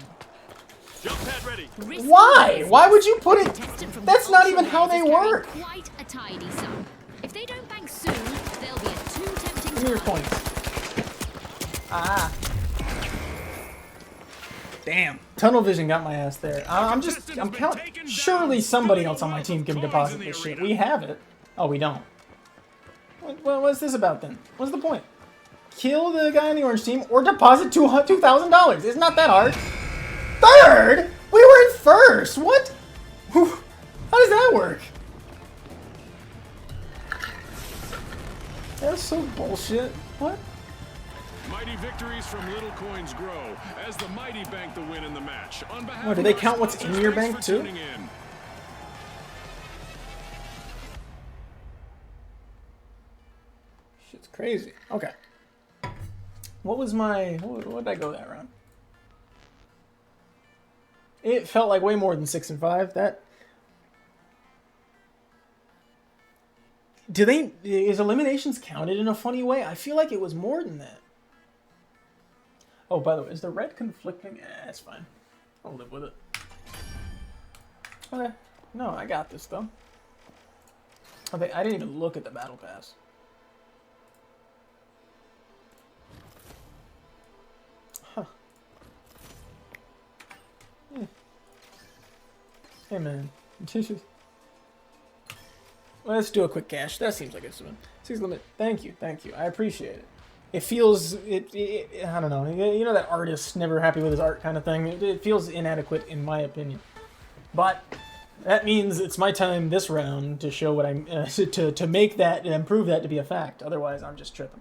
Jump pad ready. Risky Why? business. Why would you put it? Contestant from That's the not ultra even how rares they is carrying work. Quite a tidy sum. If they don't bank soon, they'll be a too tempting Give me your target. points. Ah. Damn. Tunnel vision got my ass there. I'm counting. Surely somebody else on my team can deposit this shit. We have it. Oh, we don't. What's this about then? What's the point? Kill the guy on the orange team or deposit $2,000. It's not that hard. Third? We were in first. What? Whew. How does that work? That's so bullshit. What? Mighty victories from little coins grow as the mighty bank the win in the match. On behalf Oh, do of they our count what's in sponsors, your thanks bank, for too? tuning in. Shit's crazy. Okay. What was my... What did I go that round? It felt like way more than 6 and 5. That... Is eliminations counted in a funny way? I feel like it was more than that. Oh, by the way, is the red conflicting? That's fine. I'll live with it. Okay. No, I got this, though. Okay, I didn't even look at the battle pass. Huh. Hey, man. Let's do a quick cash. That seems like it's one. 6 limit. Thank you. I appreciate it. It feels, I don't know. You know that artist never happy with his art kind of thing? It feels inadequate in my opinion. But that means it's my time this round to show what I'm, to make that and prove that to be a fact. Otherwise, I'm just tripping.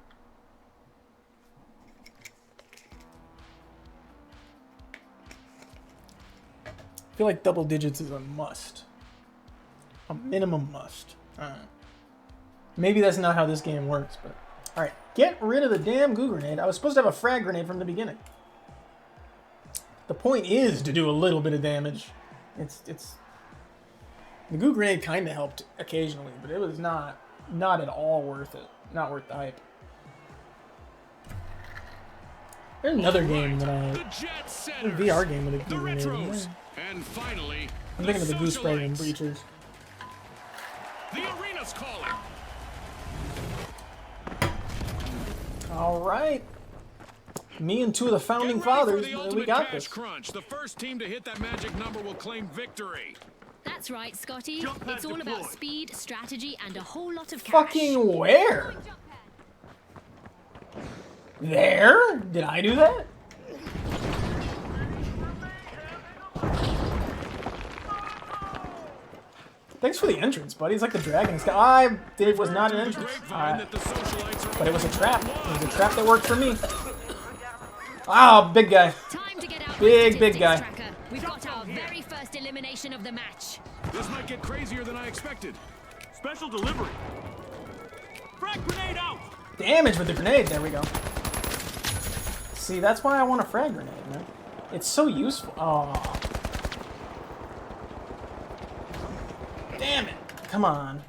I feel like double digits is a must. A minimum must. Maybe that's not how this game works, but... Alright, get rid of the damn goo grenade. I was supposed to have a frag grenade from the beginning. The point is to do a little bit of damage. It's... The goo grenade kind of helped occasionally, but it was not at all worth it. Not worth the hype. There's another game that The I... Jet A Setters. VR game with a The goo grenade in Retros. there. And finally, I'm thinking of the goose spray and Socialites. breachers. The arena's calling. Alright. Me and two of the founding Get ready for fathers, the we ultimate got cash this. crunch. The first team to hit that magic number will claim victory. That's right, Scotty. It's all about speed, strategy, and a whole lot of cash. Fucking where? There? Did I do that? Thanks for the entrance, buddy. It's like the dragon. It was not an The entrance. grapevine that the socialites are But it was a only trap. one. It was a trap that worked for me. Ah, big guy. Time to get out Big, the big statistics guy. tracker. We've got our very first elimination of the match. This might get crazier than I expected. Special delivery. Frag grenade out. Damage with the grenade. There we go. See, that's why I want a frag grenade, man. It's so useful. Oh. Damn it. Come on.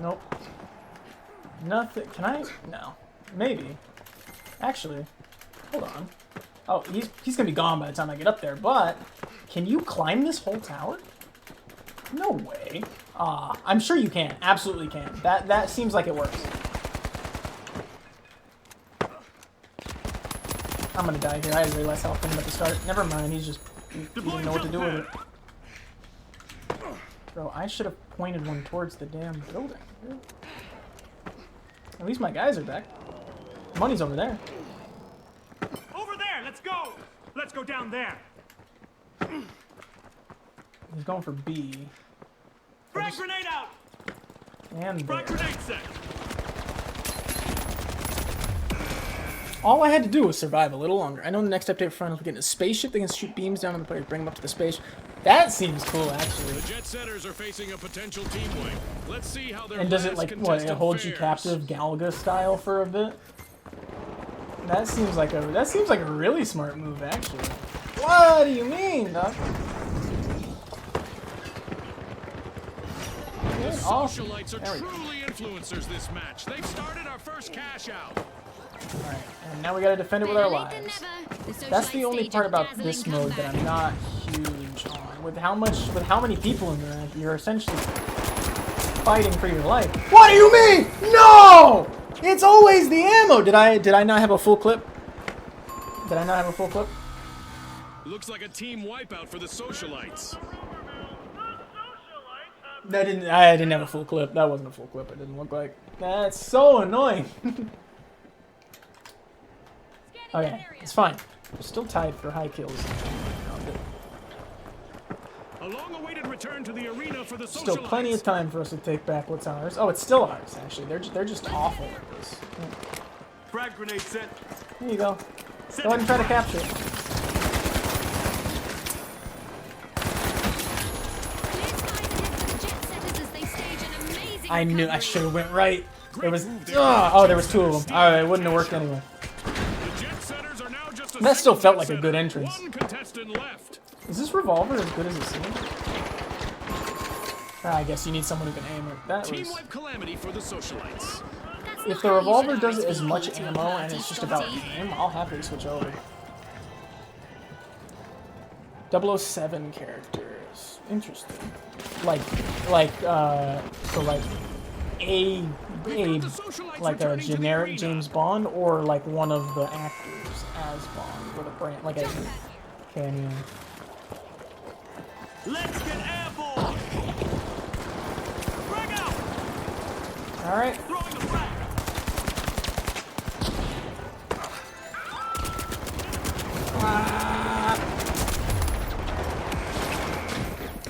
Nope. Nothing. Can I? No. Maybe. Actually, hold on. Oh, he's gonna be gone by the time I get up there, but can you climb this whole tower? No way. I'm sure you can. Absolutely can. That seems like it works. I'm gonna die here. I had way less health than him at the start. Never mind, he didn't know what to do with it. Bro, I should have pointed one towards the damn building. At least my guys are back. Money's over there. Over there. Let's go. Let's go down there. He's going for B. Frag grenade out. And Frag there. grenade set. All I had to do was survive a little longer. I know the next update for finals we're getting a spaceship that can shoot beams down on the player, bring them up to the space. That seems cool, actually. The Jet Setters are facing a potential team wipe. Let's see how their And does it last like what? It contestant holds you fares. captive, Galaga style for a bit? That seems like a really smart move, actually. What do you mean, Doc? The Awesome. socialites are There we go. truly influencers this match. They've started our first cash out. Alright, and now we gotta defend it with our Better late than lives. never. The That's the Socialite only stage part a about dazzling this mode that I'm comeback. not huge on. With how many people in there, you're essentially fighting for your life. What do you mean? No! It's always the ammo! Did I not have a full clip? Did I not have a full clip? Looks like a team wipeout for the socialites. I didn't have a full clip. That wasn't a full clip, it didn't look like. That's so annoying. Okay, it's fine. We're still tied for high kills. A long-awaited return to the arena for the Still socialites. plenty of time for us to take back what's ours. Oh, it's still ours, actually. They're just awful at this. Frag grenade set. Here you go. Go ahead and try to capture it. I knew I should have went right. There was there was two of them. Alright, it wouldn't have worked anyway. The Jet Setters are now just a That still single felt Jet like a Setter. good entrance. One contestant left. Is this revolver as good as it seems? I guess you need someone who can aim it. That Team was. wipe calamity for the socialites. If the revolver does as much ammo and it's just about aim, I'll happily switch over. 007 characters. Interesting. Like like a generic James Bond or like one of the actors as Bond with a brand like a cameo. Let's get airborne. Frag out. All right. Throwing a frag.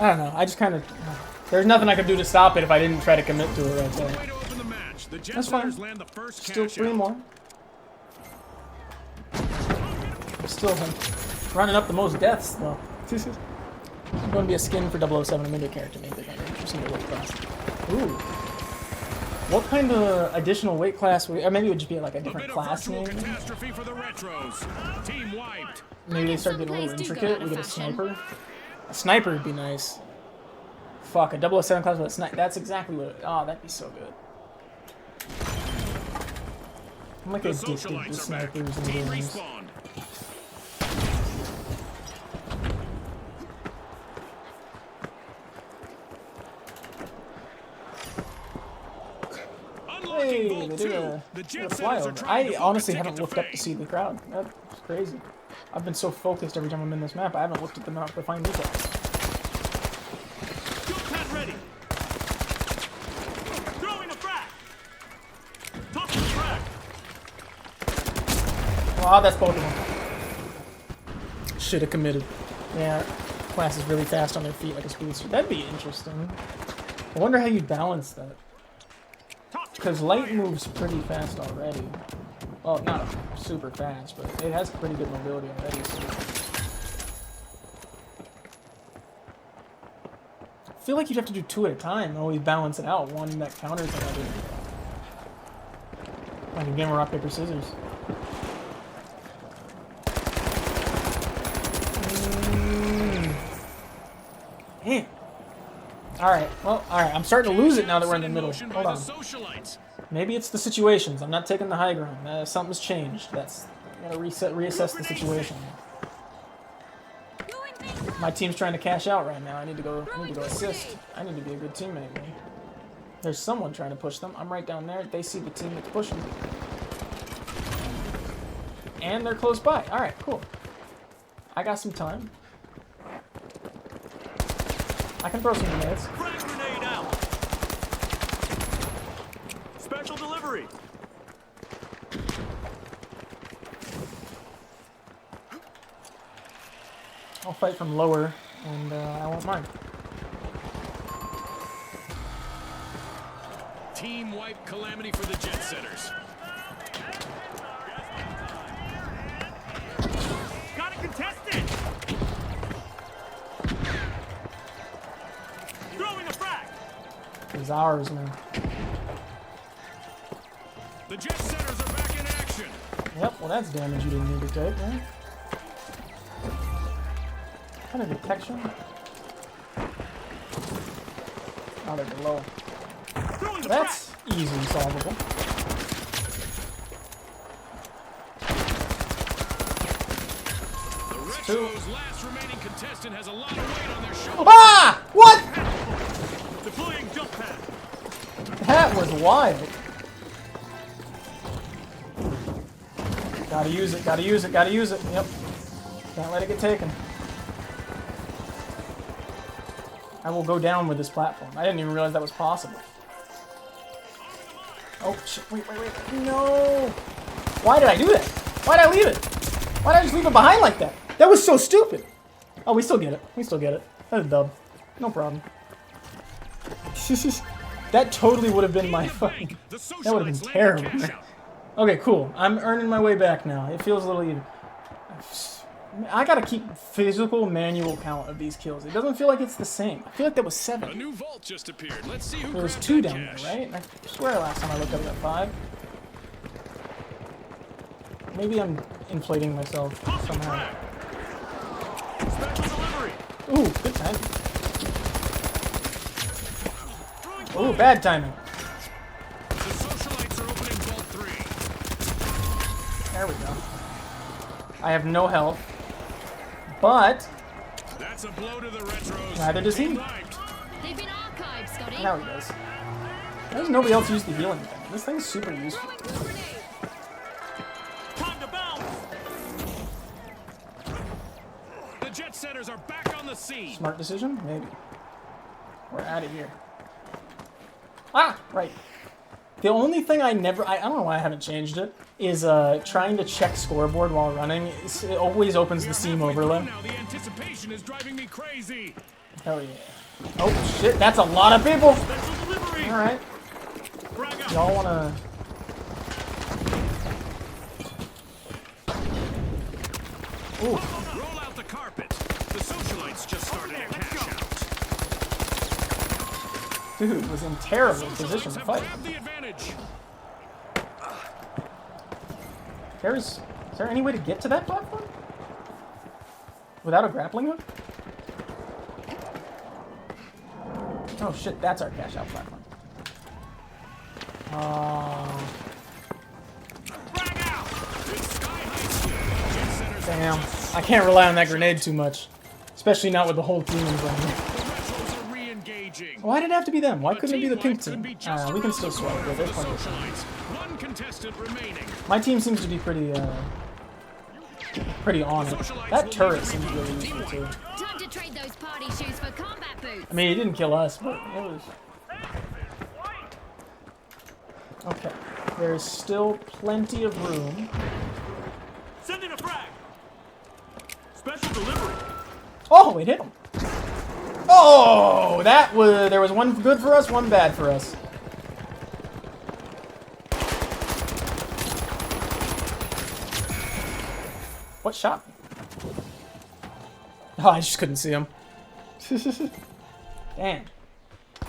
I don't know. I just kind of. There's nothing I could do to stop it if I didn't try to commit to it right Way there. to open the match. The Jet That's fine. Setters land the first Still cash 3 out. more. I'm still running up the most deaths though. I'm going to be a skin for 007. I'm into a character maybe they're going to introduce into weight class. Ooh. What kind of additional weight class? Or maybe it would just be like a A different bit of class virtual name. catastrophe for the Retros. Team wiped. Maybe they start getting a little intricate. We get a sniper. A sniper would be nice. Fuck, a 007 class with a sniper. That's exactly what. Oh, that'd be so good. I'm like The addicted to socialites are back. snipers and Team games. respawned. Hey, Unlocking Vault they 2. did a The jet flyover. setters are trying I to honestly book a haven't ticket looked up to fame. see the crowd. That's crazy. I've been so focused every time I'm in this map, I haven't looked at the map to find details. Jump pad ready. Throwing a frag. Top of the frag. Oh, that's both of them. Should have committed. Yeah, class is really fast on their feet like a speedster. That'd be interesting. I wonder how you'd balance that. Because light moves pretty fast already. Well, not super fast, but it has pretty good mobility already. So. I feel like you'd have to do 2 at a time and always balance it out. One that counters another. Like a game of rock, paper, scissors. Damn. Alright, well, alright. I'm starting to lose it now that we're in the middle. Hold on. Maybe it's the situations. I'm not taking the high ground. Something's changed. That's... Gotta reassess the situation. My team's trying to cash out right now. I need to go assist. I need to be a good teammate, man. There's someone trying to push them. I'm right down there. They see the team that's pushing. And they're close by. Alright, cool. I got some time. I can throw some grenades. Frag grenade out. Special delivery. I'll fight from lower, and I won't mind. Team wipe calamity for the jet setters. Got it contested. Throwing a frag. It's ours, man. The jet setters are back in action. Yep, well that's damage you didn't need to take, right? What kind of detection? Oh, they're below. Throwing the That's easily solvable. The Retro's last remaining contestant has a lot of weight on their shoulders. Ah! What? frag. Deploying jump pad. That was wild. Gotta use it, gotta use it, gotta use it. Yep. Can't let it get taken. I will go down with this platform. I didn't even realize that was possible. Oh, shit. Wait. No! Why did I do that? Why did I leave it? Why did I just leave it behind like that? That was so stupid! Oh, we still get it. We still get it. That's a dub. No problem. That totally would have been my fucking... That would have been terrible. Okay, cool. I'm earning my way back now. It feels a little even. I gotta keep physical manual count of these kills. It doesn't feel like it's the same. I feel like that was 7. A new vault just appeared. Let's see who There was grabbed 2 that down cash. there, right? I swear last time I looked at it at 5. Maybe I'm inflating myself somehow. Special delivery. Ooh, good timing. Ooh, bad timing. The socialites are opening vault 3. There we go. I have no health. But That's a blow to the Retros. neither does he. Team wiped. They've been archived, Scotty. Now he does. Why does nobody else use the healing thing? This thing's super useful. Time to bounce. The jet setters are back on the scene. Smart decision? Maybe. We're out of here. Ah! Right. The only thing I don't know why I haven't changed it, is trying to check scoreboard while running. It always opens the Steam overlay. Now the anticipation is driving me crazy. Hell yeah. Oh shit, that's a lot of people! Special delivery. Alright. Frag out. Y'all wanna... Ooh. Roll out the carpet. The socialites just started a cash out. Dude was in terrible position Socialites to have fight. grabbed the advantage. Is there any way to get to that platform? Without a grappling hook? Oh shit, that's our cash out platform. Damn. I can't rely on that grenade too much. Especially not with the whole team in front of me. Retros are re-engaging. Why did it have to be them? Why The couldn't it be the pink team team? fight could be just We can around still the swipe. corner There's for plenty the of time. socialites. One contestant remaining. My team seems to be pretty on it. That turret seems really useful too. Time to trade those party shoes for combat boots. I mean, it didn't kill us, but it was... Okay. There's still plenty of room. Sending a frag. Special delivery. Oh, it hit him. Oh, that was... There was one good for us, one bad for us. What shot? Oh, I just couldn't see him. Damn.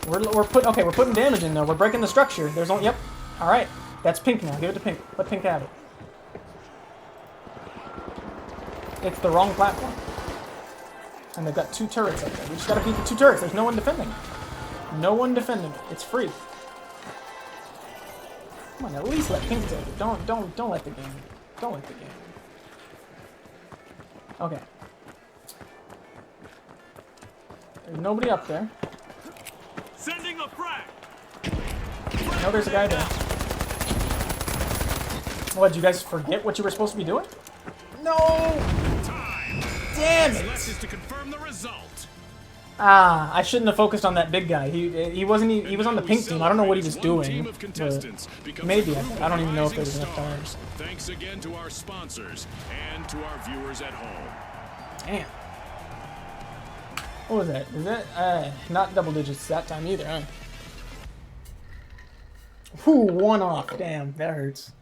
We're putting damage in though. We're breaking the structure. There's only... Yep. All right. That's pink now. Give it to pink. Let pink have it. It's the wrong platform. And they've got 2 turrets up there. We just gotta beat the 2 turrets. There's no one defending it. No one defending it. It's free. Come on, at least let pink take it. Don't let the game. Don't let the game. Okay. There's nobody up there. Sending a frag. No, there's a guy there. What, did you guys forget what you were supposed to be doing? No! Time. Damn Left is it! to confirm the result. Ah, I shouldn't have focused on that big guy. He was on the pink team. I don't know what he was doing. But maybe. I don't even know if there was enough time. Thanks again to our sponsors and to our viewers at home. Damn. What was that? Was that not double digits that time either, huh? Whew, 1 off. Damn, that hurts.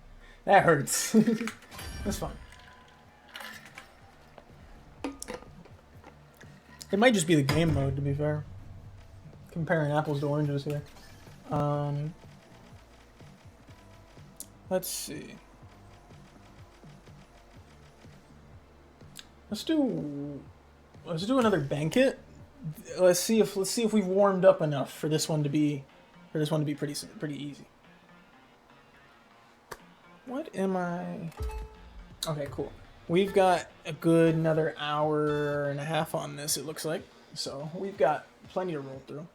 That hurts. That's fine. It might just be the game mode, to be fair. Comparing apples to oranges here. Let's see. Let's do another banquet. Let's see if we've warmed up enough for this one to be pretty easy. What am I? Okay, cool. We've got a good another hour and a half on this, it looks like. So we've got plenty to roll through.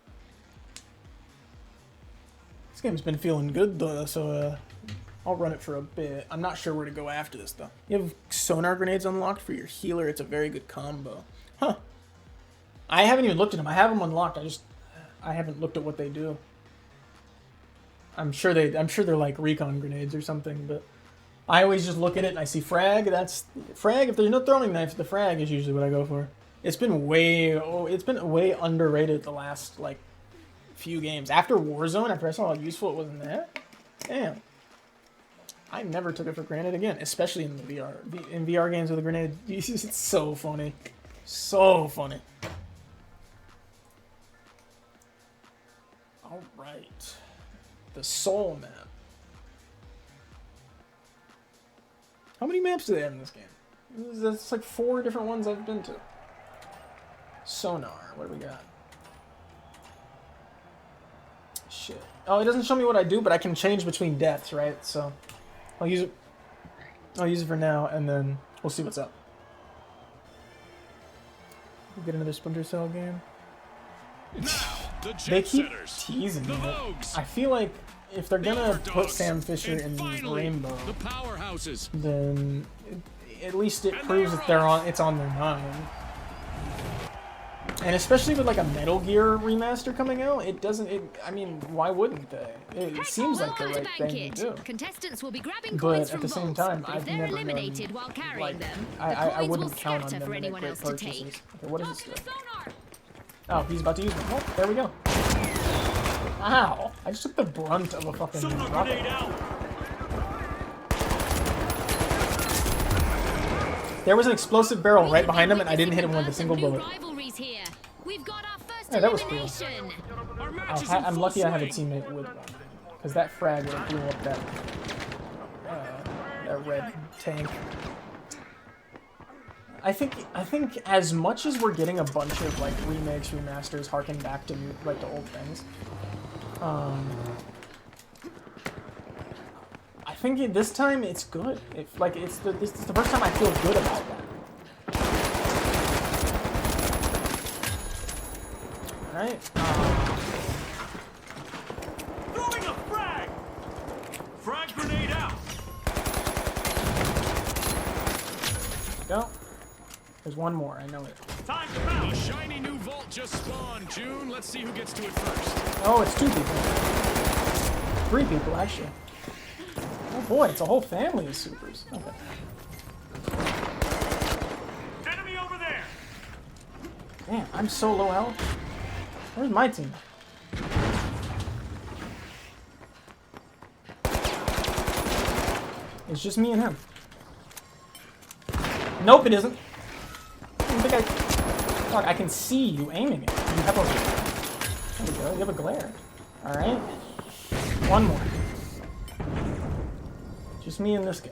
This game's been feeling good though, so I'll run it for a bit. I'm not sure where to go after this though. You have sonar grenades unlocked for your healer. It's a very good combo. Huh. I haven't even looked at them. I have them unlocked. I haven't looked at what they do. I'm sure they're like recon grenades or something, but I always just look at it and I see frag. That's frag. If there's no throwing knife, the frag is usually what I go for. It's been way underrated the last like few games. After Warzone, after I saw how useful it was in that, damn. I never took it for granted again, especially in the VR. In VR games with a grenade, it's so funny. So funny. Alright. The Soul map. How many maps do they have in this game? That's like 4 different ones I've been to. Sonar. What do we got? Shit. Oh, it doesn't show me what I do, but I can change between deaths, right? So I'll use it for now, and then we'll see what's up. We'll get another Splinter Cell game. Now, the They jet keep setters, teasing the it. Vogues, I feel like if they're the gonna put underdogs, Sam Fisher and in finally, Rainbow, the powerhouses. then at least it And proves they're that they're off. it's on their mind. And especially with like a Metal Gear remaster coming out, I mean, why wouldn't they? It seems like the Welcome right to thing to Banquet. do. Contestants will be grabbing But coins at from the same vaults, time, but if I've they're never eliminated known, while carrying like, them, the I coins wouldn't will count on scatter them for to make anyone great else to purchases. take. Okay, what is this do? Oh, he's about to use it. Oh, there we go. Wow, I just took the brunt of a fucking Sonar rocket. grenade out. There was an explosive barrel right behind him, and I didn't hit him with a single bullet. Rivalries here. We've got our first Yeah, that was cool. elimination. Our match is in I'm full lucky I have a swing. teammate with one, because that frag would have blew up that red tank. I think as much as we're getting a bunch of like remakes, remasters, harken back to like the old things, I think this time it's good. It's the first time I feel good about that. Alright. Throwing a frag! Frag grenade out! Go. There's one more, I know it. Time to A bounce! shiny new vault just spawned, June. Let's see who gets to it first. Oh, it's 2 people. 3 people, actually. Oh boy, it's a whole family of supers. Okay. Enemy over there! Damn, I'm so low health. Where's my team? It's just me and him. Nope, it isn't. I don't think I... Fuck, I can see you aiming it. You have a... There we go, you have a glare. Alright. One more. Just me and this guy.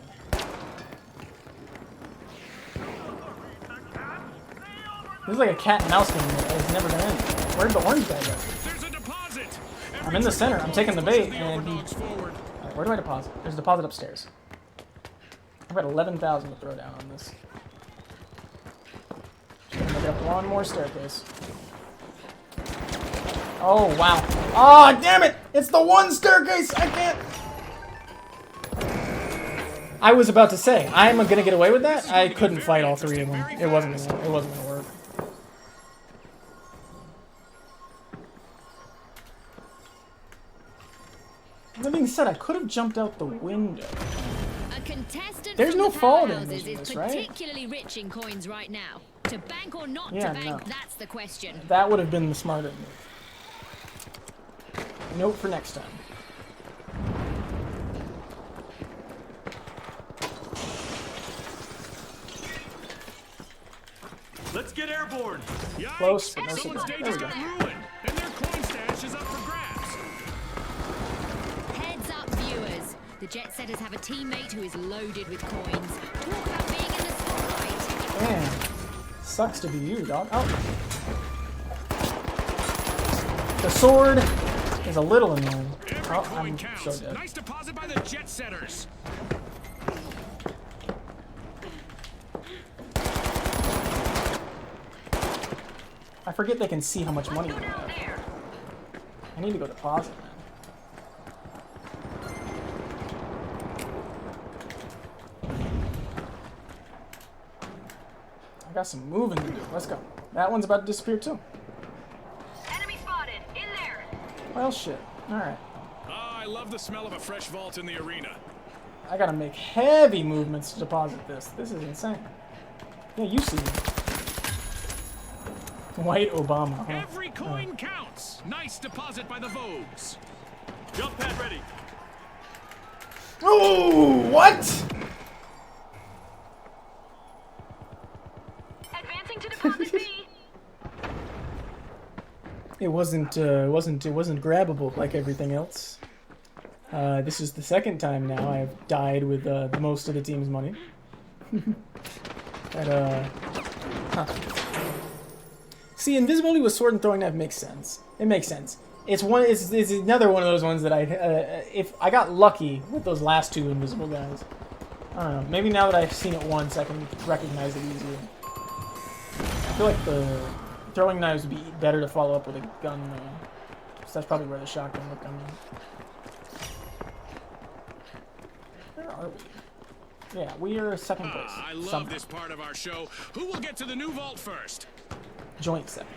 This is like a cat and mouse game that has never been in. Where'd the orange guy go? There's a deposit. I'm in the center. I'm taking the bait, and he... Overdogs forward. Alright, where do I deposit? There's a deposit upstairs. I've got 11,000 to throw down on this. Just gonna make up one more staircase. Oh, wow. Oh, damn it! It's the one staircase! I can't... I was about to say, I'm gonna get away with that? I couldn't fight all 3 of them. It wasn't gonna work. That being said, I could have jumped out the window. A contestant There's from no the fall powerhouses damage in is this, right? particularly rich in coins right now. To bank or not Yeah, to bank, no. that's the question. That would have been the smarter move. Note for next time. Let's get airborne! Yikes. Close, but no Someone's cigar. day There just we got go. ruined, and their coin stash is up for grabs. Heads up, viewers. The jet setters have a teammate who is loaded with coins. Talk about being in the spotlight. Man, sucks to be you, dog. Oh. The sword is a little annoying. Every Oh, coin I'm counts. so dead. Nice deposit by the jet setters. I forget they can see how much money we have. I need to go deposit, man. I got some moving to do. Let's go. That one's about to disappear too. Enemy spotted. In there. Well, shit. Alright. Ah, I love the smell of a fresh vault in the arena. I gotta make heavy movements to deposit this. This is insane. Yeah, you see me. White Obama, huh? Every coin counts. Nice deposit by the Vogues. Jump pad ready! Oh, what? Advancing to deposit B. It wasn't grabbable like everything else. This is the second time now I've died with most of the team's money. See, invisibility with sword and throwing knife makes sense. It makes sense. It's another one of those ones that if I got lucky with those last 2 invisible guys. I don't know. Maybe now that I've seen it once, I can recognize it easier. I feel like the throwing knives would be better to follow up with a gun, though. So that's probably where the shotgun would come in. Where are we? Yeah, we are second place. I love Somehow. this part of our show. Who will get to the new vault first? Joint second.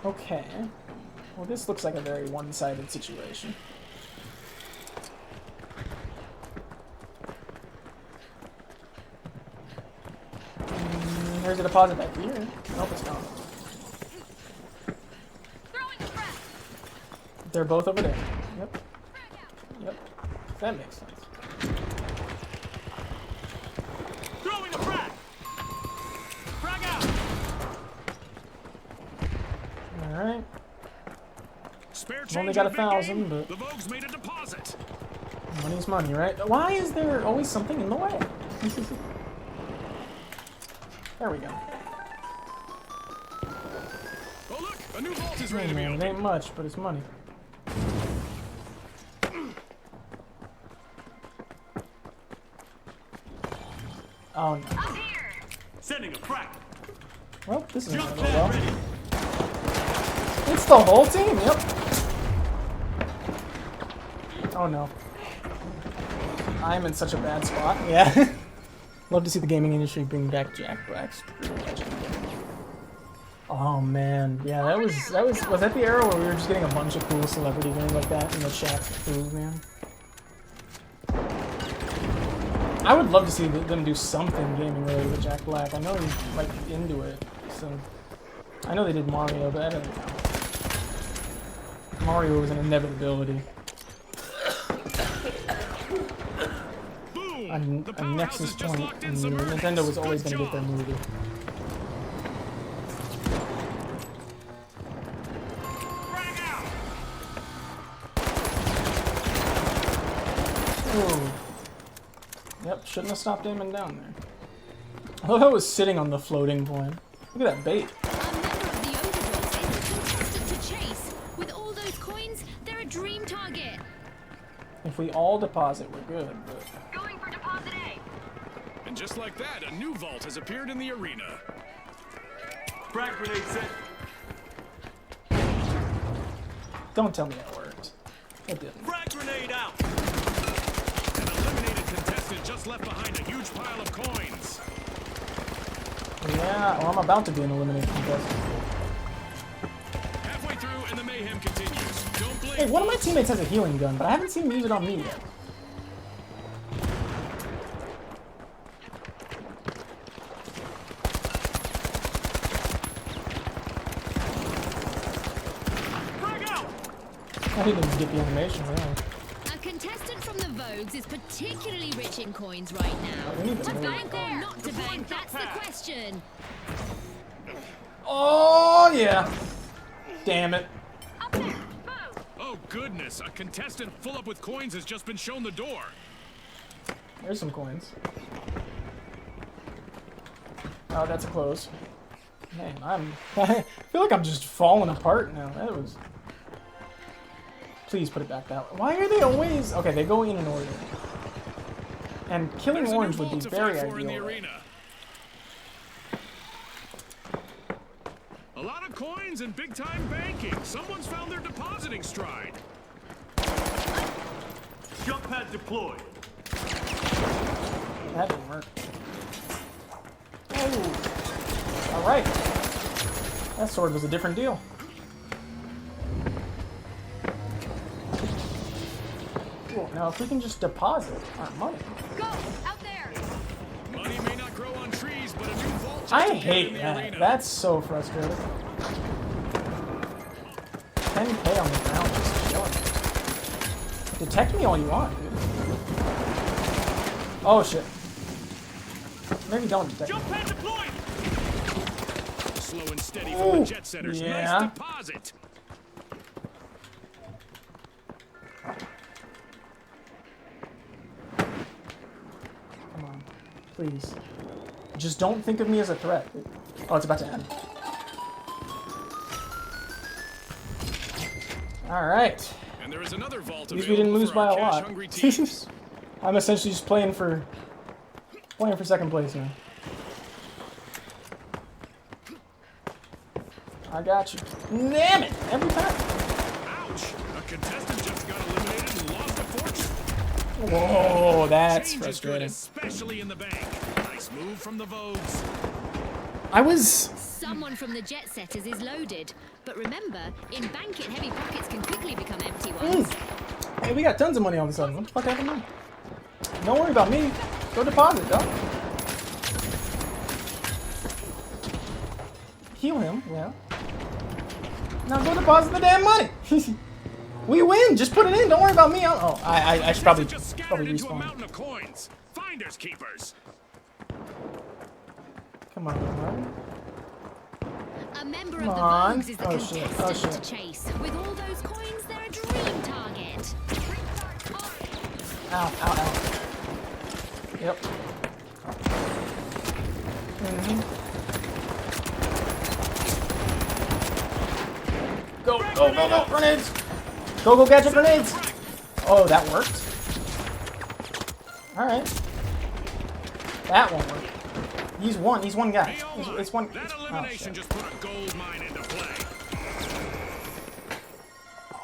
Okay. Well, this looks like a very one-sided situation. There's a deposit back here. Nope, it's gone. They're both over there. Yep. Yep. That makes sense. Throwing a frag! Frag out! Alright. Spare I've only change got in the big 1,000, game? but The Vogues made a deposit. money's money, right? Why is there always something in the way? There we go. Oh look, a new vault is Hey, ready to be man, it opened. ain't much, but it's money. Oh no. Sending a frag! Well, this is not going well. It's the whole team, yep. Oh no. I'm in such a bad spot. Yeah. Love to see the gaming industry bring back Jack Black's. Oh man, yeah, was that the era where we were just getting a bunch of cool celebrity games like that in the chat? Ooh, man. I would love to see them do something gaming related with Jack Black. I know he's like into it, so I know they did Mario, but I don't know. Mario was an inevitability. A nexus point in Nintendo was always going to get their movie. Ooh. Yep, shouldn't have stopped aiming down there. I love how it was sitting on the floating point. Look at that bait. A member of the Overdogs is the contestant to chase. With all those coins, they're a dream target. If we all deposit, we're good. But... Going for deposit A. And just like that, a new vault has appeared in the arena. Frag grenade set. Don't tell me that worked. It didn't. Frag grenade out. An eliminated contestant just left behind a huge pile of coins. Yeah, well, I'm about to be an eliminated contestant. Halfway through, and the mayhem continues. Don't blink. Hey, one of my teammates has a healing gun, but I haven't seen him use it on me yet. I didn't get the animation, really. A contestant from the Vogues is particularly rich in coins right now. We need To to bank or not to bank, that's the question. Oh, yeah. Damn it. Oh goodness, a contestant full up with coins has just been shown the door. There's some coins. Oh, that's a close. Man, I feel like I'm just falling apart now. That was... Please put it back that way. Why are they always... Okay, they go in order. And killing orange would be very ideal. In the arena. A lot of coins and big time banking. Someone's found their depositing stride. Jump pad deployed. That didn't work. Oh. Alright. That sword was a different deal. Cool. Now if we can just deposit our money. Go! Out there! Money may not grow on trees, but a new vault just I appeared hate in the that. arena. That's so frustrating. 10k on the ground just chilling. Detect me all you want, dude. Oh shit. Maybe don't detect me. Jump pad deployed. Slow and steady from the jet setters. Yeah. Nice deposit. Come on. Please. Just don't think of me as a threat. Oh, it's about to end. Alright. And there is another vault At least we didn't available lose for by our a lot. cash-hungry teams. I'm essentially just playing for second place now. I got you. Damn it! Every time. Ouch! A contestant just got eliminated and lost a fortune. Whoa, that's Change is good, frustrating. especially in the bank. Nice move from the Vogues. I was... Someone from the jet setters is loaded. But remember, in bank it, heavy pockets can quickly become empty ones. Hey, we got tons of money all of a sudden. What the fuck happened now? Don't worry about me. Go deposit, dog. Heal him, yeah. Now go deposit the damn money. We win. Just put it in. Don't worry about me. I should probably Just scattered into a respawn. mountain of coins. Finders keepers. Come on, bro. A member Come of the on. Vogues is the Oh, shit. contestant Oh, shit. to chase. With all those coins, they're a dream target. Ow, ow, ow. Yep. Go, go, go, go, grenades! Go, go, gadget grenades! Oh, that worked. Alright. That won't work. He's one guy. Hey, oh It's one. that Oh, elimination shit. just put a gold mine into play.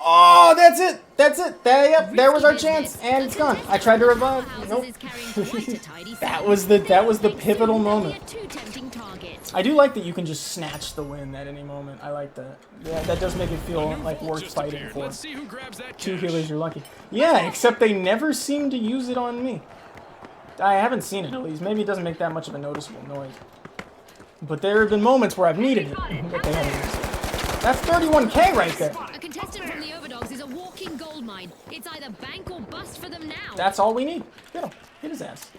Oh, that's it. That's it. There was our Risky chance, business. and it's gone. I tried to revive. Powerhouses Nope. is carrying quite a tidy that sum. was the If they don't pivotal bank soon, they'll moment. be a too tempting target. I do like that you can just snatch the win at any moment. I like that. Yeah, that does make it feel like Vault worth just fighting appeared. for. Let's see who grabs that Two cash. healers, you're lucky. Yeah, except they never seem to use it on me. I haven't seen it at least. Maybe it doesn't make that much of a noticeable noise. But there have been moments where I've needed it, but they haven't used it. That's 31K right there. A contestant from the Overdogs is a walking gold mine. It's either bank or bust for them now. That's all we need. Get him. Hit his ass.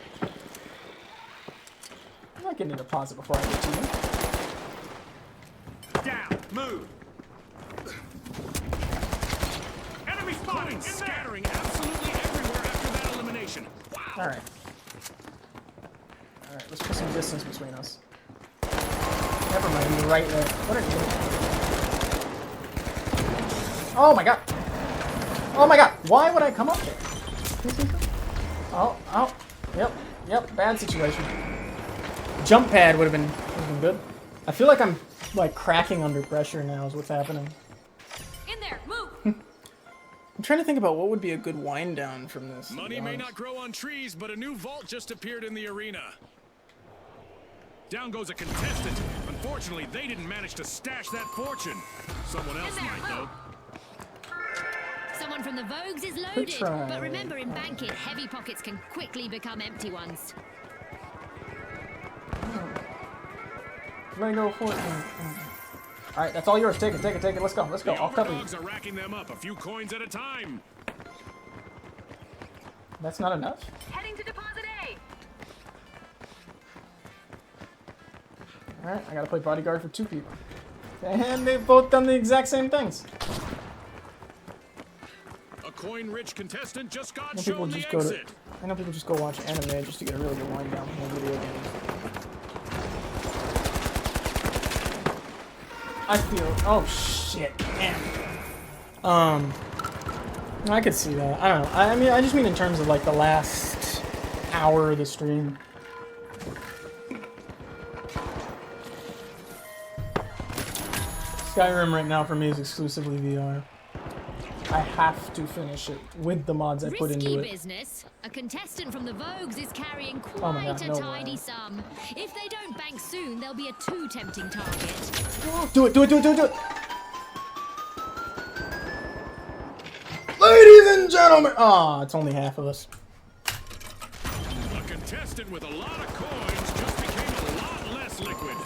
I'm not getting a deposit before I get to you. Down. Move. Enemy spotted. In Coins there. scattering absolutely everywhere after that elimination. Wow. Alright. Alright, let's put some distance between us. Never mind, you're right there. What are you doing? Oh my god! Oh my god! Why would I come up there? Oh, yep, bad situation. Jump pad would have been good. I feel like I'm like cracking under pressure now is what's happening. In there, move. I'm trying to think about what would be a good wind down from this. Money may not grow on trees, but a new vault just appeared in the arena. Down goes a contestant. Unfortunately, they didn't manage to stash that fortune. Someone else might, though. Someone from the Vogues is loaded. try. But remember, in Bank It, heavy pockets can quickly become empty ones. Let me go for it. Alright, that's all yours. Take it. Let's go. The I'll cover you. Overdogs are racking them up, a few coins at a time. That's not enough? Heading to deposit A. Alright, I gotta play bodyguard for two people. And they've both done the exact same things. A coin-rich contestant just got I know people shown the just go to. exit. I know people just go watch anime just to get a really good wind down from their video games. I feel. Oh shit, man. I could see that. I don't know. I mean, I just mean in terms of like the last hour of the stream. Skyrim right now for me is exclusively VR. I have to finish it with the mods I put into Risky it. business. A contestant from the Vogues is carrying quite Oh my God, a no tidy way. sum. If they don't bank soon, they'll be a too tempting target. Do it! Ladies and gentlemen! Aw, it's only half of us. A contestant with a lot of coins just became a lot less liquid.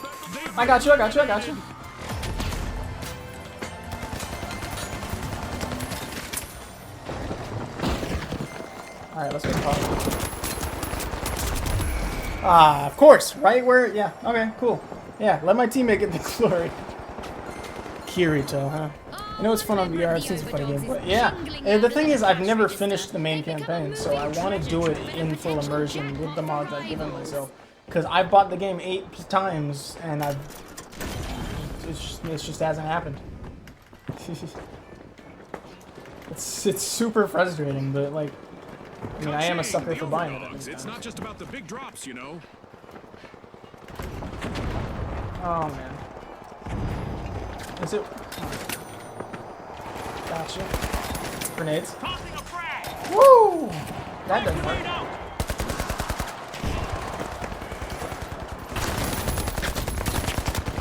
I got you. Alright, let's get caught. Ah, of course, right where, yeah, okay, cool. Yeah, let my teammate get the glory. Kirito, huh? I know it's fun on VR, it seems a funny game, but yeah. And the thing is, I've never finished the main campaign, so I want to do it in full immersion with the mods I've given myself. Because I bought the game 8 times, and it just hasn't happened. It's super frustrating, but like, I mean, I am a sucker for buying it. It's not just about the big drops, you know. Oh man. Is it? Gotcha. Grenades. Tossing a frag. Woo! That doesn't Grenade work. out.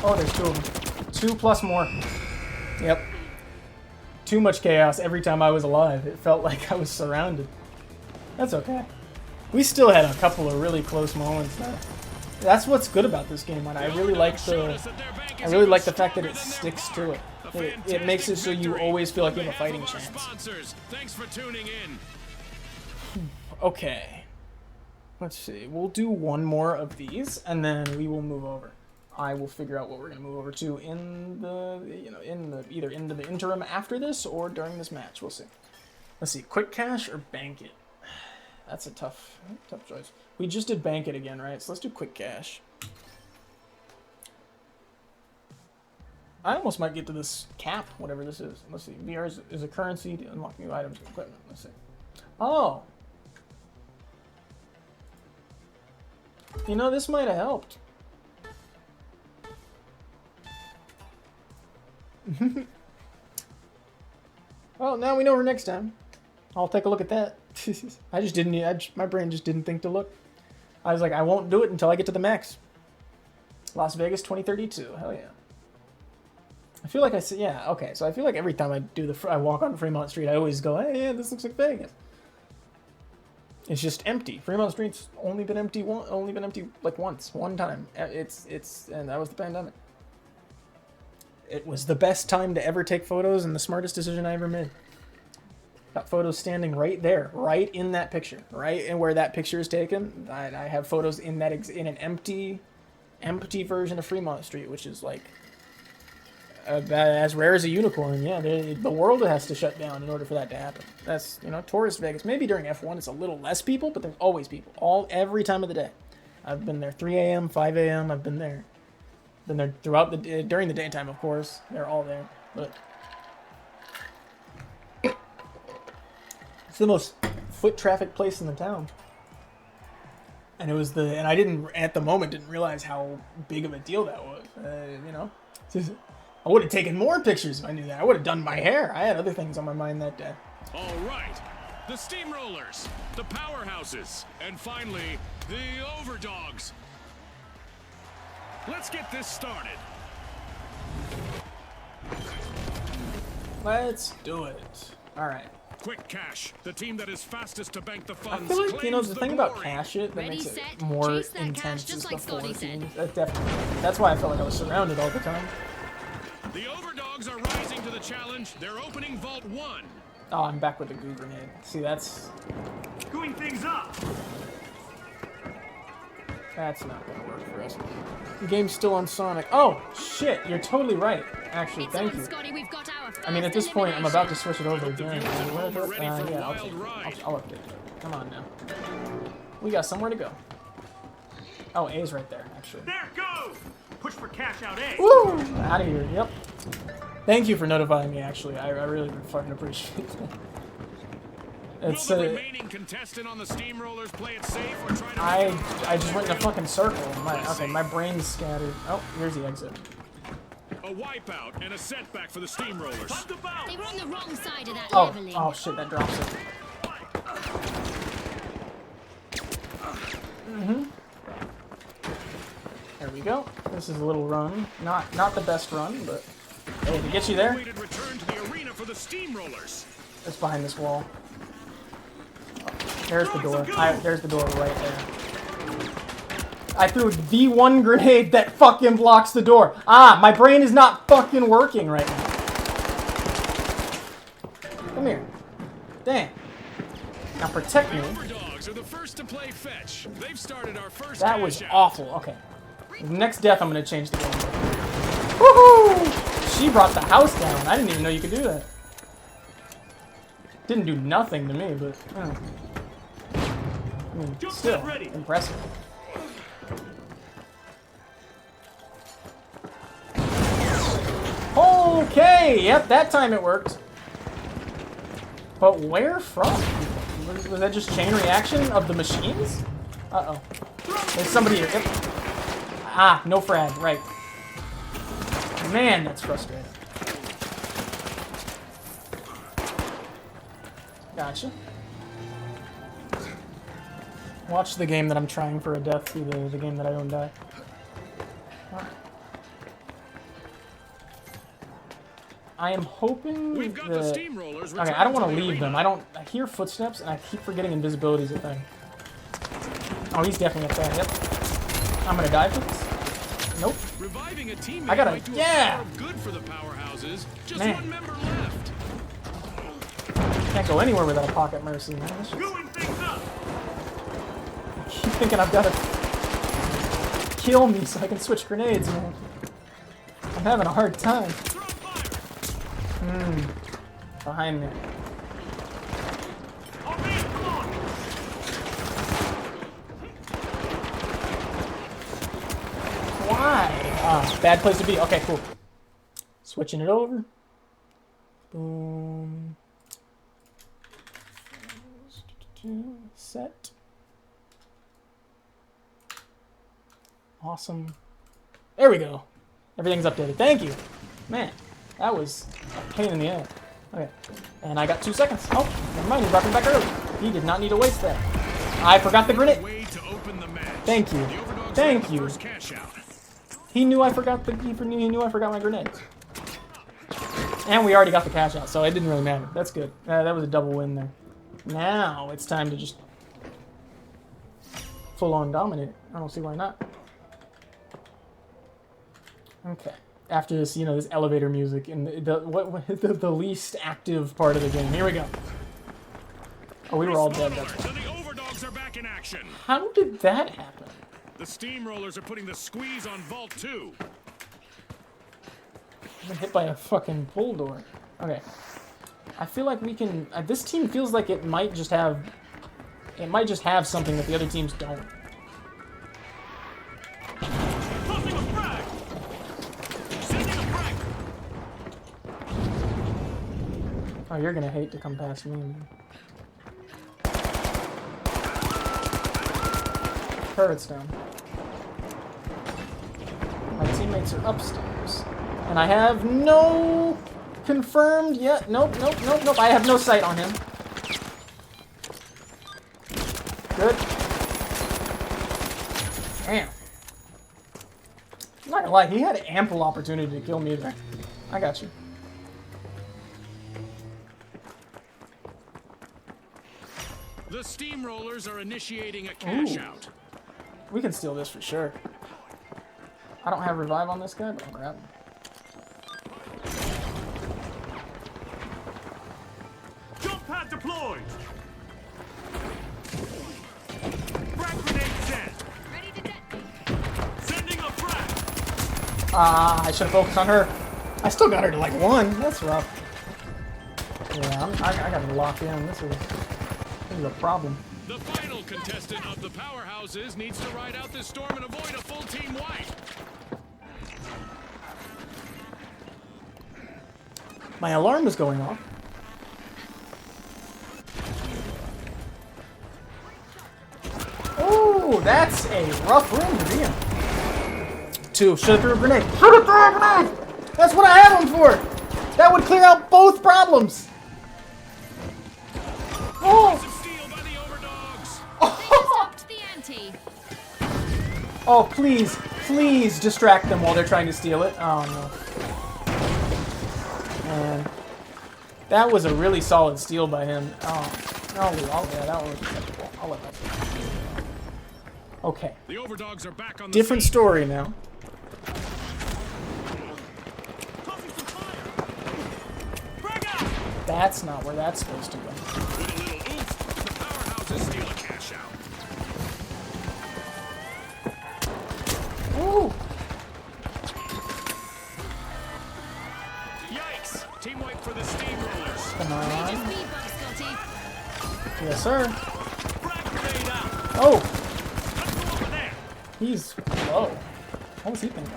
Oh, there's 2 of them. 2 plus more. Yep. Too much chaos every time I was alive. It felt like I was surrounded. That's okay. We still had a couple of really close moments though. That's what's good about this game, and I really like the fact that it sticks to it. It makes it so you always feel like you have a fighting chance. Thanks for tuning in. Okay. Let's see. We'll do one more of these, and then we will move over. I will figure out what we're gonna move over to in the, either into the interim after this or during this match. We'll see. Let's see. Quick cash or bank it? That's a tough choice. We just did bank it again, right? So let's do quick cash. I almost might get to this cap, whatever this is. Let's see. VR is a currency to unlock new items and equipment. Let's see. Oh. You know, this might have helped. Well, now we know for next time. I'll take a look at that. I just didn't. My brain just didn't think to look. I was like, I won't do it until I get to the max. Las Vegas 2032. Hell yeah. I feel like I see. Yeah. Okay. So I feel like every time I walk on Fremont Street, I always go, hey, yeah, this looks like Vegas. It's just empty. Fremont Street's only been empty like one time. And that was the pandemic. It was the best time to ever take photos and the smartest decision I ever made. Got photos standing right there, right in that picture, right in where that picture is taken. I have photos in that in an empty version of Fremont Street, which is like as rare as a unicorn. Yeah, the world has to shut down in order for that to happen. That's, tourist Vegas. Maybe during F1 it's a little less people, but there's always people every time of the day. I've been there 3 a.m., 5 a.m. I've been there. Been there throughout during the daytime, of course. They're all there, but it's the most foot traffic place in the town. And I at the moment didn't realize how big of a deal that was. I would have taken more pictures if I knew that. I would have done my hair. I had other things on my mind that day. All right. The steamrollers, the powerhouses, and finally, the overdogs. Let's get this started. Let's do it. All right. Quick cash. The team that is fastest to bank the I funds. feel like, the thing about glory. cash that Ready, makes set, it more chase that cash, intense just is like before Scotty said. teams. Definitely. That's why I felt like I was surrounded all the time. The overdogs are rising to the challenge. They're opening Vault 1. Oh, I'm back with the goo grenade. See, that's Screwing things up. not gonna work for us. The game's still on Sonic. Oh, shit, you're totally right. Actually, It's thank on, you. Scotty. We've got our I mean, at this point, I'm about to switch it over again. Yeah, I'll update it. Come on now. We got somewhere to go. Oh, A's right there, actually. There, go! Push for cash out A. Woo! Out of here, yep. Thank you for notifying me, actually. I really fucking appreciate that. It's, Will the remaining contestant on the steamrollers play it safe or try to I just went in a fucking circle. My brain's scattered. Oh, here's the exit. a wipeout and a setback for the steamrollers? Bumped about. They were on the wrong side of that Oh, leveling. oh shit, that drops it. There we go. This is a little run. Not the best run, but hey, to get you there, Completed return to the arena for the steamrollers. it's behind this wall. There's the door. There's the door right there. I threw the one grenade that fucking blocks the door. Ah, my brain is not fucking working right now. Come here. Damn. Now protect me. Overdogs are the first to play fetch. They've started our first That was cash out. awful. Okay. Next death, I'm gonna change the game. Woohoo! She brought the house down. I didn't even know you could do that. Didn't do nothing to me, but still impressive. Okay, yep, that time it worked. But where from? Was that just chain reaction of the machines? Uh-oh. There's somebody here. Yep. Ah, no frag, right. Man, that's frustrating. Gotcha. Watch the game that I'm trying for a death be the game that I don't die. Alright. I am hoping We've got the steamrollers. Okay, I don't want to leave them. I hear footsteps and I keep forgetting invisibility's a thing. Oh, he's definitely up there. Yep. I'm gonna die for this. Nope. Reviving a teammate I gotta. might do a Yeah. lot of good for the powerhouses. Just Man. one member left. Can't go anywhere without a pocket mercy, man. This shit's- Screwing things up. I keep thinking I've got to kill me so I can switch grenades, man. I'm having a hard time. Throw fire. Behind me. Oh man, come on. Why? Ah, bad place to be. Okay, cool. Switching it over. Boom. Set. Awesome. There we go. Everything's updated. Thank you. Man, That was a pain in the ass. Okay. And I got 2 seconds. Oh, never mind. He brought me back early. He did not need to waste that. I forgot the grenade. Thank you. Thank you. He knew I forgot the. He knew I forgot my grenade. And we already got the cash out, so it didn't really matter. That's good. That was a double win there. Now it's time to just full on dominate. I don't see why not. Okay. After this, you know, this elevator music and the least active part of the game. Here we go. Oh, we were all dead. That's So the overdogs are back in action. How did that happen? The steamrollers are putting the squeeze on Vault 2. I've been hit by a fucking pull door. Okay. I feel like we can. This team feels like it might just have. It might just have something that the other teams don't. Tossing a frag! Sending a frag! Oh, you're gonna hate to come past me. Man. Turret's down. My teammates are upstairs. And I have no confirmed yet. Nope, nope, nope, nope. I have no sight on him. Good. Damn. I'm not gonna lie, he had ample opportunity to kill me there. I got you. The steamrollers are initiating a cash out. We can steal this for sure. I don't have revive on this guy, but I'll grab him. Jump pad deployed! Frag grenade set! Ready to detonate. Sending a frag! Ah, I should have focused on her. I still got her to like 1. That's rough. Yeah, I gotta lock in. This is a problem. The final contestant of the powerhouses needs to ride out this storm and avoid a full team wipe. My alarm is going off. Oh, that's a rough room to be in. 2. Should have threw a grenade. Should have threw a grenade! That's what I have them for! That would clear out both problems! Oh! Steal by the overdogs. They just upped the ante. Oh, please, please distract them while they're trying to steal it. Oh, no. Man. That was a really solid steal by him. Oh, yeah, that was acceptable. I'll let that go. Okay. The overdogs are back on the Different scene. story now. Tossing some fire! Frag out! That's not where that's supposed to go. With a little oomph, the powerhouses steal a cash out. Ooh! Yikes! Team wipe for the steamrollers. Come Major on. speed bump, Scotty. Yes, sir. Frag grenade out! Oh! Let's go over there! He's low. What was he thinking?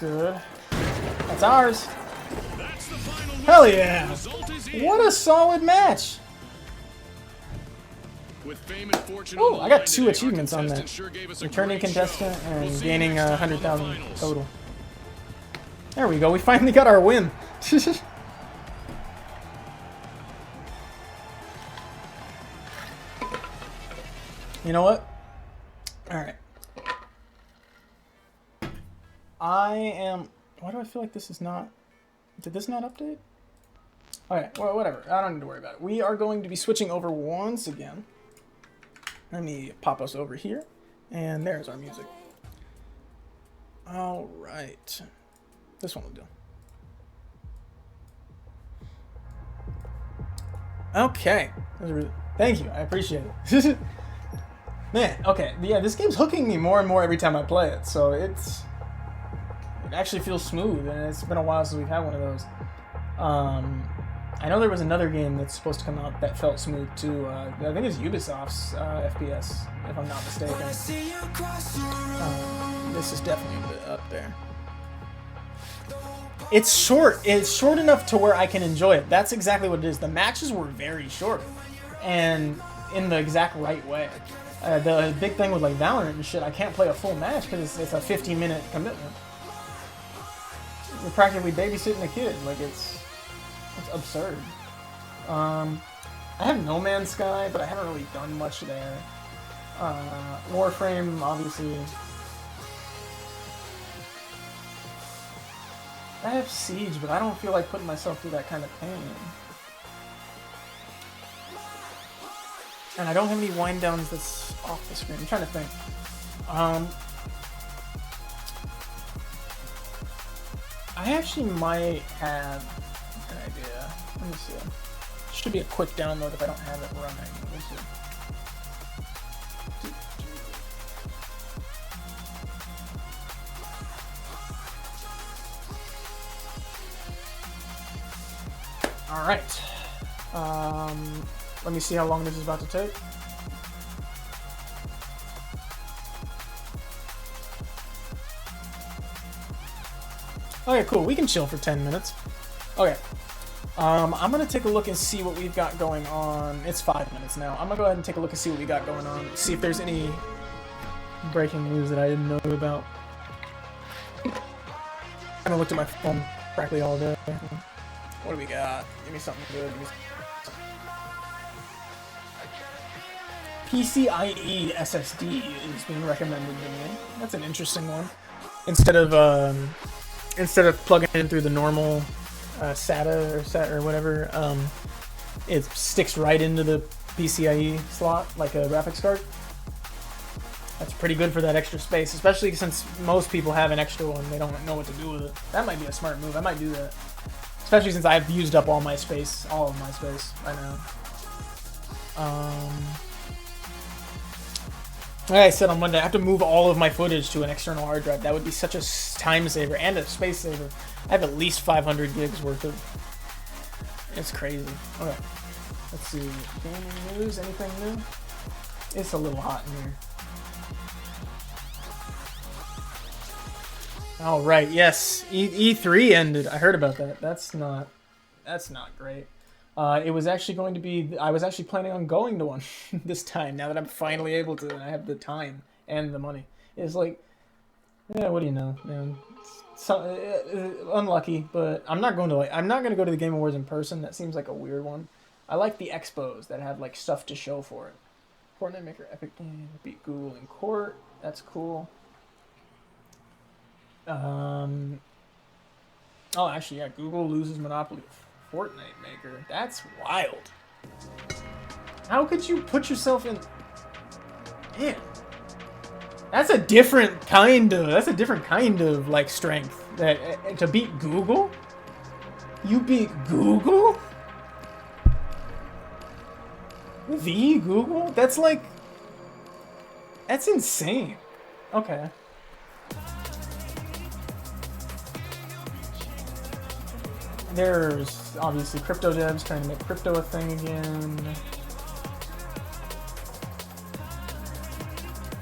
Good. That's ours. That's the final Hell whistle. yeah! The result is in. What a solid match! With fame and fortune Oh, on the I got line 2 today, our achievements on that. contestant sure gave us a Returning great contestant show. and We'll see you gaining next time on the 100,000 finals. total. There we go. We finally got our win. You know what? Alright. I am... Why do I feel like this is not... Did this not update? Okay, well, whatever. I don't need to worry about it. We are going to be switching over once again. Let me pop us over here. And there's our music. Alright. This one will do. Okay. Thank you. I appreciate it. Man, okay. Yeah, this game's hooking me more and more every time I play it. So it actually feels smooth. And it's been a while since we've had one of those. I know there was another game that's supposed to come out that felt smooth too. I think it's Ubisoft's FPS, if I'm not mistaken. This is definitely a bit up there. It's short. It's short enough to where I can enjoy it. That's exactly what it is. The matches were very short, and in the exact right way. The big thing with like Valorant and shit, I can't play a full match because it's a 15-minute commitment. You're practically babysitting a kid. Like it's absurd. I have No Man's Sky, but I haven't really done much there. Warframe, obviously. I have Siege, but I don't feel like putting myself through that kind of pain. And I don't have any wind downs that's off the screen. I'm trying to think. I actually might have an idea. Let me see. Should be a quick download if I don't have it running. Let me see. All right. Let me see how long this is about to take. Okay, cool. We can chill for 10 minutes. Okay. I'm gonna take a look and see what we've got going on. It's 5 minutes now. I'm gonna go ahead and take a look and see what we got going on. See if there's any breaking news that I didn't know about. I looked at my phone practically all day. What do we got? Give me something good. PCIe SSD is being recommended to me. That's an interesting one. Instead of plugging it in through the normal SATA or whatever, it sticks right into the PCIe slot like a graphics card. That's pretty good for that extra space, especially since most people have an extra one. They don't know what to do with it. That might be a smart move. I might do that. Especially since I've used up all of my space by now. Like I said on Monday, I have to move all of my footage to an external hard drive. That would be such a time saver and a space saver. I have at least 500 gigs worth of. It's crazy. Okay, let's see. Gaming news? Anything new? It's a little hot in here. All right. Yes, E3 ended. I heard about that. That's not great. It was actually going to be. I was actually planning on going to one this time. Now that I'm finally able to, and I have the time and the money. It's like, yeah, what do you know, man? So unlucky, but I'm not going to go to the Game Awards in person. That seems like a weird one. I like the expos that have like stuff to show for it. Fortnite maker Epic Game beat Google in court. That's cool. Oh, actually, yeah. Google loses monopoly. Fortnite maker. That's wild. How could you put yourself in? Man, that's a different kind of like strength. That to beat Google. You beat Google. The Google. That's insane. Okay. There's obviously crypto devs trying to make crypto a thing again.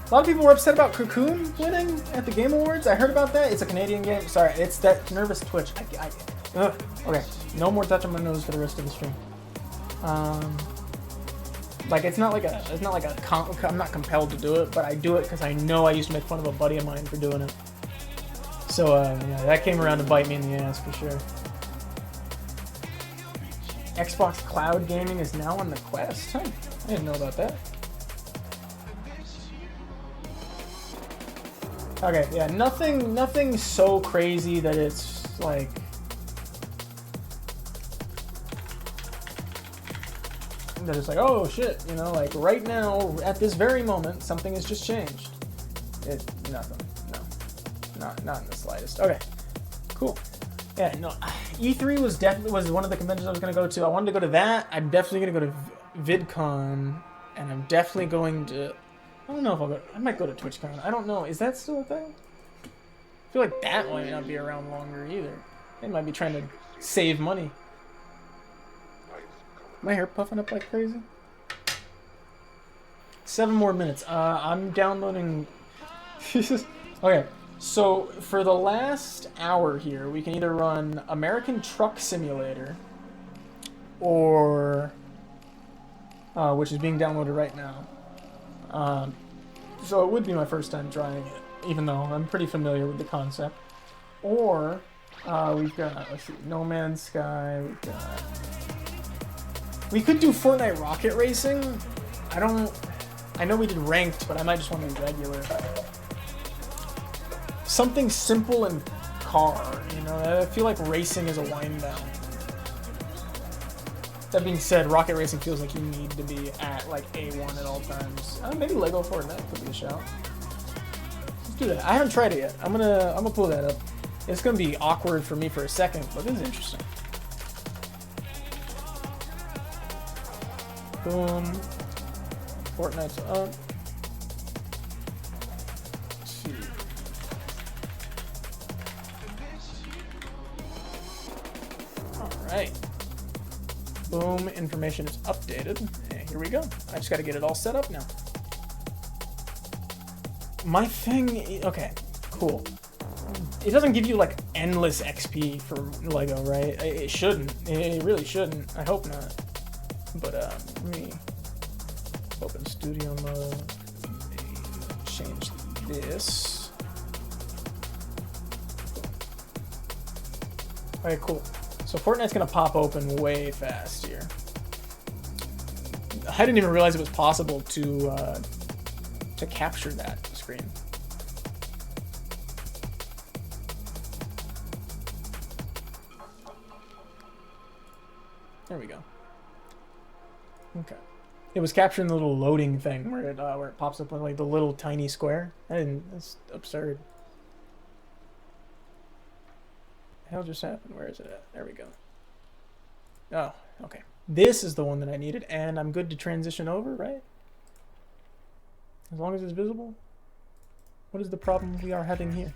A lot of people were upset about Cocoon winning at the Game Awards. I heard about that. It's a Canadian game. Sorry, it's that nervous twitch. Okay, no more touching my nose for the rest of the stream. Like I'm not compelled to do it, but I do it because I know I used to make fun of a buddy of mine for doing it. So yeah, that came around to bite me in the ass for sure. Xbox Cloud Gaming is now on the Quest. Huh? I didn't know about that. Okay, yeah, nothing so crazy that it's like. That it's like, oh shit, you know, like right now, at this very moment, something has just changed. Nothing. No, not in the slightest. Okay, cool. Yeah, no, E3 was one of the conventions I was going to go to. I wanted to go to that. I'm definitely going to go to VidCon, and I'm definitely going to. I don't know if I'll go. I might go to TwitchCon. I don't know. Is that still a thing? I feel like that might not be around longer either. They might be trying to save money. My hair puffing up like crazy. 7 more minutes. I'm downloading. Okay. So, for the last hour here, we can either run American Truck Simulator, or, which is being downloaded right now, So it would be my first time trying it, even though I'm pretty familiar with the concept. Or we've got, let's see, No Man's Sky. We could do Fortnite Rocket Racing. I know we did ranked, but I might just want to do regular. Something simple and car, you know? I feel like racing is a wind down. That being said, Rocket Racing feels like you need to be at like A1 at all times. Maybe Lego Fortnite could be a shout. Let's do that. I haven't tried it yet. I'm gonna pull that up. It's gonna be awkward for me for a second, but this is interesting. Boom. Fortnite's up. Let's see. Alright. Boom, information is updated. And here we go. I just gotta get it all set up now. My thing, okay, cool. It doesn't give you like endless XP for Lego, right? It shouldn't. It really shouldn't. I hope not. But let me open studio mode. Change this. Alright, cool. So Fortnite's gonna pop open way fast here. I didn't even realize it was possible to capture that screen. There we go. Okay. It was capturing the little loading thing where it pops up with like the little tiny square. That's absurd. The hell just happened? Where is it at? There we go. Oh, okay. This is the one that I needed, and I'm good to transition over, right? As long as it's visible. What is the problem we are having here?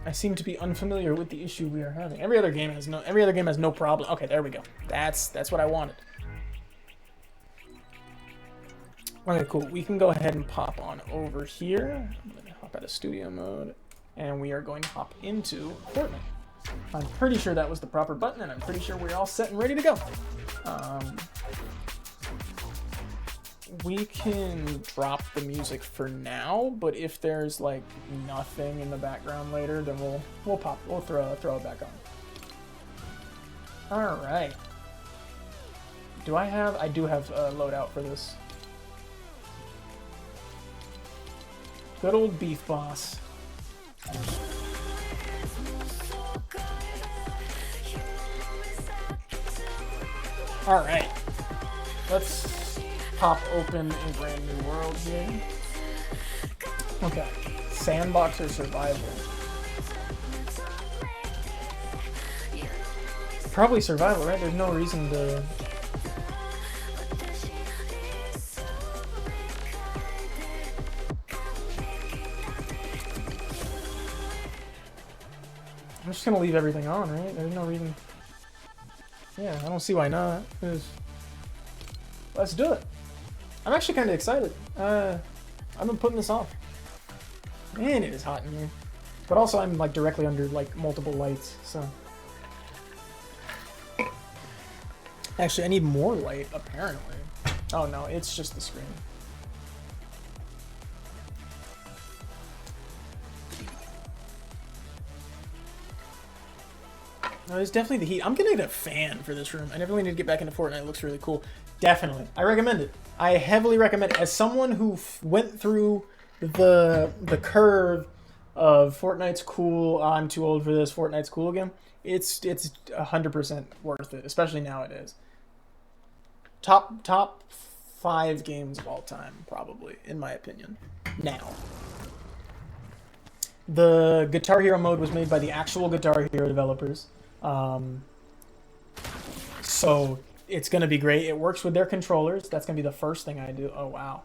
I seem to be unfamiliar with the issue we are having. Every other game has no problem. Okay, there we go. That's what I wanted. Okay, cool. We can go ahead and pop on over here. I'm going to hop out of studio mode, and we are going to hop into Fortnite. I'm pretty sure that was the proper button, and I'm pretty sure we're all set and ready to go. We can drop the music for now, but if there's like nothing in the background later, then we'll throw it back on. All right. I do have a loadout for this. Good old Beef Boss. All right. Let's pop open a brand new world here. Okay. Sandbox or survival? Probably survival, right? There's no reason to... I'm just gonna leave everything on, right? There's no reason... Yeah, I don't see why not. Let's do it. I'm actually kind of excited. I've been putting this off. Man, it is hot in here. But also, I'm like directly under like multiple lights, so... Actually, I need more light, apparently. Oh no, it's just the screen. No, it's definitely the heat. I'm gonna get a fan for this room. I definitely need to get back into Fortnite. It looks really cool. Definitely. I recommend it. I heavily recommend it. As someone who went through the curve of Fortnite's cool, I'm too old for this, Fortnite's cool again, it's 100% worth it, especially nowadays. Top 5 games of all time, probably, in my opinion. Now. The Guitar Hero mode was made by the actual Guitar Hero developers. So it's going to be great. It works with their controllers. That's going to be the first thing I do. Oh, wow.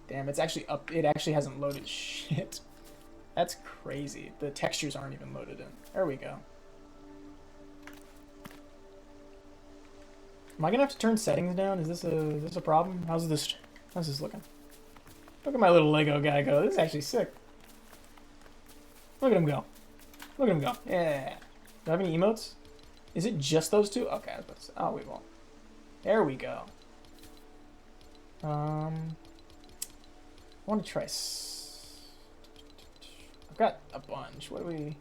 Damn, it's actually up. It actually hasn't loaded shit. That's crazy. The textures aren't even loaded in. There we go. Am I going to have to turn settings down? Is this a problem? How's this looking? Look at my little Lego guy go. This is actually sick. Look at him go. Look at him go. Yeah. Do I have any emotes? Is it just those two? Okay, I was about to say, oh, we won't. There we go. I want to try. I've got a bunch. What do we?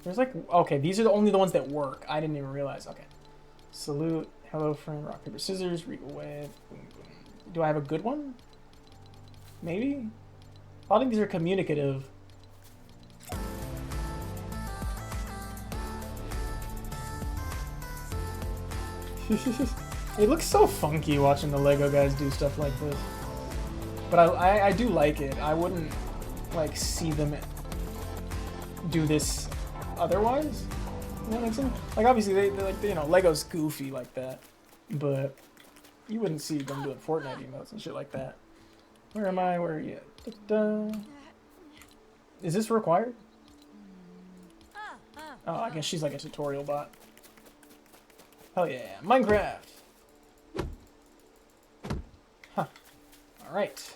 There's like, okay, these are only the ones that work. I didn't even realize. Okay. Salute, hello friend, rock, paper, scissors, regal wave. Boom, boom. Do I have a good one? Maybe? I think these are communicative. It looks so funky watching the Lego guys do stuff like this. But I do like it. I wouldn't like see them do this otherwise. You know what I'm saying? Like obviously they like, you know, Lego's goofy like that, but you wouldn't see them doing Fortnite emotes and shit like that. Where am I? Where are you? Da-da. Is this required? Oh, I guess she's like a tutorial bot. Hell yeah, Minecraft. Huh. All right.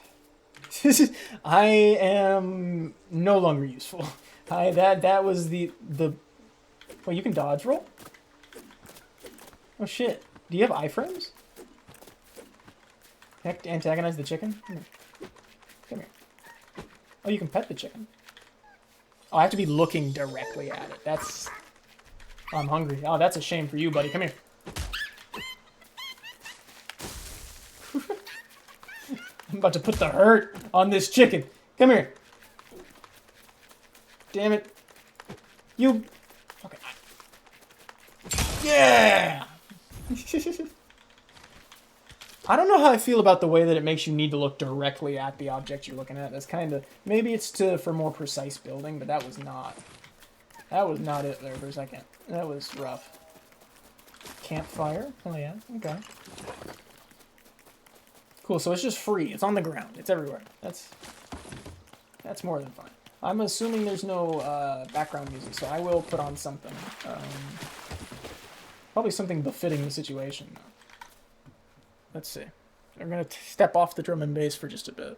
I am no longer useful. That was the. Wait, you can dodge roll? Oh shit. Do you have iframes? Heck, antagonize the chicken? Come here. Come here. Oh, you can pet the chicken. Oh, I have to be looking directly at it. That's... Oh, I'm hungry. Oh, that's a shame for you, buddy. Come here. I'm about to put the hurt on this chicken. Come here. Damn it. You... Okay. Yeah! I don't know how I feel about the way that it makes you need to look directly at the object you're looking at. That's kind of... Maybe it's for more precise building, but that was not... That was not it there for a second. That was rough. Campfire? Oh yeah, okay. Cool, so it's just free. It's on the ground. It's everywhere. That's more than fine. I'm assuming there's no background music, so I will put on something. Probably something befitting the situation, though. Let's see. I'm going to step off the drum and bass for just a bit.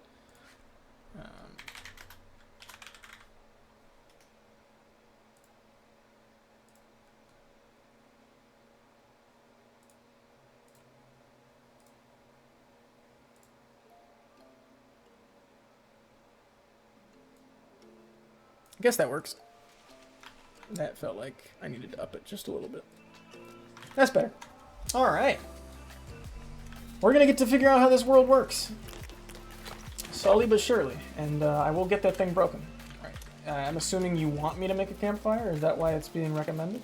I guess that works. That felt like I needed to up it just a little bit. That's better. All right. We're going to get to figure out how this world works. Slowly but surely. And I will get that thing broken. All right. I'm assuming you want me to make a campfire? Is that why it's being recommended?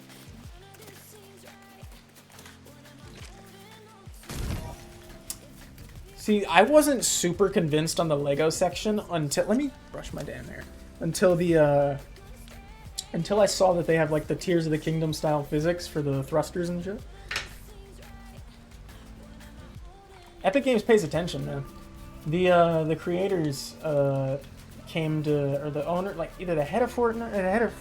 See, I wasn't super convinced on the Lego section until... Let me brush my damn hair. Until I saw that they have like the Tears of the Kingdom style physics for the thrusters and shit. Epic Games pays attention, man. The creators came to, or the owner, like either the head of Fortnite, the head of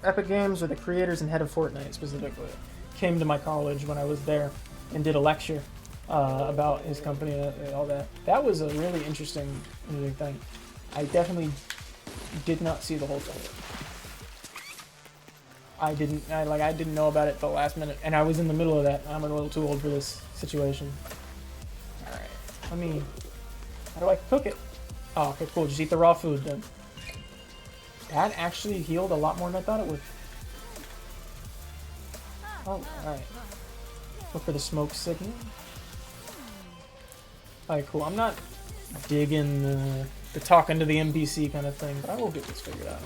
Epic Games, or the creators and head of Fortnite specifically, came to my college when I was there and did a lecture about his company and all that. That was a really interesting thing. I definitely did not see the whole thing. I didn't know about it the last minute, and I was in the middle of that. I'm a little too old for this situation. All right, how do I cook it? Oh, okay, cool. Just eat the raw food then. That actually healed a lot more than I thought it would. Oh, all right. Look for the smoke signal. All right, cool. I'm not digging the talking to the NPC kind of thing, but I will get this figured out.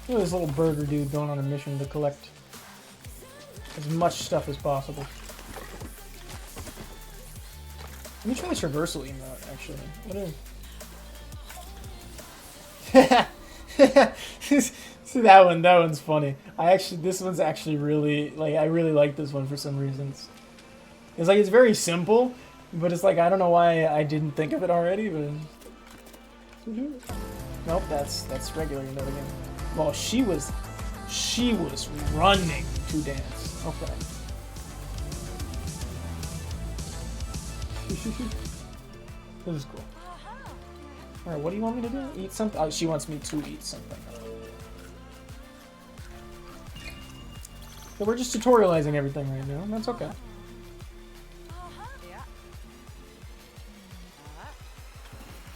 Look at this little burger dude going on a mission to collect as much stuff as possible. Let me try this reversal emote, actually. What is... See, that one's funny. This one's actually really, like, I really like this one for some reasons. It's like, it's very simple, but it's like, I don't know why I didn't think of it already, but... Nope, that's regular emote again. Well, she was running to dance. Okay. This is cool. Alright, what do you want me to do? Eat something? Oh, she wants me to eat something. So we're just tutorializing everything right now. That's okay.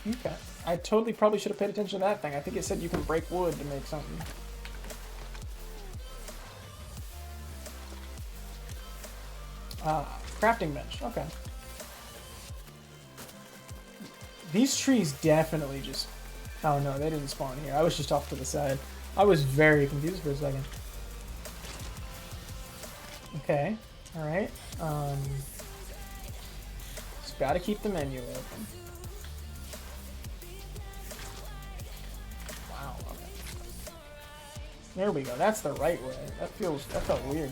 Okay. I totally probably should have paid attention to that thing. I think it said you can break wood to make something. Crafting bench. Okay. These trees definitely just... Oh no, they didn't spawn here. I was just off to the side. I was very confused for a second. Okay. Alright. Just gotta keep the menu open. Wow. Okay. There we go. That's the right way. That felt weird.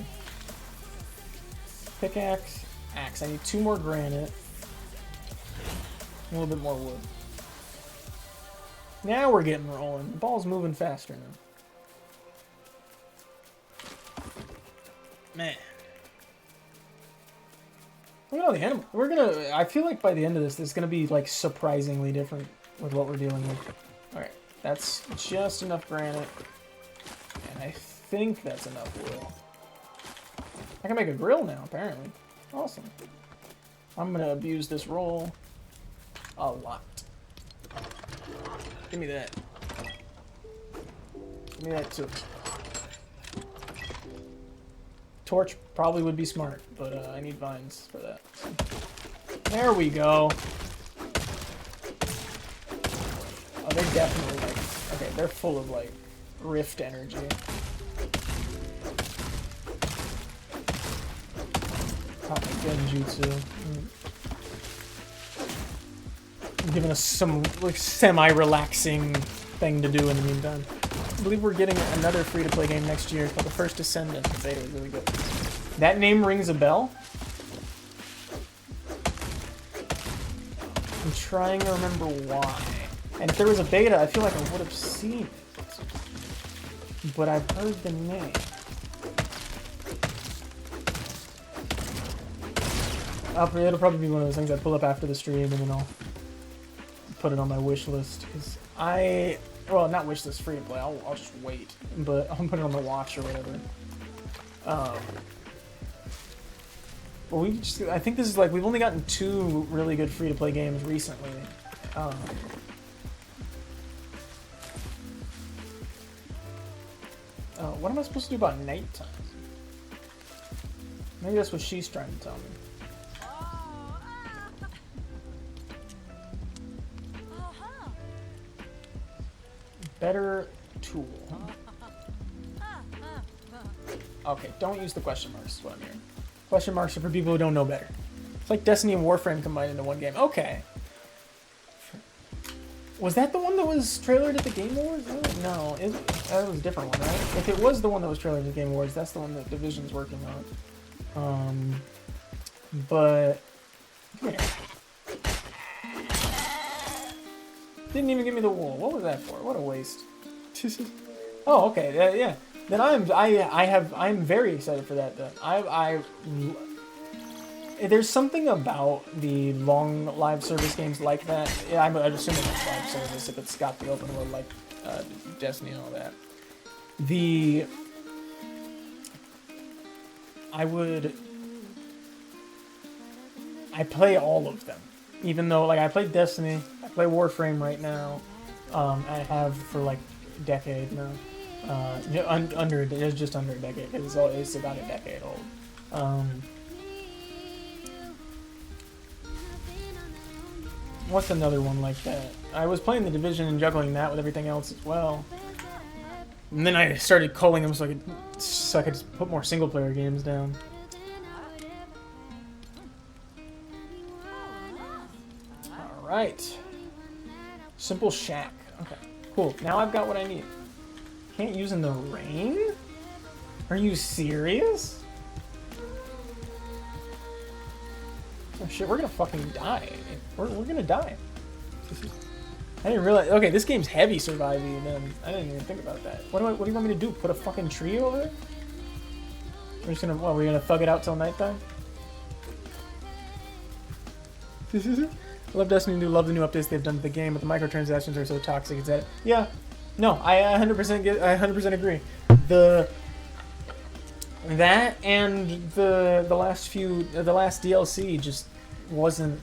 Pickaxe. Axe. I need 2 more granite. A little bit more wood. Now we're getting rolling. The ball's moving faster now. Man. Look at all the animals. We're gonna... I feel like by the end of this is gonna be, like, surprisingly different with what we're dealing with. Alright. That's just enough granite. And I think that's enough wood. I can make a grill now, apparently. Awesome. I'm gonna abuse this roll a lot. Give me that. Give me that too. Torch probably would be smart, but I need vines for that. There we go. Oh, they're definitely like... Okay, they're full of like rift energy. Genjutsu. Giving us some like semi-relaxing thing to do in the meantime. I believe we're getting another free-to-play game next year called The First Descendant. The beta is really good. That name rings a bell. I'm trying to remember why. And if there was a beta, I feel like I would have seen it. But I've heard the name. It'll probably be one of those things I pull up after the stream and then I'll put it on my wish list. Because well, not wish list, free to play. I'll just wait. But I'll put it on the watch or whatever. Well, I think this is like, we've only gotten 2 really good free to play games recently. What am I supposed to do about nighttime? Maybe that's what she's trying to tell me. Better tool. Okay, don't use the question marks is what I'm hearing. Question marks are for people who don't know better. It's like Destiny and Warframe combined into one game. Okay. Was that the one that was trailered at the Game Awards? No, that was a different one, right? If it was the one that was trailered at the Game Awards, that's the one that Division's working on. But... Come here. Didn't even give me the wool. What was that for? What a waste. Oh, okay. Yeah. Then I'm very excited for that. Then there's something about the long live service games like that. Yeah, I'm assuming it's live service if it's got the open world like Destiny and all that. I play all of them, even though like I play Destiny. Play Warframe right now. I have for like a decade now. It's just under a decade. It's about a decade old. What's another one like that? I was playing The Division and juggling that with everything else as well. And then I started culling them so I could just put more single player games down. All right. Simple shack. Okay, cool. Now I've got what I need. Can't use in the rain? Are you serious? Oh shit, we're gonna fucking die. We're gonna die. I didn't realize. Okay, this game's heavy surviving, and I didn't even think about that. What do you want me to do? Put a fucking tree over it? We're just gonna. What? We're gonna thug it out till nighttime? I love Destiny 2, love the new updates they've done to the game, but the microtransactions are so toxic. It's that. Yeah, no, I 100% agree. That and the last DLC just wasn't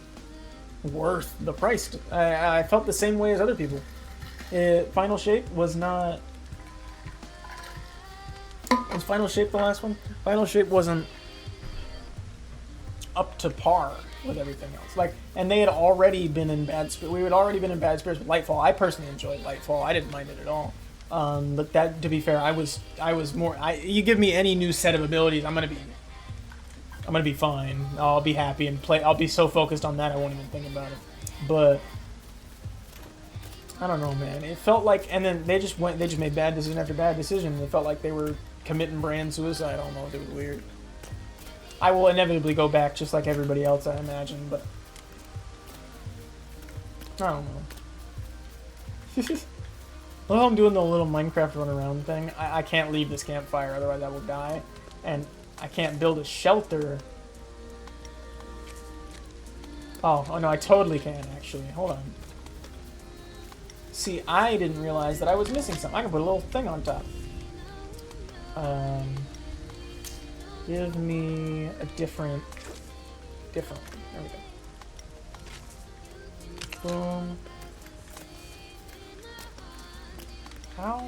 worth the price. I felt the same way as other people. Final Shape was not. Was Final Shape the last one? Final Shape wasn't up to par with everything else. Like, and they had already been in bad spirits. We had already been in bad spirits with Lightfall. I personally enjoyed Lightfall. I didn't mind it at all. But that, to be fair, I was more. You give me any new set of abilities, I'm gonna be fine. I'll be happy and play. I'll be so focused on that I won't even think about it. But I don't know, man. It felt like, and then they just made bad decision after bad decision. It felt like they were committing brand suicide almost. It was weird. I will inevitably go back just like everybody else, I imagine, but I don't know. While I'm doing the little Minecraft run around thing, I can't leave this campfire, otherwise I will die. And I can't build a shelter. Oh no, I totally can, actually. Hold on. See, I didn't realize that I was missing something. I can put a little thing on top. Give me a different. There we go. Boom. How?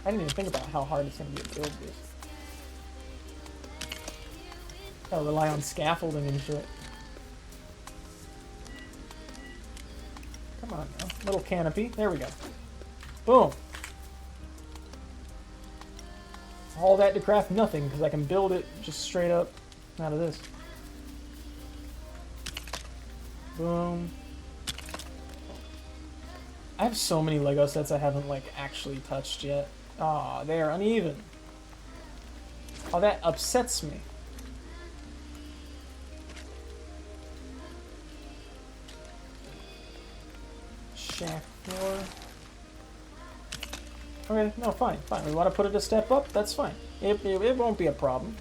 I didn't even think about how hard it's going to be to build this. Gotta rely on scaffolding and shit. Come on now. Little canopy. There we go. Boom. All that to craft nothing, because I can build it just straight up out of this. Boom. I have so many Lego sets I haven't, like, actually touched yet. Aw, they are uneven. Oh, that upsets me. Shack floor. Okay, no, fine. We want to put it a step up? That's fine. It won't be a problem.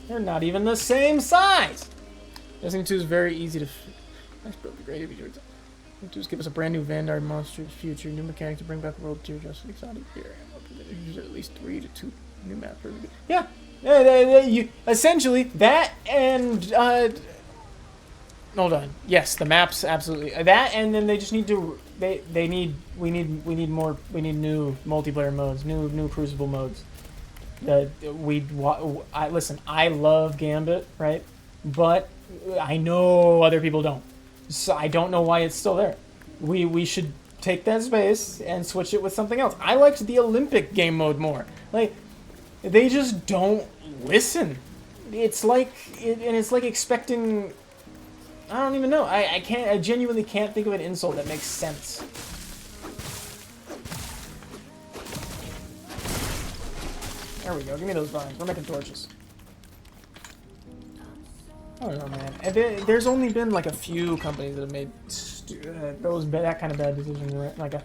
They're not even the same size! Destiny 2 is very easy to... Nice build, great if you do it. Just give us a brand new Vanguard Monsters future, new mechanics to bring back the world tier just exotic here. Use at least 3 to 2 new maps per week. Yeah! Essentially, that and, hold on. Yes, the maps, absolutely. That, and then they just need to, we need new multiplayer modes, new Crucible modes. Listen, I love Gambit, right? But I know other people don't. So I don't know why it's still there. We should take that space and switch it with something else. I liked the Olympic game mode more. Like, they just don't listen. It's like, it's like expecting, I don't even know. I genuinely can't think of an insult that makes sense. There we go. Give me those vines. We're making torches. I don't know, man. There's only been like a few companies that have made that kind of bad decisions, right? Like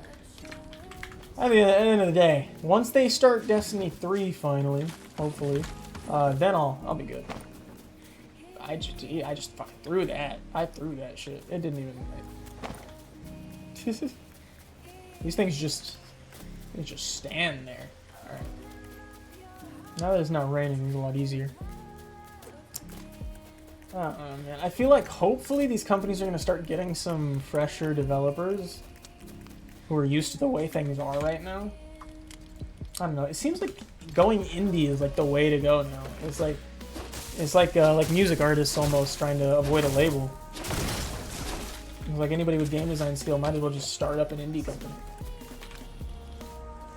I mean, at the end of the day, once they start Destiny 3 finally, hopefully, then I'll be good. I just fucking threw that. I threw that shit. It didn't even. These things just stand there. All right. Now that it's not raining, it's a lot easier. Man. I feel like hopefully these companies are going to start getting some fresher developers who are used to the way things are right now. I don't know. It seems like going indie is like the way to go now. It's like music artists almost trying to avoid a label. It's like anybody with game design skill might as well just start up an indie company.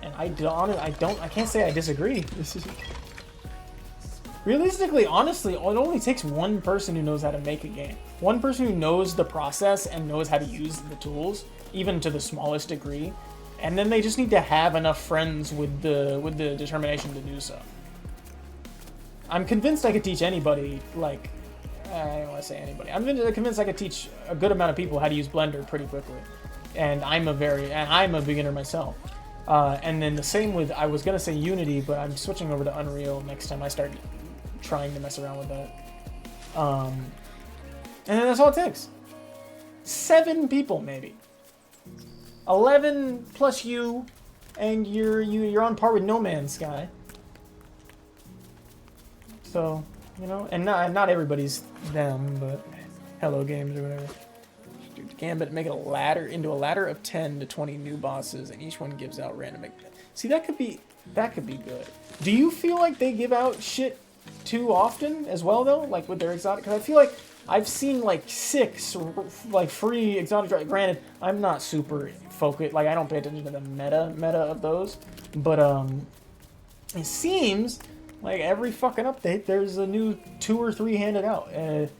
And I can't say I disagree. Realistically, honestly, it only takes one person who knows how to make a game. One person who knows the process and knows how to use the tools, even to the smallest degree. And then they just need to have enough friends with the determination to do so. I'm convinced I could teach anybody, like, I don't want to say anybody. I'm convinced I could teach a good amount of people how to use Blender pretty quickly. And I'm a beginner myself. And then the same with, I was going to say Unity, but I'm switching over to Unreal next time I start trying to mess around with that. And then that's all it takes. 7 people maybe. 11 plus you, and you're on par with No Man's Sky. So, you know, and not everybody's them, but Hello Games or whatever. Dude, Gambit, make it a ladder into a ladder of 10 to 20 new bosses, and each one gives out random. See, that could be good. Do you feel like they give out shit too often as well though, like with their exotic? Because I feel like I've seen like 6 like free exotic. Granted, I'm not super focused. Like I don't pay attention to the meta of those, but it seems like every fucking update there's a new 2 or 3 handed out. And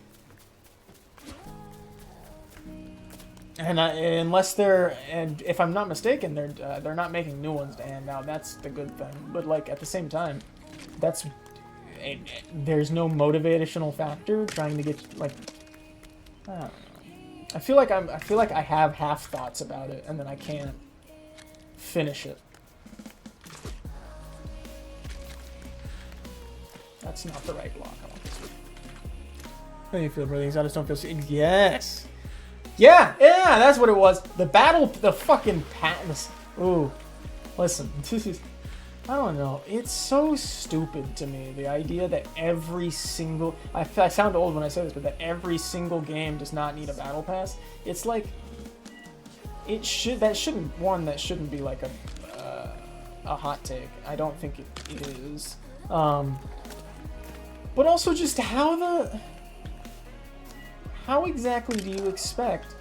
if I'm not mistaken, they're not making new ones to hand out. That's the good thing. But like at the same time, there's no motivational factor trying to get like. I don't know. I feel like I have half thoughts about it, and then I can't finish it. That's not the right block. How do you feel, brother? I just don't feel. Yes. Yeah, that's what it was. The fucking patents. Ooh, listen, I don't know. It's so stupid to me, the idea that every single... I sound old when I say this, but that every single game does not need a battle pass. It's like... That shouldn't be like a hot take. I don't think it is. But also just how exactly do you expect...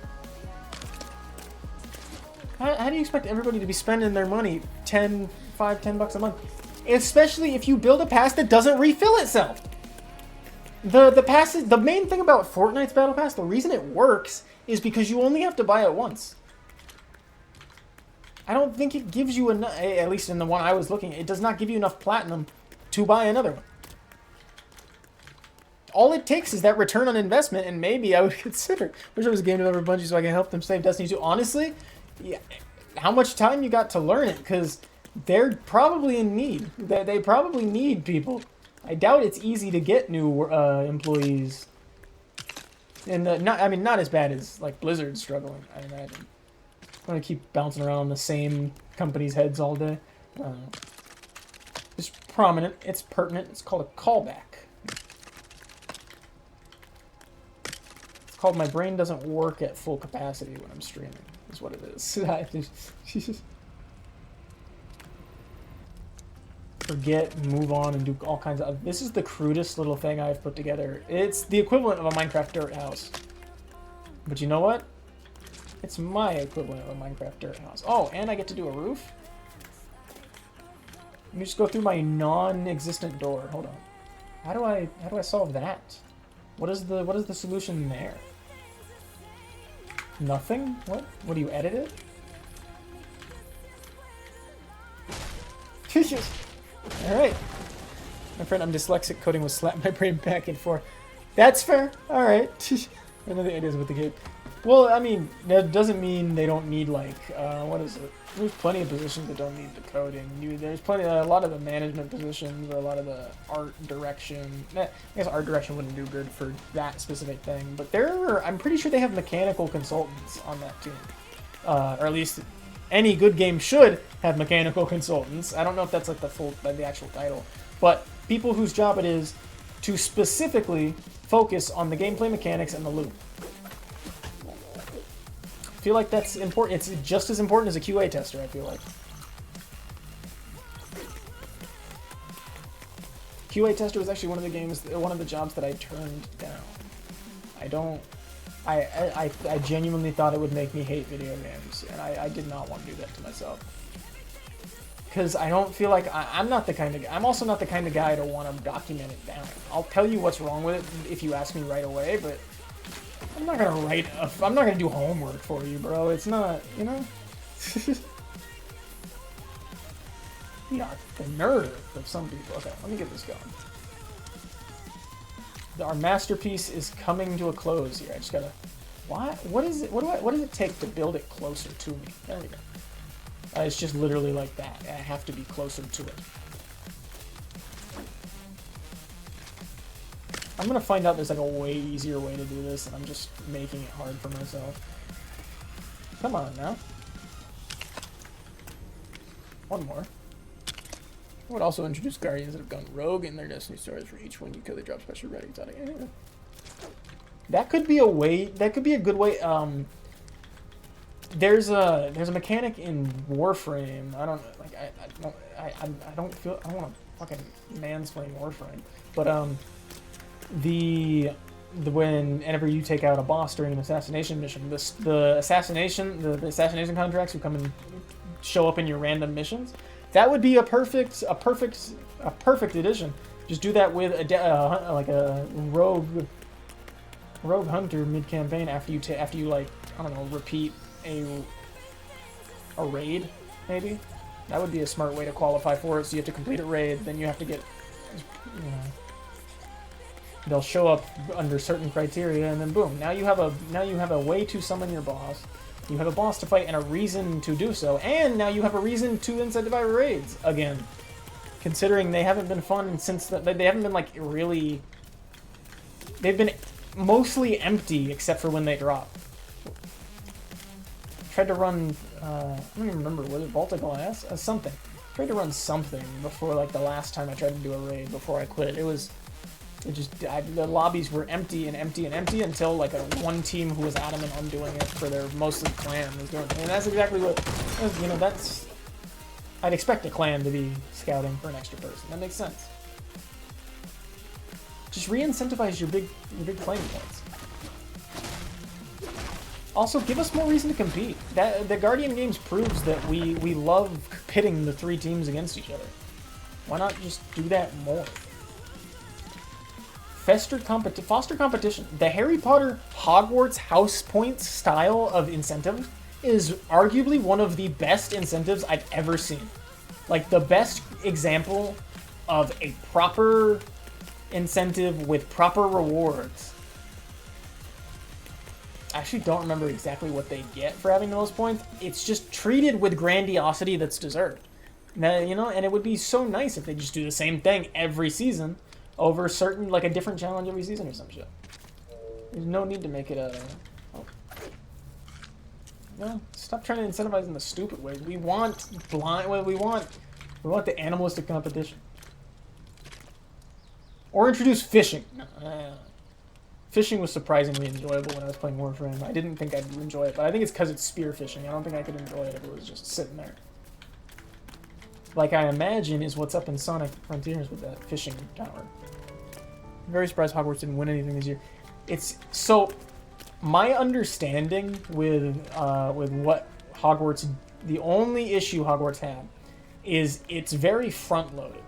How do you expect everybody to be spending their money $10 bucks a month? Especially if you build a pass that doesn't refill itself. The main thing about Fortnite's Battle Pass, the reason it works, is because you only have to buy it once. I don't think it gives you enough, at least in the one I was looking, it does not give you enough platinum to buy another one. All it takes is that return on investment, and maybe I would consider. Wish I was a game developer Bungie so I can help them save Destiny 2. Honestly, yeah, how much time you got to learn it? Because they're probably in need. They probably need people. I doubt it's easy to get new employees. And not as bad as like Blizzard struggling, I imagine. I'm gonna keep bouncing around on the same company's heads all day. It's prominent. It's pertinent. It's called a callback. Called my brain doesn't work at full capacity when I'm streaming, is what it is. I just forget, move on, and do all kinds of... This is the crudest little thing I've put together. It's the equivalent of a Minecraft dirt house. But you know what? It's my equivalent of a Minecraft dirt house. Oh, and I get to do a roof? Let me just go through my non-existent door. Hold on. How do I solve that? What is the solution there? Nothing? What? What do you edit it? Alright. My friend, I'm dyslexic. Coding will slap my brain back and forth. That's fair. Alright. I know the ideas with the kid. Well, I mean, that doesn't mean they don't need, like, what is it? There's plenty of positions that don't need the coding. There's a lot of the management positions, or a lot of the art direction. I guess art direction wouldn't do good for that specific thing, but I'm pretty sure they have mechanical consultants on that team. Or at least any good game should have mechanical consultants. I don't know if that's like the actual title, but people whose job it is to specifically focus on the gameplay mechanics and the loop. I feel like that's important. It's just as important as a QA tester, I feel like. QA tester was actually one of the jobs that I turned down. I genuinely thought it would make me hate video games, and I did not want to do that to myself. Because I don't feel like I'm also not the kind of guy to want to document it down. I'll tell you what's wrong with it if you ask me right away, but I'm not gonna do homework for you, bro. It's not, you know? Yeah, the nerve of some people. Okay, let me get this going. Our masterpiece is coming to a close here. I just gotta... What is it? What does it take to build it closer to me? There we go. It's just literally like that. I have to be closer to it. I'm gonna find out there's like a way easier way to do this, and I'm just making it hard for myself. Come on now. One more. I would also introduce Guardians that have gone rogue in their Destiny stories. For each one you kill, they drop special red exotic. That could be a way. That could be a good way. There's a mechanic in Warframe. I don't like. I don't feel. I don't want to fucking mansplain Warframe, but whenever you take out a boss during an assassination mission, the assassination contracts who come and show up in your random missions, that would be a perfect addition. Just do that with like a rogue hunter mid campaign after you like, I don't know, repeat a raid, maybe. That would be a smart way to qualify for it. So you have to complete a raid, then you have to get, you know, they'll show up under certain criteria, and then boom, now you have a way to summon your boss. You have a boss to fight and a reason to do so, and now you have a reason to incentivize raids again. Considering they haven't been fun since they haven't been like really. They've been mostly empty except for when they drop. Tried to run. I don't even remember. Was it Vault of Glass? Something. Tried to run something before like the last time I tried to do a raid before I quit. The lobbies were empty and empty and empty until like one team who was adamant on doing it for their mostly clan was doing it. And that's exactly what, you know, that's, I'd expect a clan to be scouting for an extra person. That makes sense. Just re-incentivize your big playing points. Also, give us more reason to compete. The Guardian games proves that we love pitting the 3 teams against each other. Why not just do that more? Foster competition. The Harry Potter Hogwarts house points style of incentive is arguably one of the best incentives I've ever seen. Like the best example of a proper incentive with proper rewards. I actually don't remember exactly what they get for having the most points. It's just treated with grandiosity that's deserved. Now, you know, and it would be so nice if they just do the same thing every season. Over certain, like a different challenge every season or some shit. There's no need to make it a... Oh. No, stop trying to incentivize in the stupid ways. We want blind... Well, we want the animalistic competition. Or introduce fishing. Fishing was surprisingly enjoyable when I was playing Warframe. I didn't think I'd enjoy it, but I think it's because it's spearfishing. I don't think I could enjoy it if it was just sitting there. Like I imagine is what's up in Sonic Frontiers with that fishing tower. I'm very surprised Hogwarts didn't win anything this year. It's so my understanding with what Hogwarts, the only issue Hogwarts had is it's very front loaded.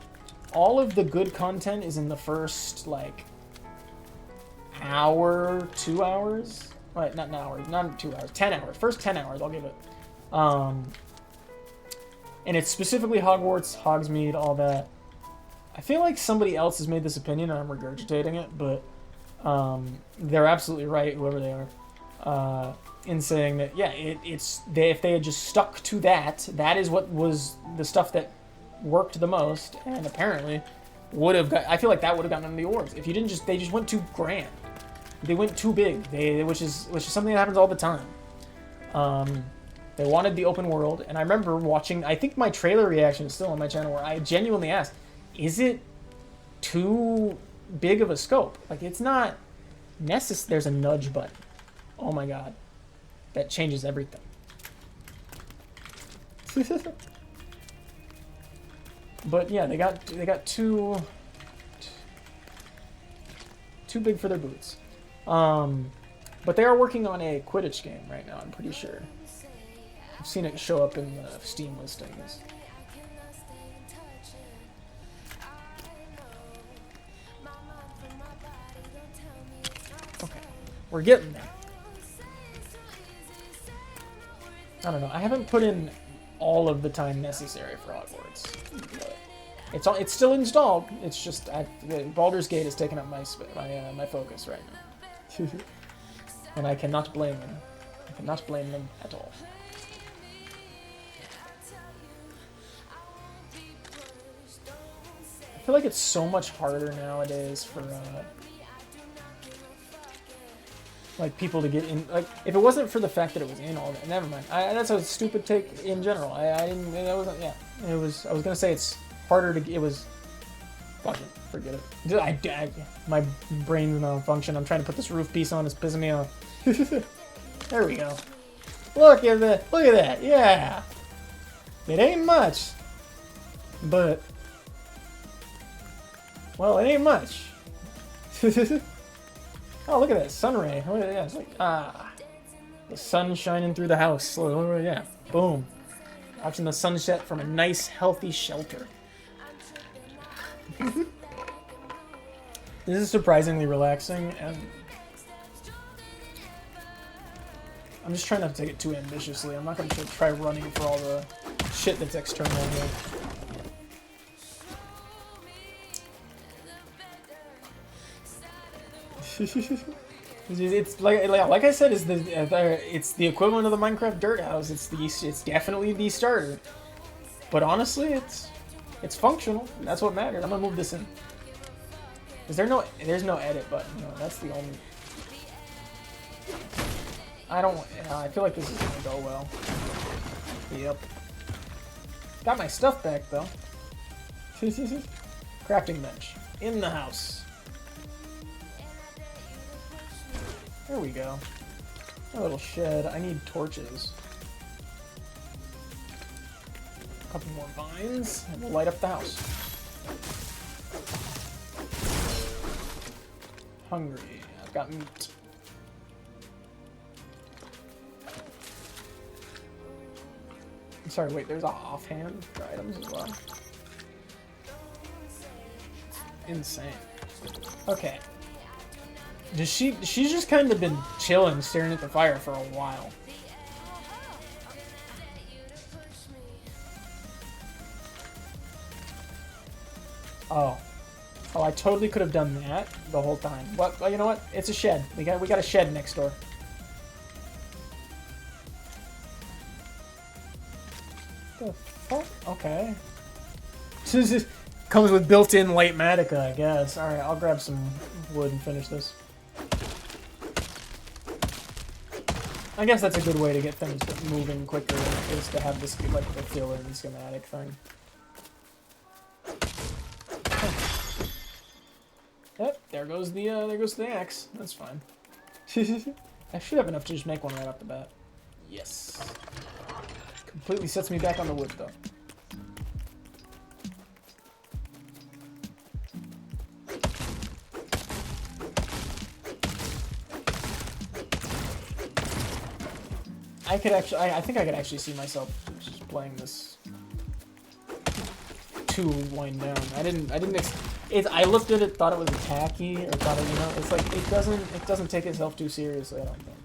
All of the good content is in the first like hour, 2 hours. Right, not an hour, not 2 hours, 10 hours. First 10 hours, I'll give it. And it's specifically Hogwarts, Hogsmeade, all that. I feel like somebody else has made this opinion and I'm regurgitating it, but they're absolutely right, whoever they are, in saying that, yeah, if they had just stuck to that, that is what was the stuff that worked the most, and apparently would have got, I feel like that would have gotten them the awards. If you didn't just, they just went too grand. They went too big, which is something that happens all the time. They wanted the open world, and I remember watching, I think my trailer reaction is still on my channel, where I genuinely asked, is it too big of a scope? Like, it's not necessary. There's a nudge button. Oh my god. That changes everything. But yeah, they got too big for their boots. But they are working on a Quidditch game right now, I'm pretty sure. I've seen it show up in the Steam listings. Okay, we're getting there. I don't know. I haven't put in all of the time necessary for Hogwarts, but it's still installed. It's just Baldur's Gate is taking up my focus right now, and I cannot blame them. I cannot blame them at all. I feel like it's so much harder nowadays for like people to get in. Like if it wasn't for the fact that it was in all that, never mind. That's a stupid take in general. I didn't. That wasn't. Yeah, it was. I was gonna say it's harder to. It was. Fuck it. Forget it. My brain's not function. I'm trying to put this roof piece on. It's pissing me off. There we go. Look at that. Look at that. Yeah. It ain't much, but well, it ain't much. Oh, look at that sun ray. Oh, yeah, it's like, the sun shining through the house. Oh, yeah, boom. Watching the sunset from a nice, healthy shelter. This is surprisingly relaxing, and I'm just trying not to take it too ambitiously. I'm not going to try running for all the shit that's external here. It's like I said, it's the equivalent of the Minecraft Dirt House. It's definitely the starter, but honestly, it's functional. And that's what matters. I'm gonna move this in. There's no edit button. No, that's the only. I feel like this is gonna go well. Yep. Got my stuff back though. Crafting bench in the house. There we go. A little shed. I need torches. A couple more vines, and we'll light up the house. Hungry. I've got meat. I'm sorry, wait, there's a offhand for items as well. Insane. Okay. She's just kind of been chilling, staring at the fire for a while. Oh. Oh, I totally could have done that the whole time. But well, you know what? It's a shed. We got a shed next door. The fuck? Okay. This comes with built-in Lightmatica, I guess. Alright, I'll grab some wood and finish this. I guess that's a good way to get things moving quicker, is to have this, like, the fill-in schematic thing. Yep, there goes the axe. That's fine. I should have enough to just make one right off the bat. Yes. Completely sets me back on the wood, though. I think I could actually see myself just playing this to wind down. I looked at it, thought it was tacky, or thought it, you know, it's like it doesn't take itself too seriously, I don't think.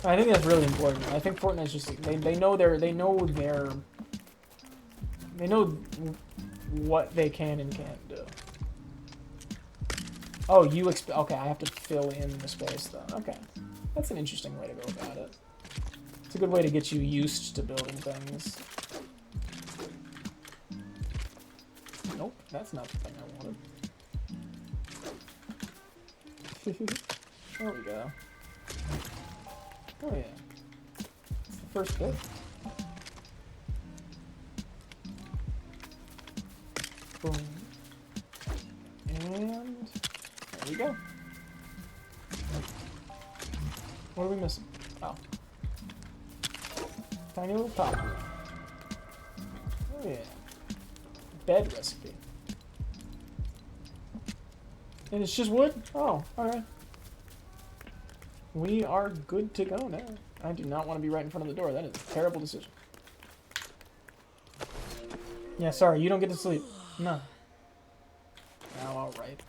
I think that's really important. I think Fortnite's just they know what they can and can't do. Oh, okay, I have to fill in the space though. Okay. That's an interesting way to go about it. It's a good way to get you used to building things. Nope, that's not the thing I wanted. There we go. Oh yeah. It's the first bit. Boom. And there we go. What are we missing? Oh. Tiny little top. Oh yeah. Bed recipe. And it's just wood? Oh, alright. We are good to go now. I do not want to be right in front of the door. That is a terrible decision. Yeah, sorry, you don't get to sleep. No. Oh, alright.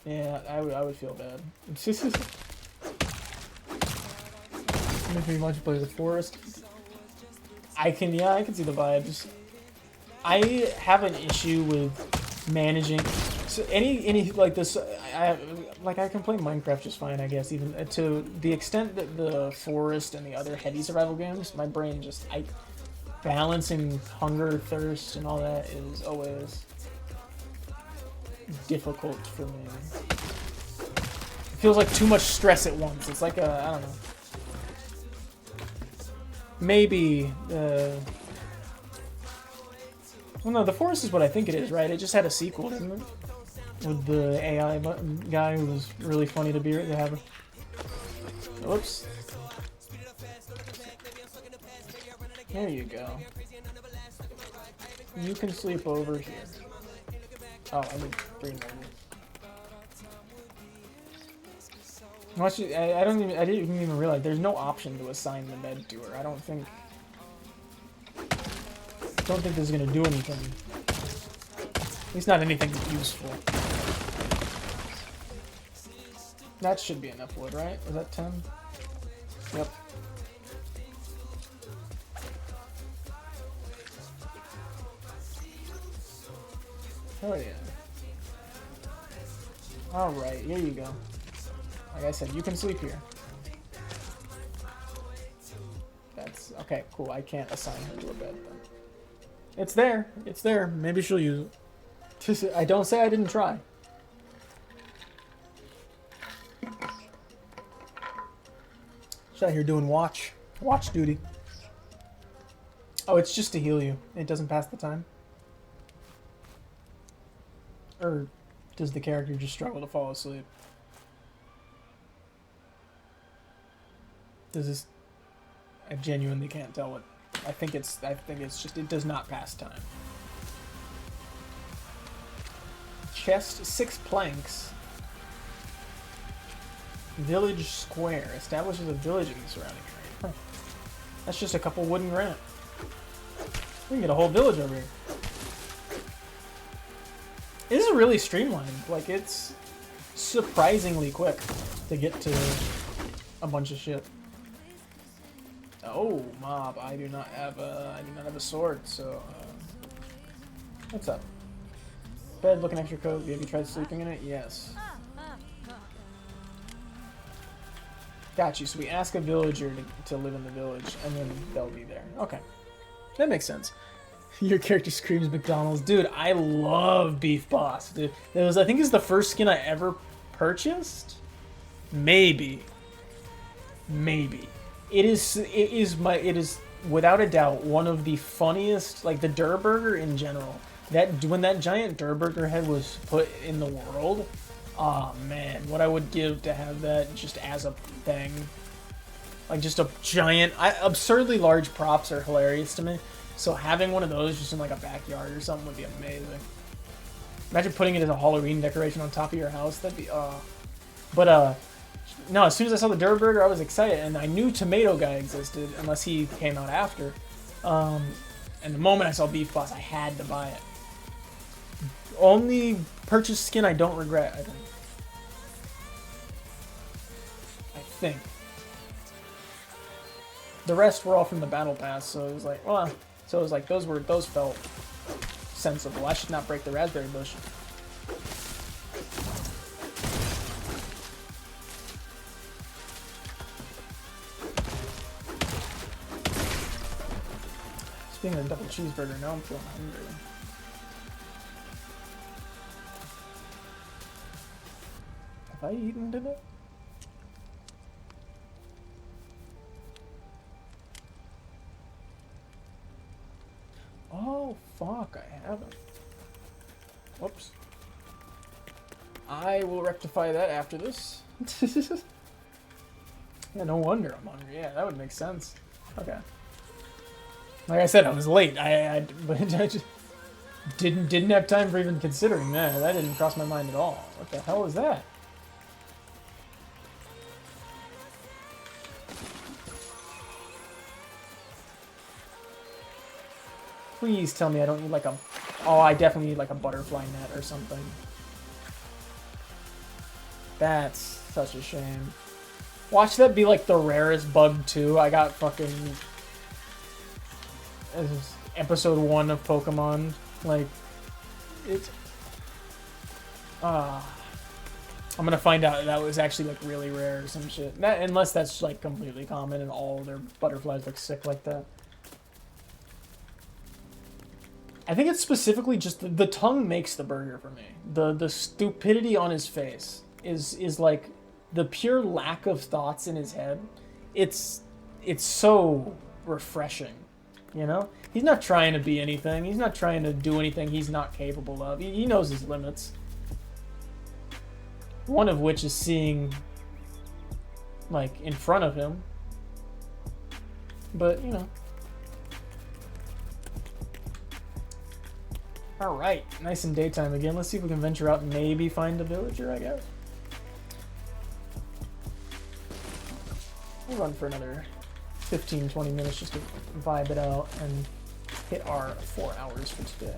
Yeah, I would feel bad. Make me want to play the forest. I can see the vibes. I have an issue with managing so any like this. I can play Minecraft just fine, I guess. Even to the extent that the forest and the other heavy survival games, my brain just balancing hunger, thirst, and all that is always difficult for me. It feels like too much stress at once. It's like a, I don't know. Maybe, well, no, The Forest is what I think it is, right? It just had a sequel, didn't it? With the AI guy who was really funny to have. Whoops. There you go. You can sleep over here. Oh, I need 3 more. Actually, I didn't even realize there's no option to assign the bed to her. I don't think this is gonna do anything. At least not anything useful. That should be enough wood, right? Was that 10? Yep. Oh yeah. Alright, here you go. Like I said, you can sleep here. That's okay, cool. I can't assign her to a bed then. It's there. It's there. Maybe she'll use it. I don't say I didn't try. She's out here doing watch duty. Oh, it's just to heal you. It doesn't pass the time. Or does the character just struggle to fall asleep? Does this? I genuinely can't tell what. I think it's just it does not pass time. Chest, 6 planks. Village square establishes a village in the surrounding area. Huh. That's just a couple wooden granite. We can get a whole village over here. This is really streamlined. Like, it's surprisingly quick to get to a bunch of shit. Oh, mob! I do not have a sword. So, what's up? Bed, looking extra cozy. Have you tried sleeping in it? Yes. Got you. So we ask a villager to live in the village, and then they'll be there. Okay, that makes sense. Your character screams McDonald's, dude. I love Beef Boss, dude. I think it's the first skin I ever purchased. Maybe. It is without a doubt one of the funniest, like the Durr Burger in general. When that giant Durr Burger head was put in the world, oh man, what I would give to have that just as a thing. Like just a giant, absurdly large props are hilarious to me. So having one of those just in like a backyard or something would be amazing. Imagine putting it as a Halloween decoration on top of your house. That'd be no, as soon as I saw the Durr Burger, I was excited, and I knew Tomato Guy existed, unless he came out after. And the moment I saw Beef Boss, I had to buy it. Only purchase skin I don't regret, I think. The rest were all from the Battle Pass, so it was like, well, those felt sensible. I should not break the raspberry bush. Speaking of double cheeseburger, now I'm feeling hungry. Have I eaten today? Oh, fuck, I haven't. Whoops. I will rectify that after this. Yeah, no wonder I'm hungry. Yeah, that would make sense. Okay. Like I said, I was late. I just didn't have time for even considering that. That didn't cross my mind at all. What the hell is that? Please tell me I don't need like a... Oh, I definitely need like a butterfly net or something. That's such a shame. Watch that be like the rarest bug too. I got fucking... This is episode 1 of Pokemon. Like, it's... I'm gonna find out that was actually like really rare or some shit. Unless that's like completely common and all their butterflies look sick like that. I think it's specifically just the tongue makes the burger for me. The stupidity on his face is like the pure lack of thoughts in his head. It's so refreshing, you know? He's not trying to be anything. He's not trying to do anything he's not capable of. He knows his limits. One of which is seeing, like, in front of him. But, you know. Alright, nice and daytime again. Let's see if we can venture out and maybe find a villager, I guess. We'll run for another 15-20 minutes just to vibe it out and hit our 4 hours for today.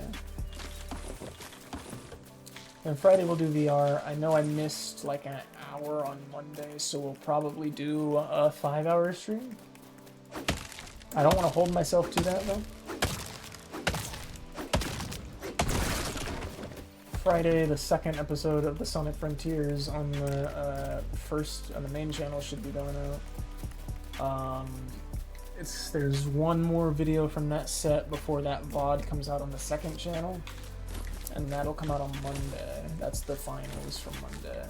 And Friday we'll do VR. I know I missed like an hour on Monday, so we'll probably do a 5-hour stream. I don't want to hold myself to that though. Friday, the second episode of the Sonic Frontiers on the on the main channel should be going out. There's one more video from that set before that VOD comes out on the second channel, and that'll come out on Monday. That's the finals for Monday.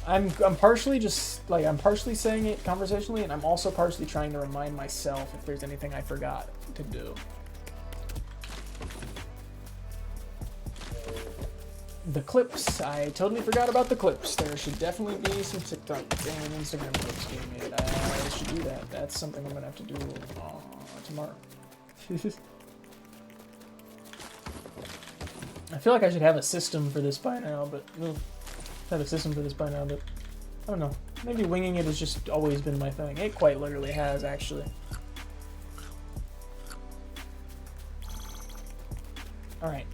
I'm partially just like I'm partially saying it conversationally, and I'm also partially trying to remind myself if there's anything I forgot to do. The clips. I totally forgot about the clips. There should definitely be some TikTok and Instagram clips being made. I should do that. That's something I'm going to have to do tomorrow. I feel like I should have a system for this by now, but... I don't know. Maybe winging it has just always been my thing. It quite literally has, actually. Alright.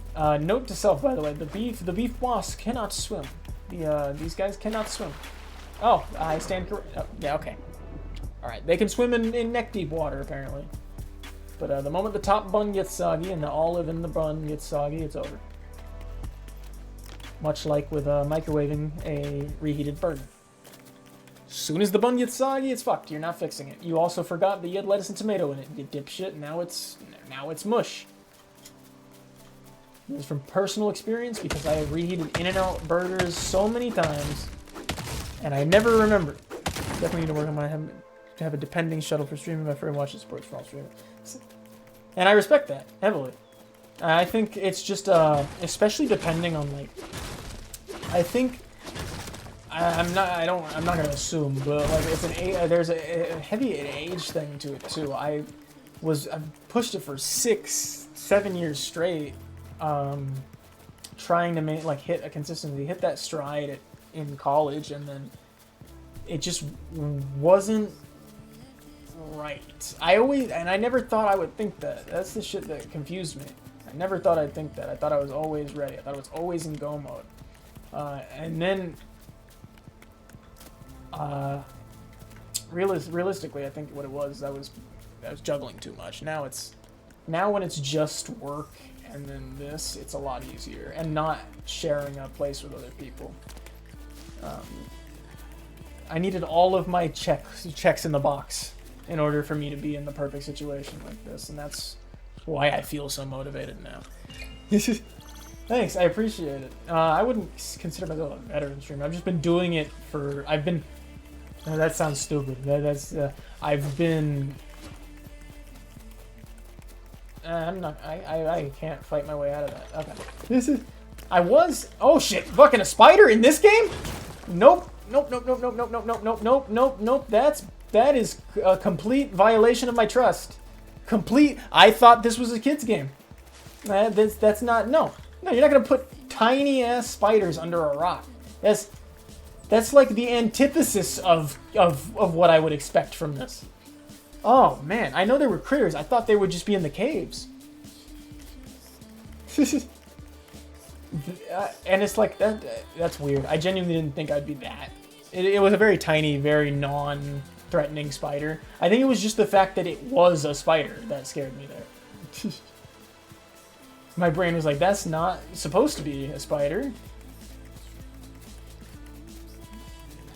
Note to self, by the way, the beef boss cannot swim. These guys cannot swim. Oh, I stand correct. Oh, yeah, okay. Alright, they can swim in neck-deep water, apparently. But the moment the top bun gets soggy and the olive in the bun gets soggy, it's over. Much like with microwaving a reheated burger. As soon as the bun gets soggy, it's fucked. You're not fixing it. You also forgot that you had lettuce and tomato in it. You dipshit. Now it's mush. This is from personal experience because I have reheated In-N-Out burgers so many times, and I never remember. Definitely need to work on my to have a depending shuttle for streaming. My friend watches sports for all streaming, and I respect that heavily. I think it's just especially depending on like. I think I'm not gonna assume, but like it's there's a heavy age thing to it too. I've pushed it for 6-7 years straight. Trying to hit a consistency, hit that stride in college, and then it just wasn't right. I never thought I would think that. That's the shit that confused me. I never thought I'd think that. I thought I was always ready. I thought I was always in go mode. And then, realistically, I think what it was, I was juggling too much. Now when it's just work and then this, it's a lot easier, and not sharing a place with other people. I needed all of my checks in the box in order for me to be in the perfect situation like this, and that's why I feel so motivated now. Thanks, I appreciate it. I wouldn't consider myself a veteran streamer. I've just been doing it for. That sounds stupid. I've been. I'm not. I can't fight my way out of that. Okay. I was. Oh shit! Fucking a spider in this game? Nope. Nope. That is a complete violation of my trust. Complete. I thought this was a kid's game. That's not. No, you're not gonna put tiny ass spiders under a rock. That's like the antithesis of what I would expect from this. Oh man, I know there were critters. I thought they would just be in the caves. And it's like that's weird. I genuinely didn't think I'd be that. It was a very tiny, very non-threatening spider. I think it was just the fact that it was a spider that scared me there. My brain was like, that's not supposed to be a spider.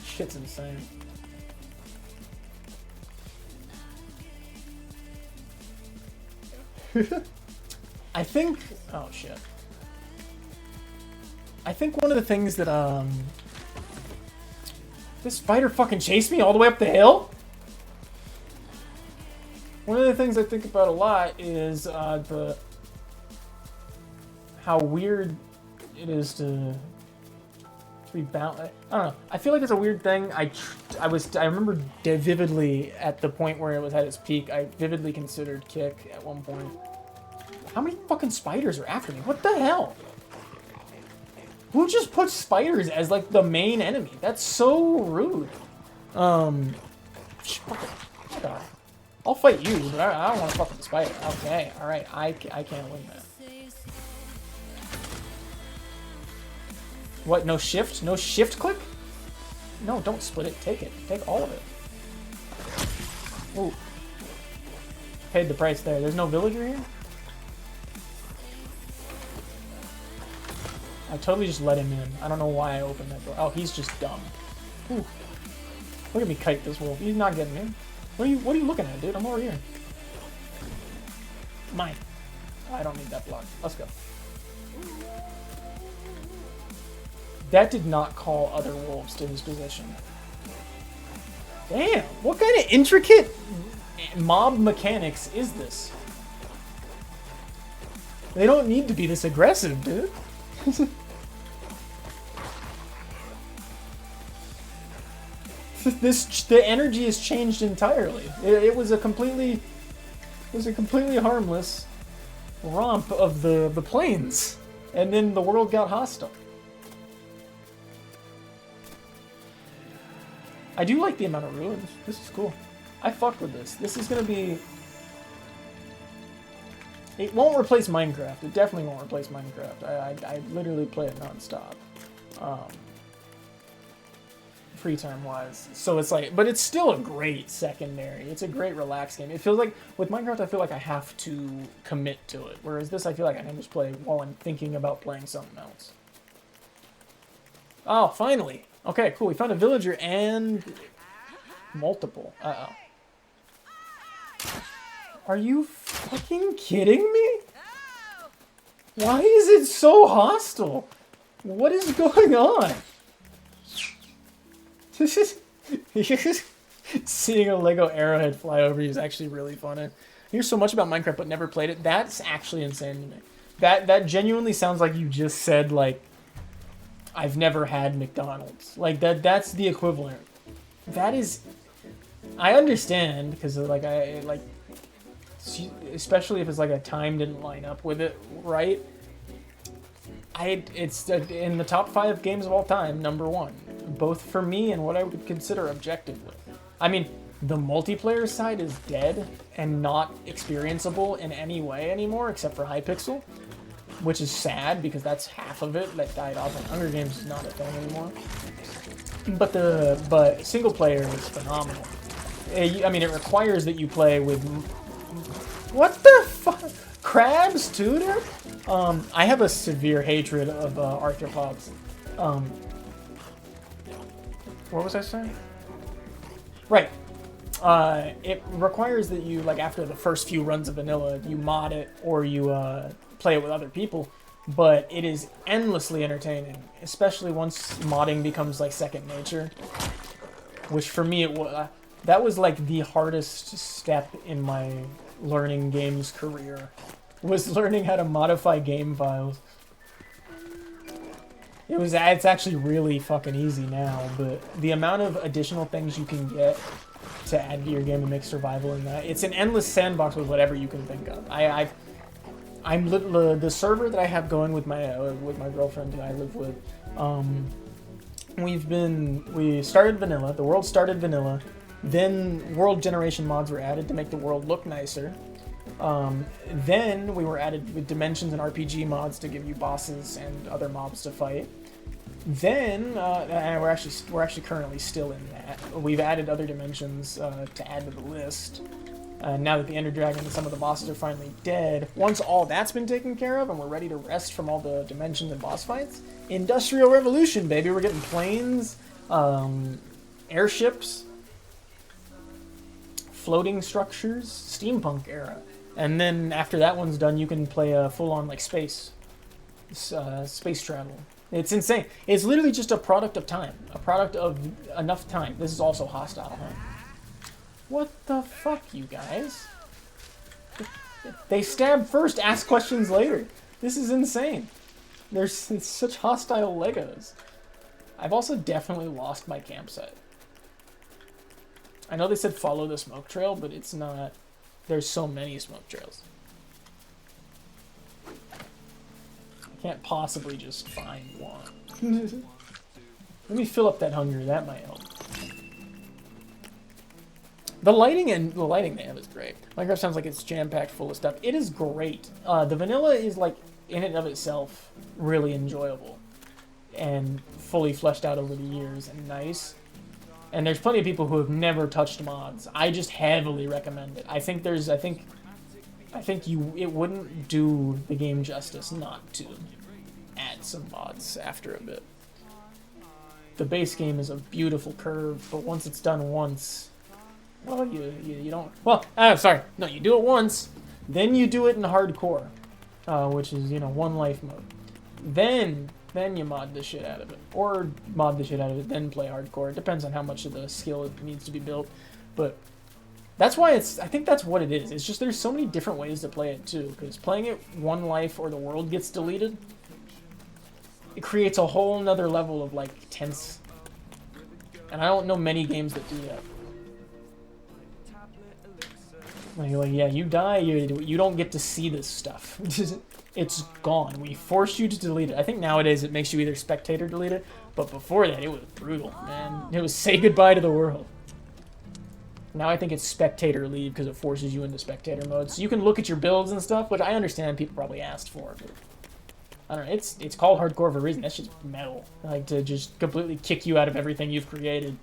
Shit's insane. I think... Oh, shit. I think one of the things that, this spider fucking chased me all the way up the hill? One of the things I think about a lot is, how weird it is to be bound. I don't know. I feel like it's a weird thing. I remember vividly at the point where it was at its peak. I vividly considered kick at one point. How many fucking spiders are after me? What the hell? Who just puts spiders as like the main enemy? That's so rude. I'll fight you, but I don't want to fuck with the spider. Okay, all right. I can't win that. What? No shift? No shift click? No, don't split it. Take it. Take all of it. Ooh. Paid the price there. There's no villager here? I totally just let him in. I don't know why I opened that door. Oh, he's just dumb. Ooh. Look at me kite this wolf. He's not getting in. What are you looking at, dude? I'm over here. Mine. I don't need that block. Let's go. That did not call other wolves to his position. Damn, what kind of intricate mob mechanics is this? They don't need to be this aggressive, dude. The energy has changed entirely. It was a completely harmless romp of the plains, and then the world got hostile. I do like the amount of ruins. This is cool. I fucked with this. This is gonna be... It won't replace Minecraft. It definitely won't replace Minecraft. I literally play it non-stop. Free time wise. So it's like, but it's still a great secondary. It's a great relaxed game. It feels like, with Minecraft, I feel like I have to commit to it. Whereas this, I feel like I can just play while I'm thinking about playing something else. Oh, finally. Okay, cool. We found a villager and multiple. Uh-oh. Are you fucking kidding me? Why is it so hostile? What is going on? Seeing a Lego arrowhead fly over you is actually really funny. I hear so much about Minecraft but never played it. That's actually insane to me. That genuinely sounds like you just said, like, I've never had McDonald's. Like, that's the equivalent. That is... I understand, because, like, especially if it's, like, a time didn't line up with it, right? It's in the top 5 games of all time, #1. Both for me and what I would consider objectively. I mean, the multiplayer side is dead and not experienceable in any way anymore, except for Hypixel. Which is sad, because that's half of it that died off, and Hunger Games is not a thing anymore. But single player is phenomenal. I mean, it requires that you play with... What the fuck? Crabs, too, dude? I have a severe hatred of arthropods. What was I saying? Right. It requires that you, like, after the first few runs of vanilla, you mod it, or you, play it with other people, but it is endlessly entertaining, especially once modding becomes like second nature, which for me that was like the hardest step in my learning games career, was learning how to modify game files. It's actually really fucking easy now, but the amount of additional things you can get to add to your game and make survival in that, it's an endless sandbox with whatever you can think of. The server that I have going with my girlfriend who I live with, we started vanilla. The world started vanilla. Then world generation mods were added to make the world look nicer. Then we were added with dimensions and RPG mods to give you bosses and other mobs to fight. Then and we're actually currently still in that. We've added other dimensions to add to the list. Now that the Ender Dragon and some of the bosses are finally dead, once all that's been taken care of and we're ready to rest from all the dimensions and boss fights, Industrial Revolution, baby. We're getting planes, airships, floating structures, steampunk era. And then after that one's done, you can play a full-on like space travel. It's insane. It's literally just a product of time, a product of enough time. This is also hostile, huh? What the fuck, you guys? They stab first, ask questions later. This is insane. There's such hostile Legos. I've also definitely lost my campsite. I know they said follow the smoke trail, but it's not. There's so many smoke trails. I can't possibly just find one. Let me fill up that hunger. That might help. The lighting they have is great. Minecraft sounds like it's jam-packed full of stuff. It is great. The vanilla is like in and of itself really enjoyable and fully fleshed out over the years and nice. And there's plenty of people who have never touched mods. I just heavily recommend it. I think it wouldn't do the game justice not to add some mods after a bit. The base game is a beautiful curve, but once it's done once, well, you don't. Well, sorry, no, you do it once, then you do it in hardcore, which is one life mode. Then you mod the shit out of it, or mod the shit out of it, then play hardcore. It depends on how much of the skill it needs to be built, but that's why I think that's what it is. It's just there's so many different ways to play it too, because playing it one life or the world gets deleted, it creates a whole nother level of like tense, and I don't know many games that do that. Like, yeah, you die, you don't get to see this stuff. It's gone. We force you to delete it. I think nowadays it makes you either spectate or delete it, but before that it was brutal, man. It was say goodbye to the world. Now I think it's spectator leave because it forces you into spectator mode. So you can look at your builds and stuff, which I understand people probably asked for, but I don't know, it's called hardcore for a reason. That's just metal. Like, to just completely kick you out of everything you've created.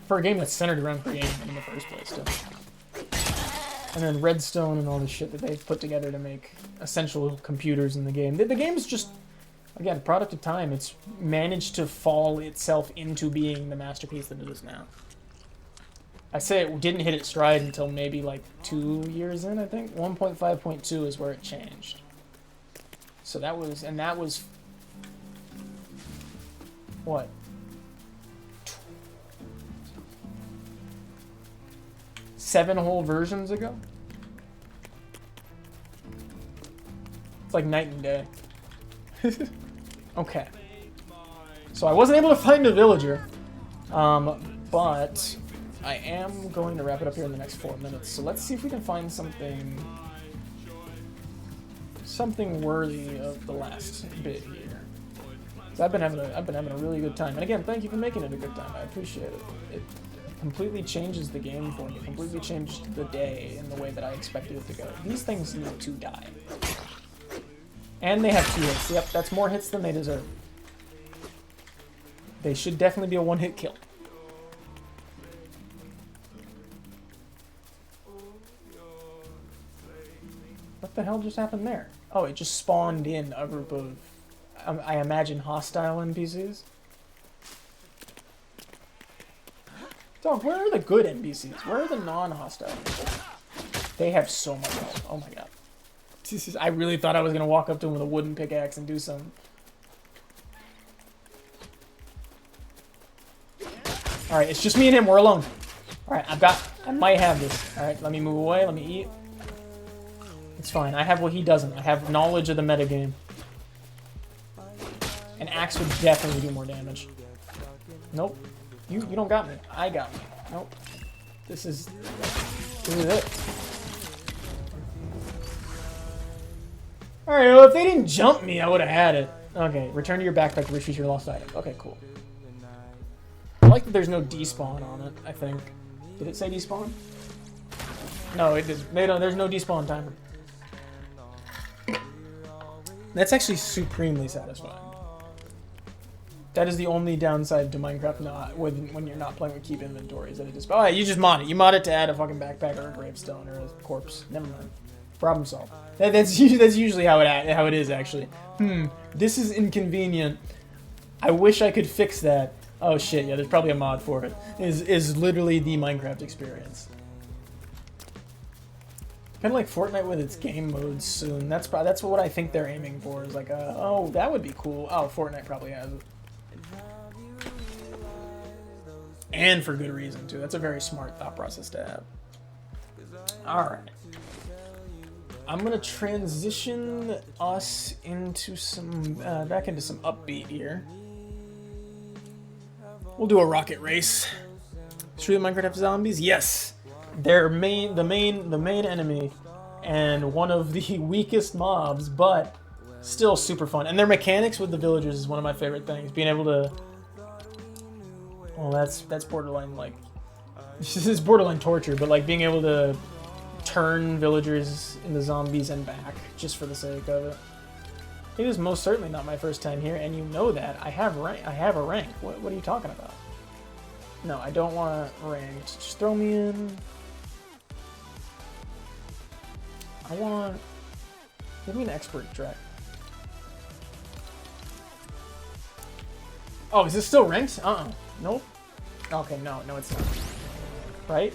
For a game that's centered around creating in the first place, too. And then Redstone and all the shit that they've put together to make essential computers in the game. The game's just, again, product of time. It's managed to fall itself into being the masterpiece that it is now. I say it didn't hit its stride until maybe like 2 years in, I think. 1.5.2 is where it changed. So that was, what? 7 whole versions ago? It's like night and day. Okay. So I wasn't able to find a villager, but I am going to wrap it up here in the next 4 minutes. So let's see if we can find something worthy of the last bit here. So I've been having a really good time. And again, thank you for making it a good time. I appreciate it. It completely changes the game for me. It completely changed the day in the way that I expected it to go. These things need to die. And they have 2 hits. Yep, that's more hits than they deserve. They should definitely be a one-hit kill. What the hell just happened there? Oh, it just spawned in a group of, I imagine, hostile NPCs. Dog, where are the good NPCs? Where are the non-hostile? They have so much health. Oh my god. I really thought I was going to walk up to him with a wooden pickaxe and do something. Alright, it's just me and him. We're alone. Alright, I might have this. Alright, let me move away. Let me eat. It's fine. I have what he doesn't. I have knowledge of the metagame. An axe would definitely do more damage. Nope. You don't got me. I got me. Nope. This is it. Alright, well, if they didn't jump me, I would have had it. Okay, return to your backpack to retrieve your lost item. Okay, cool. I like that there's no despawn on it, I think. Did it say despawn? No, it didn't. There's no despawn timer. That's actually supremely satisfying. That is the only downside to Minecraft when you're not playing with keep inventories. That it just, oh, you just mod it. You mod it to add a fucking backpack or a gravestone or a corpse. Never mind. Problem solved. That's usually how it is, actually. This is inconvenient. I wish I could fix that, Oh shit, yeah, there's probably a mod for it. Is literally the Minecraft experience. Kind of like Fortnite with its game modes soon. That's what I think they're aiming for. Is like, oh, that would be cool. Oh, Fortnite probably has it. And for good reason, too. That's a very smart thought process to have. Alright. I'm going to transition us into some, back into some upbeat here. We'll do a rocket race. Should we Minecraft zombies? Yes! They're the main enemy and one of the weakest mobs, but still super fun. And their mechanics with the villagers is one of my favorite things. Being able to... Well, that's borderline, like... This is borderline torture, but like being able to turn villagers into zombies and back just for the sake of it. It is most certainly not my first time here, and you know that. I have a rank. What are you talking about? No, I don't want ranked. Just throw me in. I want... Give me an expert track. Oh, is this still ranked? Nope. Okay, no, it's not. Right?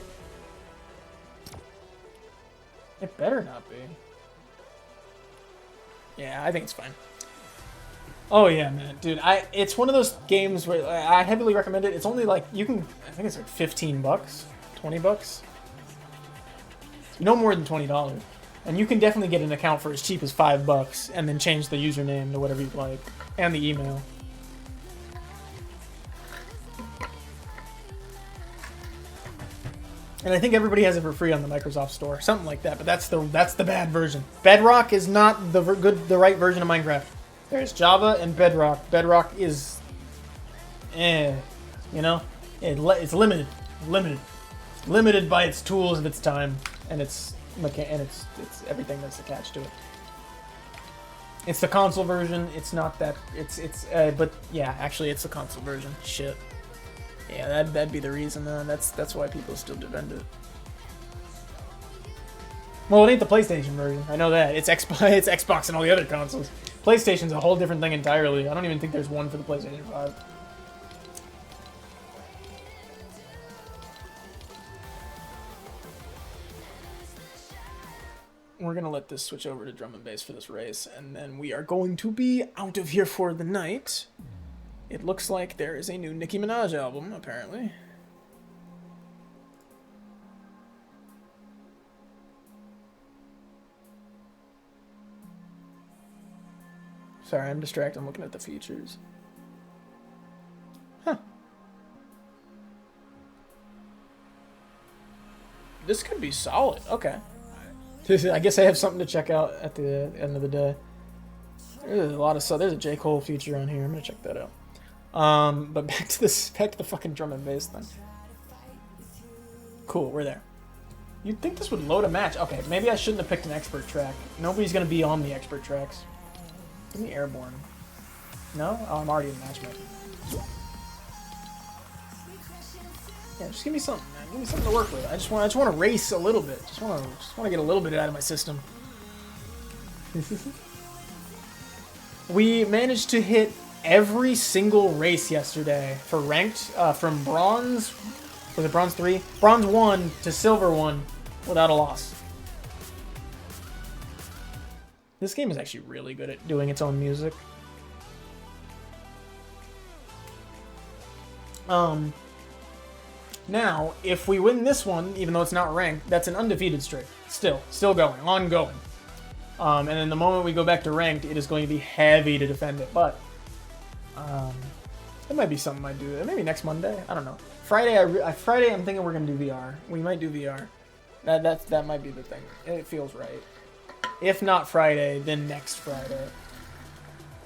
It better not be. Yeah, I think it's fine. Oh yeah, man, dude. It's one of those games where I heavily recommend it. It's only like I think it's like $15, $20. No more than $20. And you can definitely get an account for as cheap as $5 and then change the username to whatever you'd like and the email. And I think everybody has it for free on the Microsoft Store, something like that. But that's the bad version. Bedrock is not the right version of Minecraft. There's Java and Bedrock. Bedrock is, you know, it's limited by its tools and its time and its everything that's attached to it. It's the console version. It's not that. But yeah, actually, it's the console version. Shit. Yeah, that'd be the reason. That's why people still defend it. Well, it ain't the PlayStation version. I know that. It's Xbox and all the other consoles. PlayStation's a whole different thing entirely. I don't even think there's one for the PlayStation 5. We're going to let this switch over to drum and bass for this race, and then we are going to be out of here for the night. It looks like there is a new Nicki Minaj album, apparently. Sorry, I'm distracted. I'm looking at the features. Huh. This could be solid. Okay. I guess I have something to check out at the end of the day. There's a lot of stuff. There's a J. Cole feature on here. I'm gonna check that out. But back to the fucking drum and bass thing. Cool, we're there. You'd think this would load a match. Okay, maybe I shouldn't have picked an expert track. Nobody's gonna be on the expert tracks. Give me Airborne. No? Oh, I'm already in matchmaking. Yeah, just give me something, man. Give me something to work with. I just want to race a little bit. Just want to get a little bit out of my system. We managed to hit every single race yesterday for ranked, from bronze, was it bronze 3? Bronze 1 to silver 1 without a loss. This game is actually really good at doing its own music. Now, if we win this one, even though it's not ranked, that's an undefeated streak. Still going, ongoing. And then the moment we go back to ranked, it is going to be heavy to defend it. But it might be something I do. Maybe next Monday. I don't know. Friday, Friday, I'm thinking we're gonna do VR. We might do VR. That might be the thing. It feels right. If not Friday, then next Friday.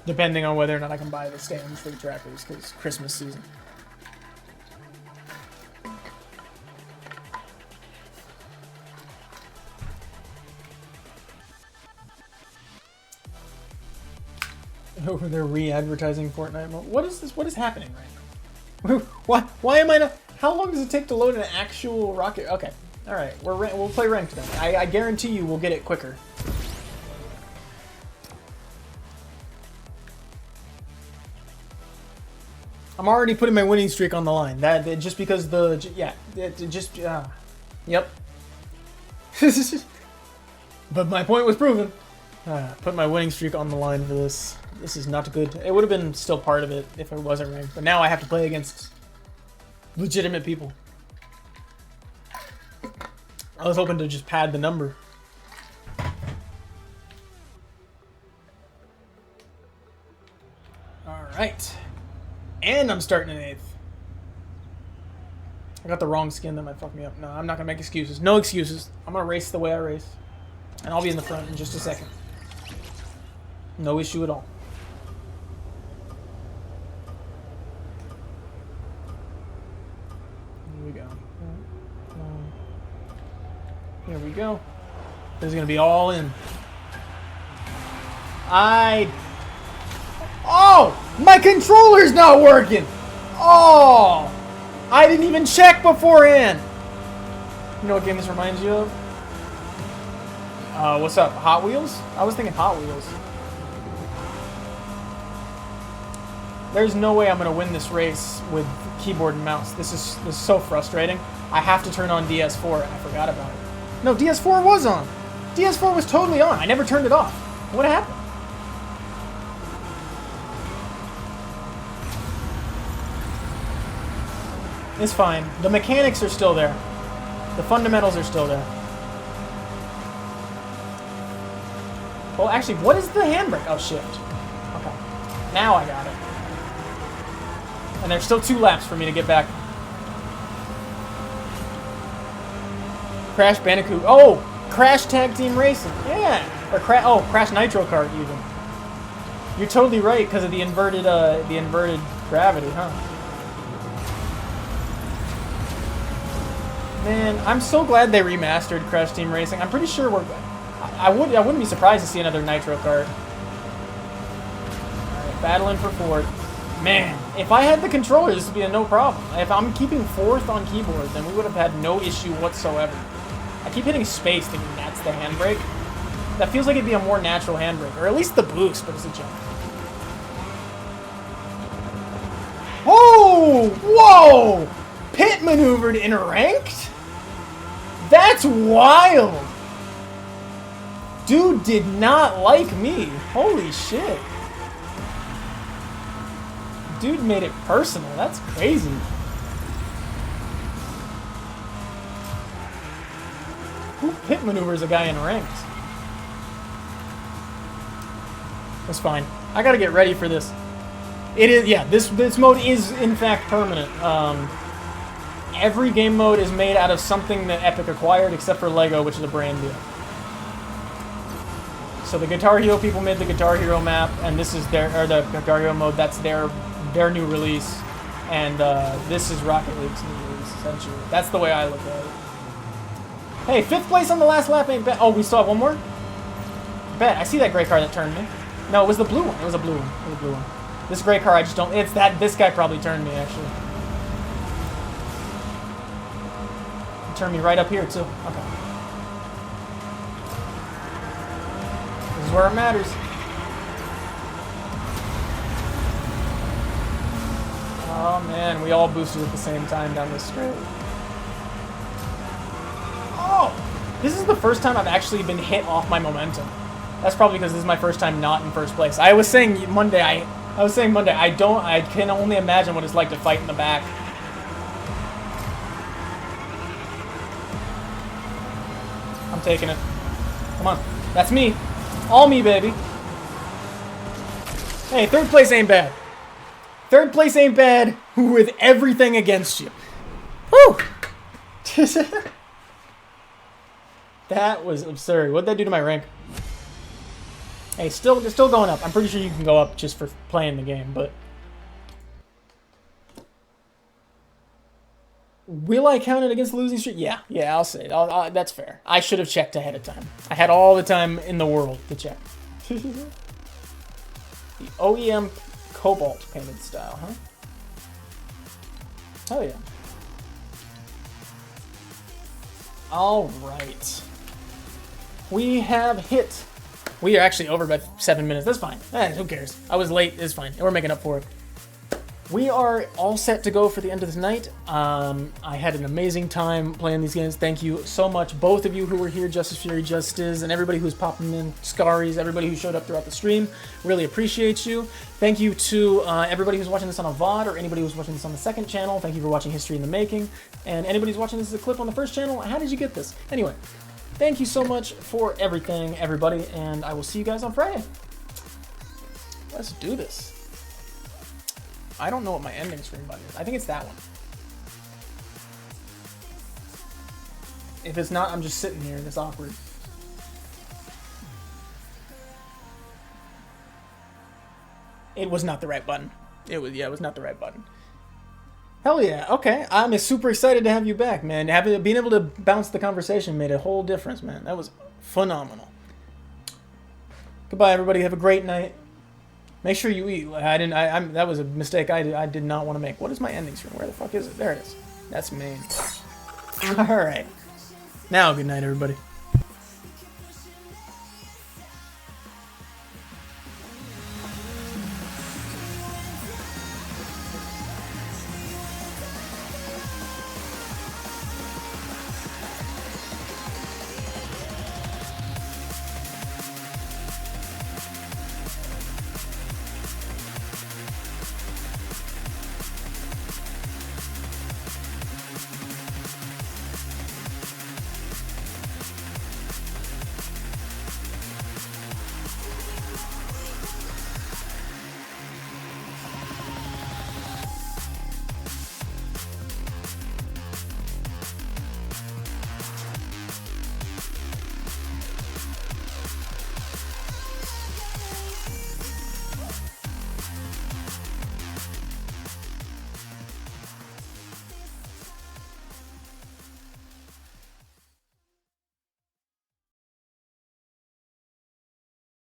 Depending on whether or not I can buy the stands for the trackers, because Christmas season. Oh, they're re-advertising Fortnite. What is this? What is happening right now? Why am I not? How long does it take to load an actual rocket? Okay, all right. We'll play ranked then. I guarantee you we'll get it quicker. I'm already putting my winning streak on the line. Just because yep. But my point was proven. Put my winning streak on the line for this. This is not good. It would have been still part of it if it wasn't ranked. But now I have to play against legitimate people. I was hoping to just pad the number. Alright. And I'm starting in 8th. I got the wrong skin that might fuck me up. No, I'm not going to make excuses. No excuses. I'm going to race the way I race. And I'll be in the front in just a second. No issue at all. Here we go. Here we go. This is going to be all in. Oh! My controller's not working! Oh! I didn't even check beforehand! You know what game this reminds you of? What's up? Hot Wheels? I was thinking Hot Wheels. There's no way I'm going to win this race with keyboard and mouse. This is so frustrating. I have to turn on DS4, and I forgot about it. No, DS4 was on! DS4 was totally on. I never turned it off. What happened? It's fine. The mechanics are still there. The fundamentals are still there. Well, actually, what is the handbrake? Oh, shift. Okay. Now I got it. And there's still 2 laps for me to get back. Crash Bandicoot. Oh! Crash Tag Team Racing. Yeah! Or Crash Nitro Kart, even. You're totally right, because of the inverted gravity, huh? Man, I'm so glad they remastered Crash Team Racing. I'm pretty sure I wouldn't be surprised to see another Nitro Kart. Alright, battling for 4th. Man, if I had the controller, this would be a no problem. If I'm keeping 4th on keyboard, then we would have had no issue whatsoever. I keep hitting space thinking that's the handbrake. That feels like it'd be a more natural handbrake, or at least the boost, but it's a jump. Oh! Whoa! Pit maneuvered in ranked? That's wild! Dude did not like me. Holy shit. Dude made it personal. That's crazy. Who pit maneuvers a guy in ranked? That's fine. I gotta get ready for this. It is, yeah, this mode is in fact permanent. Every game mode is made out of something that Epic acquired, except for Lego, which is a brand deal. So the Guitar Hero people made the Guitar Hero map, and this is the Guitar Hero mode. That's their new release, and this is Rocket League's new release. Essentially, that's the way I look at it. Hey, 5th place on the last lap ain't bad. Oh, we still have one more. Bet I see that gray car that turned me. No, it was the blue one. It was a blue one. It was a blue one. This gray car, I just don't. It's that this guy probably turned me actually. Turn me right up here, too. Okay. This is where it matters. Oh, man. We all boosted at the same time down this straight. Oh! This is the first time I've actually been hit off my momentum. That's probably because this is my first time not in first place. I was saying Monday, I can only imagine what it's like to fight in the back. I'm taking it. Come on. That's me. All me, baby. Hey, 3rd place ain't bad. 3rd place ain't bad with everything against you. Whew! That was absurd. What'd that do to my rank? Hey, it's still going up. I'm pretty sure you can go up just for playing the game, but... Will I count it against the losing streak? Yeah, I'll say it. That's fair. I should have checked ahead of time. I had all the time in the world to check. The OEM Cobalt painted style, huh? Oh, yeah. All right. We have hit. We are actually over by 7 minutes. That's fine. Who cares? I was late. It's fine. We're making up for it. we are all set to go for the end of this night. I had an amazing time playing these games. Thank you so much, both of you who were here, Justice Fury, Justice, and everybody who's popping in, Scaries, everybody who showed up throughout the stream. Really appreciate you. Thank you to everybody who's watching this on a VOD or anybody who's watching this on the second channel. Thank you for watching History in the Making. And anybody who's watching this as a clip on the first channel, how did you get this? Anyway, thank you so much for everything, everybody, and I will see you guys on Friday. Let's do this. I don't know what my ending screen button is. I think it's that one. If it's not, I'm just sitting here and it's awkward. It was not the right button. It was not the right button. Hell yeah, okay. I'm super excited to have you back, man. Being able to bounce the conversation made a whole difference, man. That was phenomenal. Goodbye, everybody. Have a great night. Make sure you eat. That was a mistake I did not want to make. What is my ending screen? Where the fuck is it? There it is. That's main. Alright. Now, good night, everybody.